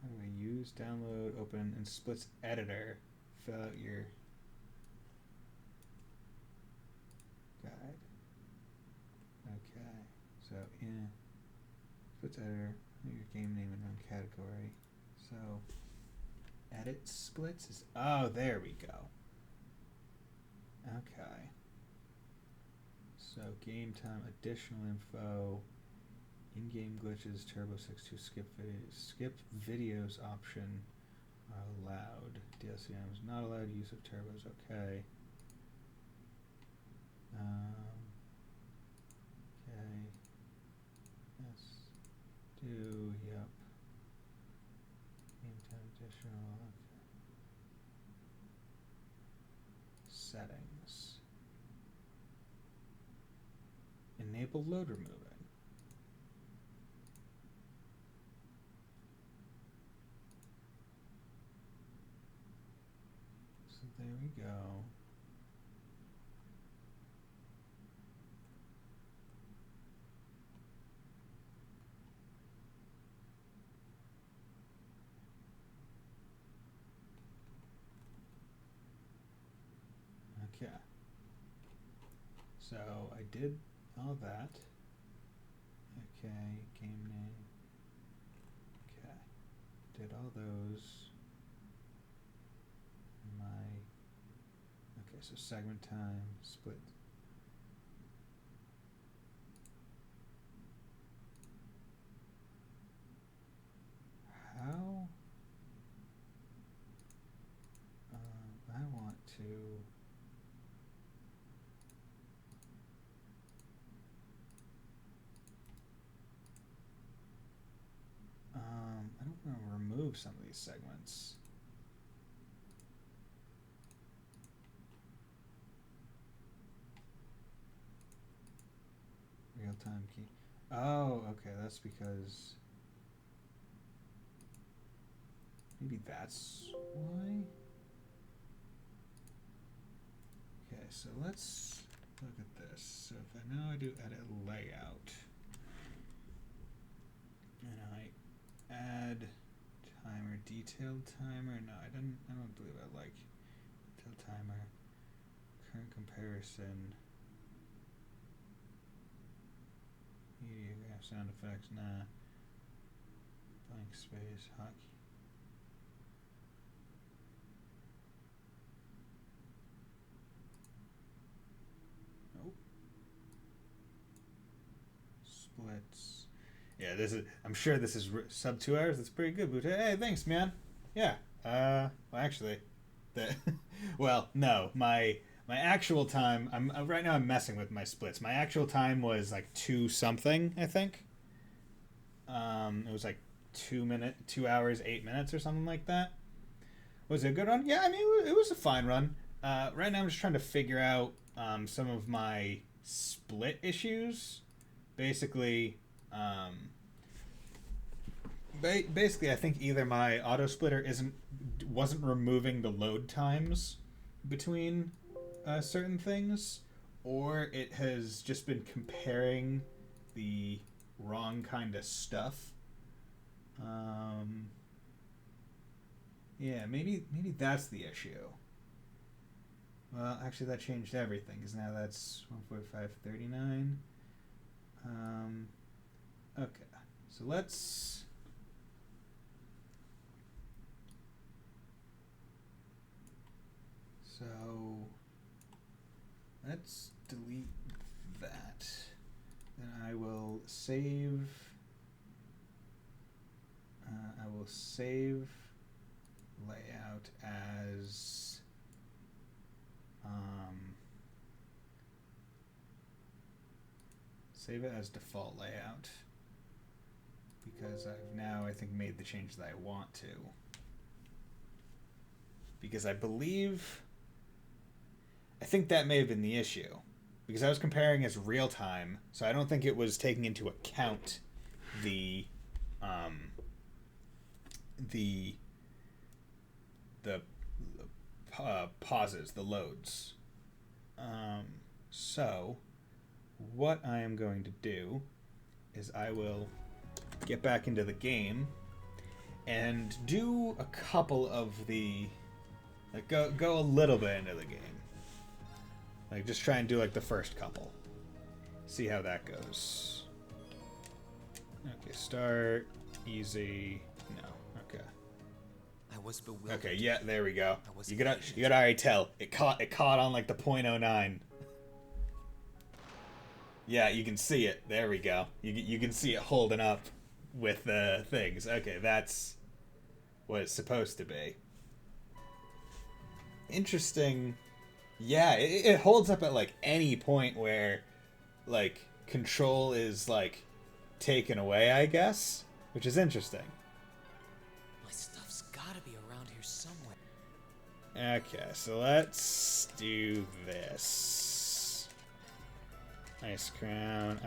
do I use download, open, and splits editor? Fill out your guide. Okay, so in splits editor, your game name and run category. So edit splits is, oh, there we go. Okay. So game time, additional info, in-game glitches, Turbo 62 skip videos option are allowed. DLCM is not allowed. Use of turbos, okay. Okay. Yes. Do, yep. Game time additional, okay. Settings. Enable load removing. we go. Okay. So I did all that. Okay, game name. Okay. Did all those. Okay, so segment time, split. How? I want to. I don't want to remove some of these segments. Real time key. Oh, okay, that's because maybe that's why. Okay, so let's look at this. So if I now I do edit layout and I add timer, detailed timer. No, I don't believe I like detailed timer. Current comparison. Media graph, sound effects, nah. Blank space, hotkey. Nope. Splits. Yeah, this is. I'm sure this is sub 2 hours. That's pretty good, Butte. Hey, thanks, man. Yeah. Well, actually, well, no, my actual time. I'm right now. I'm messing with my splits. My actual time was like 2 something, I think. It was like 2 hours, 8 minutes, or something like that. Was it a good run? Yeah, I mean, it was a fine run. Right now, I'm just trying to figure out some of my split issues. Basically, basically, I think either my auto splitter wasn't removing the load times between certain things, or it has just been comparing the wrong kind of stuff. Yeah, maybe that's the issue. Well, actually, that changed everything, because now that's 145.39. Okay, so let's. So let's delete that. Then I will save. I will save layout as save it as default layout, because I've now, I think, made the change that I want to, because I think that may have been the issue, because I was comparing as real time, so I don't think it was taking into account the pauses, the loads. So what I am going to do is I will get back into the game and do a couple of the, like, go a little bit into the game. Like, just try and do like the first couple. See how that goes. Okay, start, easy, no, okay. I was bewildered. Okay, yeah, there we go. You gotta already tell. It caught on like the .09. Yeah, you can see it. There we go. You can see it holding up with the things. Okay, that's what it's supposed to be. Interesting. Yeah, it holds up at like any point where like control is like taken away, I guess, which is interesting. My stuff's gotta be around here somewhere. Okay, so let's do this. Ice crown,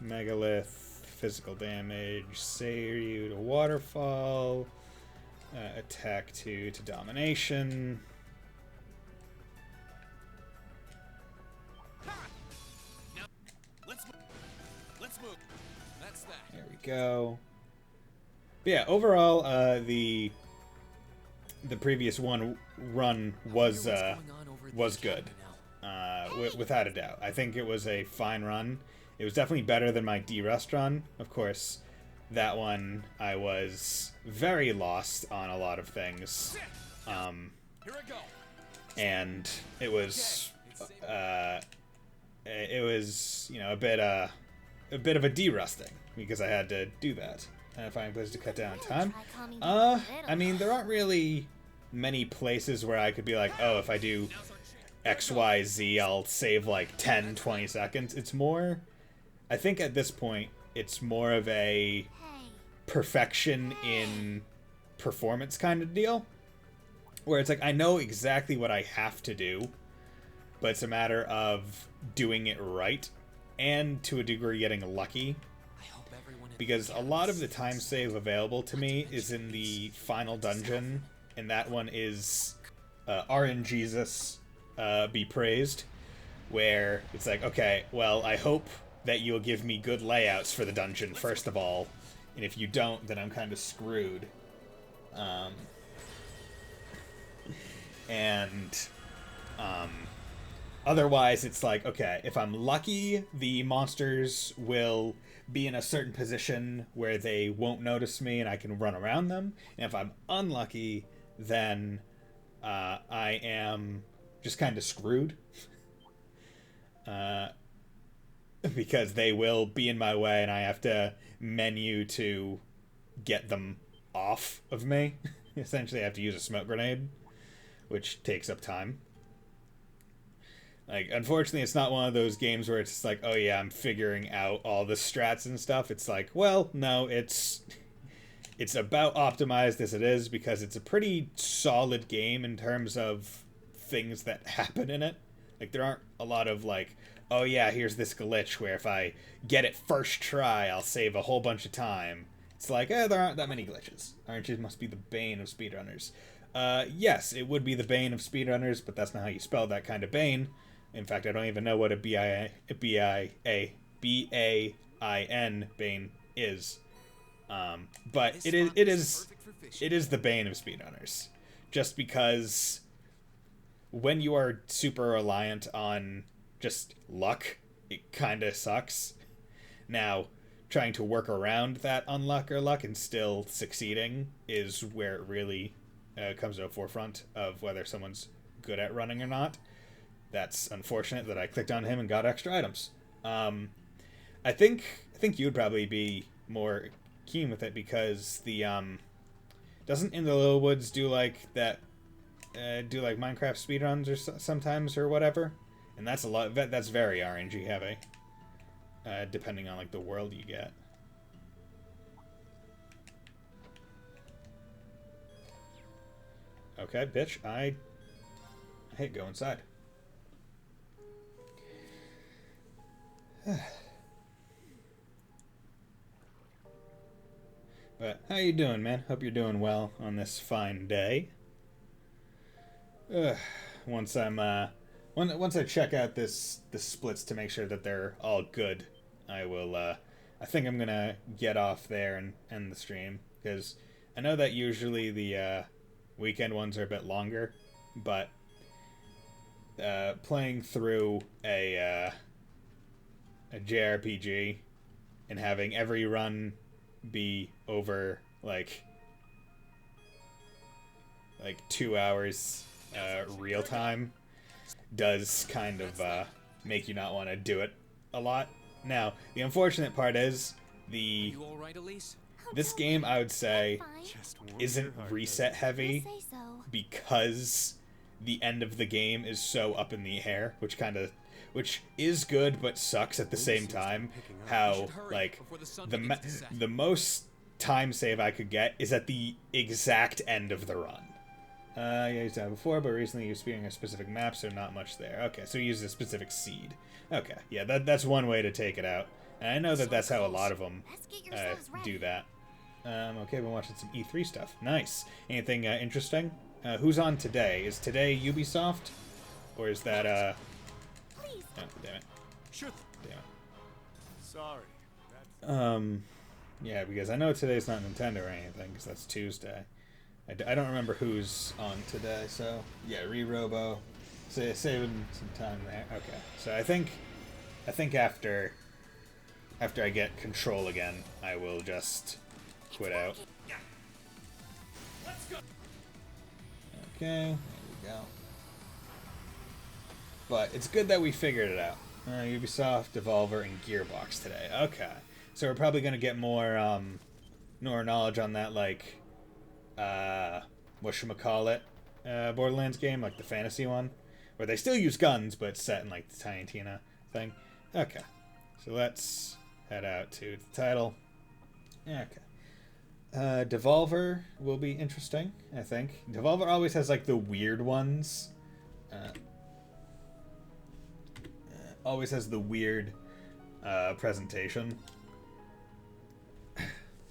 megalith, physical damage, Seiryu to waterfall, attack 2 to domination. Let's move. That's that. There we go. But yeah, overall, the previous run was good, without a doubt. I think it was a fine run. It was definitely better than my D-Rust run. Of course, that one I was very lost on a lot of things, and it was you know, a bit of a de-rusting because I had to do that. Finding places to cut down time. I mean, there aren't really many places where I could be like, oh, if I do X, Y, Z, I'll save like 10, 20 seconds. It's more, I think at this point, it's more of a perfection in performance kind of deal. Where it's like, I know exactly what I have to do, but it's a matter of doing it right, and to a degree getting lucky. Because a lot of the time save available to me is in the final dungeon, and that one is RNGesus be praised, where it's like, okay, well, I hope that you'll give me good layouts for the dungeon, first of all, and if you don't, then I'm kind of screwed. Otherwise, it's like, okay, if I'm lucky, the monsters will be in a certain position where they won't notice me and I can run around them. And if I'm unlucky, then I am just kind of screwed. Because they will be in my way and I have to menu to get them off of me. Essentially, I have to use a smoke grenade, which takes up time. Like, unfortunately, it's not one of those games where it's just like, oh yeah, I'm figuring out all the strats and stuff. It's like, well, no, it's about optimized as it is, because it's a pretty solid game in terms of things that happen in it. Like, there aren't a lot of, like, oh yeah, here's this glitch where if I get it first try, I'll save a whole bunch of time. It's like, there aren't that many glitches. RNG must be the bane of speedrunners. Yes, it would be the bane of speedrunners, but that's not how you spell that kind of bane. In fact, I don't even know what a B-A-I-N bane is. But it is the bane of speedrunners. Just because when you are super reliant on just luck, it kind of sucks. Now, trying to work around that unluck or luck and still succeeding is where it really comes to the forefront of whether someone's good at running or not. That's unfortunate that I clicked on him and got extra items. I think you would probably be more keen with it because the doesn't In the Little Woods do like that do like Minecraft speedruns or sometimes or whatever, and that's a lot. That's very RNG heavy, depending on like the world you get. Okay, bitch. I hate go inside. But how you doing, man? Hope you're doing well on this fine day. Once I check out the splits to make sure that they're all good, I will. I think I'm gonna get off there and end the stream, because I know that usually the weekend ones are a bit longer, but playing through a JRPG and having every run be over like 2 hours real time does kind of make you not want to do it a lot. Now, the unfortunate part is You all right, Elise? this game, I would say, isn't reset heavy because the end of the game is so up in the air, which is good but sucks at the same time. How like the most time save I could get is at the exact end of the run. Yeah, used that before, but recently you're speaking a specific map, so not much there. Okay, so you use a specific seed. Okay, yeah, that's one way to take it out. And I know that that's how a lot of them do that. Okay, been watching some E3 stuff. Nice. Anything interesting? Who's on today? Is today Ubisoft? Or is that, Please. Oh, damn it. Sure. Damn it. Sorry. That's... Yeah, because I know today's not Nintendo or anything, because that's Tuesday. I don't remember who's on today, so... Yeah, Re-Robo. Saving some time there. Okay, so I think after I get control again, I will just quit out. Let's go. Okay, there we go. But it's good that we figured it out. Ubisoft, Devolver, and Gearbox today. Okay, so we're probably gonna get more knowledge on that, like, whatchamacallit, Borderlands game, like the fantasy one, where they still use guns, but it's set in like the Tiny Tina thing. Okay, so let's head out to the title. Okay. Devolver will be interesting, I think. Devolver always has like the weird ones. Always has the weird presentation.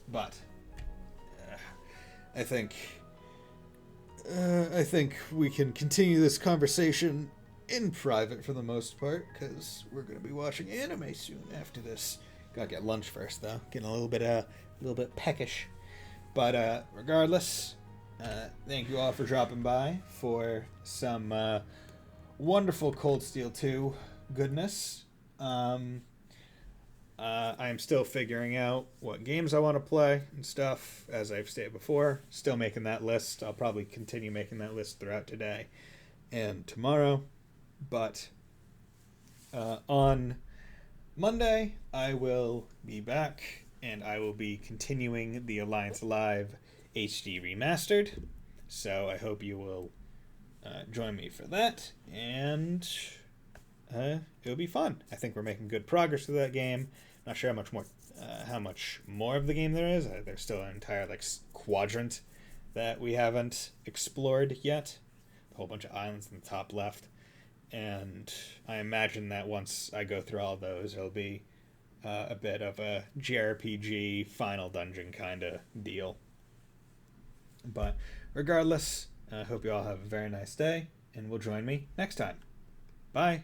But I think we can continue this conversation in private for the most part, because we're going to be watching anime soon after this. Gotta get lunch first, though. Getting a little bit peckish. But regardless, thank you all for dropping by for some wonderful Cold Steel 2 goodness. I'm still figuring out what games I want to play and stuff, as I've stated before. Still making that list. I'll probably continue making that list throughout today and tomorrow. But on Monday, I will be back, and I will be continuing the Alliance Live HD Remastered. So I hope you will join me for that, and it'll be fun. I think we're making good progress with that game. Not sure how much more of the game there is. There's still an entire like quadrant that we haven't explored yet. A whole bunch of islands in the top left, and I imagine that once I go through all those, it'll be a bit of a JRPG final dungeon kind of deal. But regardless, I hope you all have a very nice day, and will join me next time. Bye.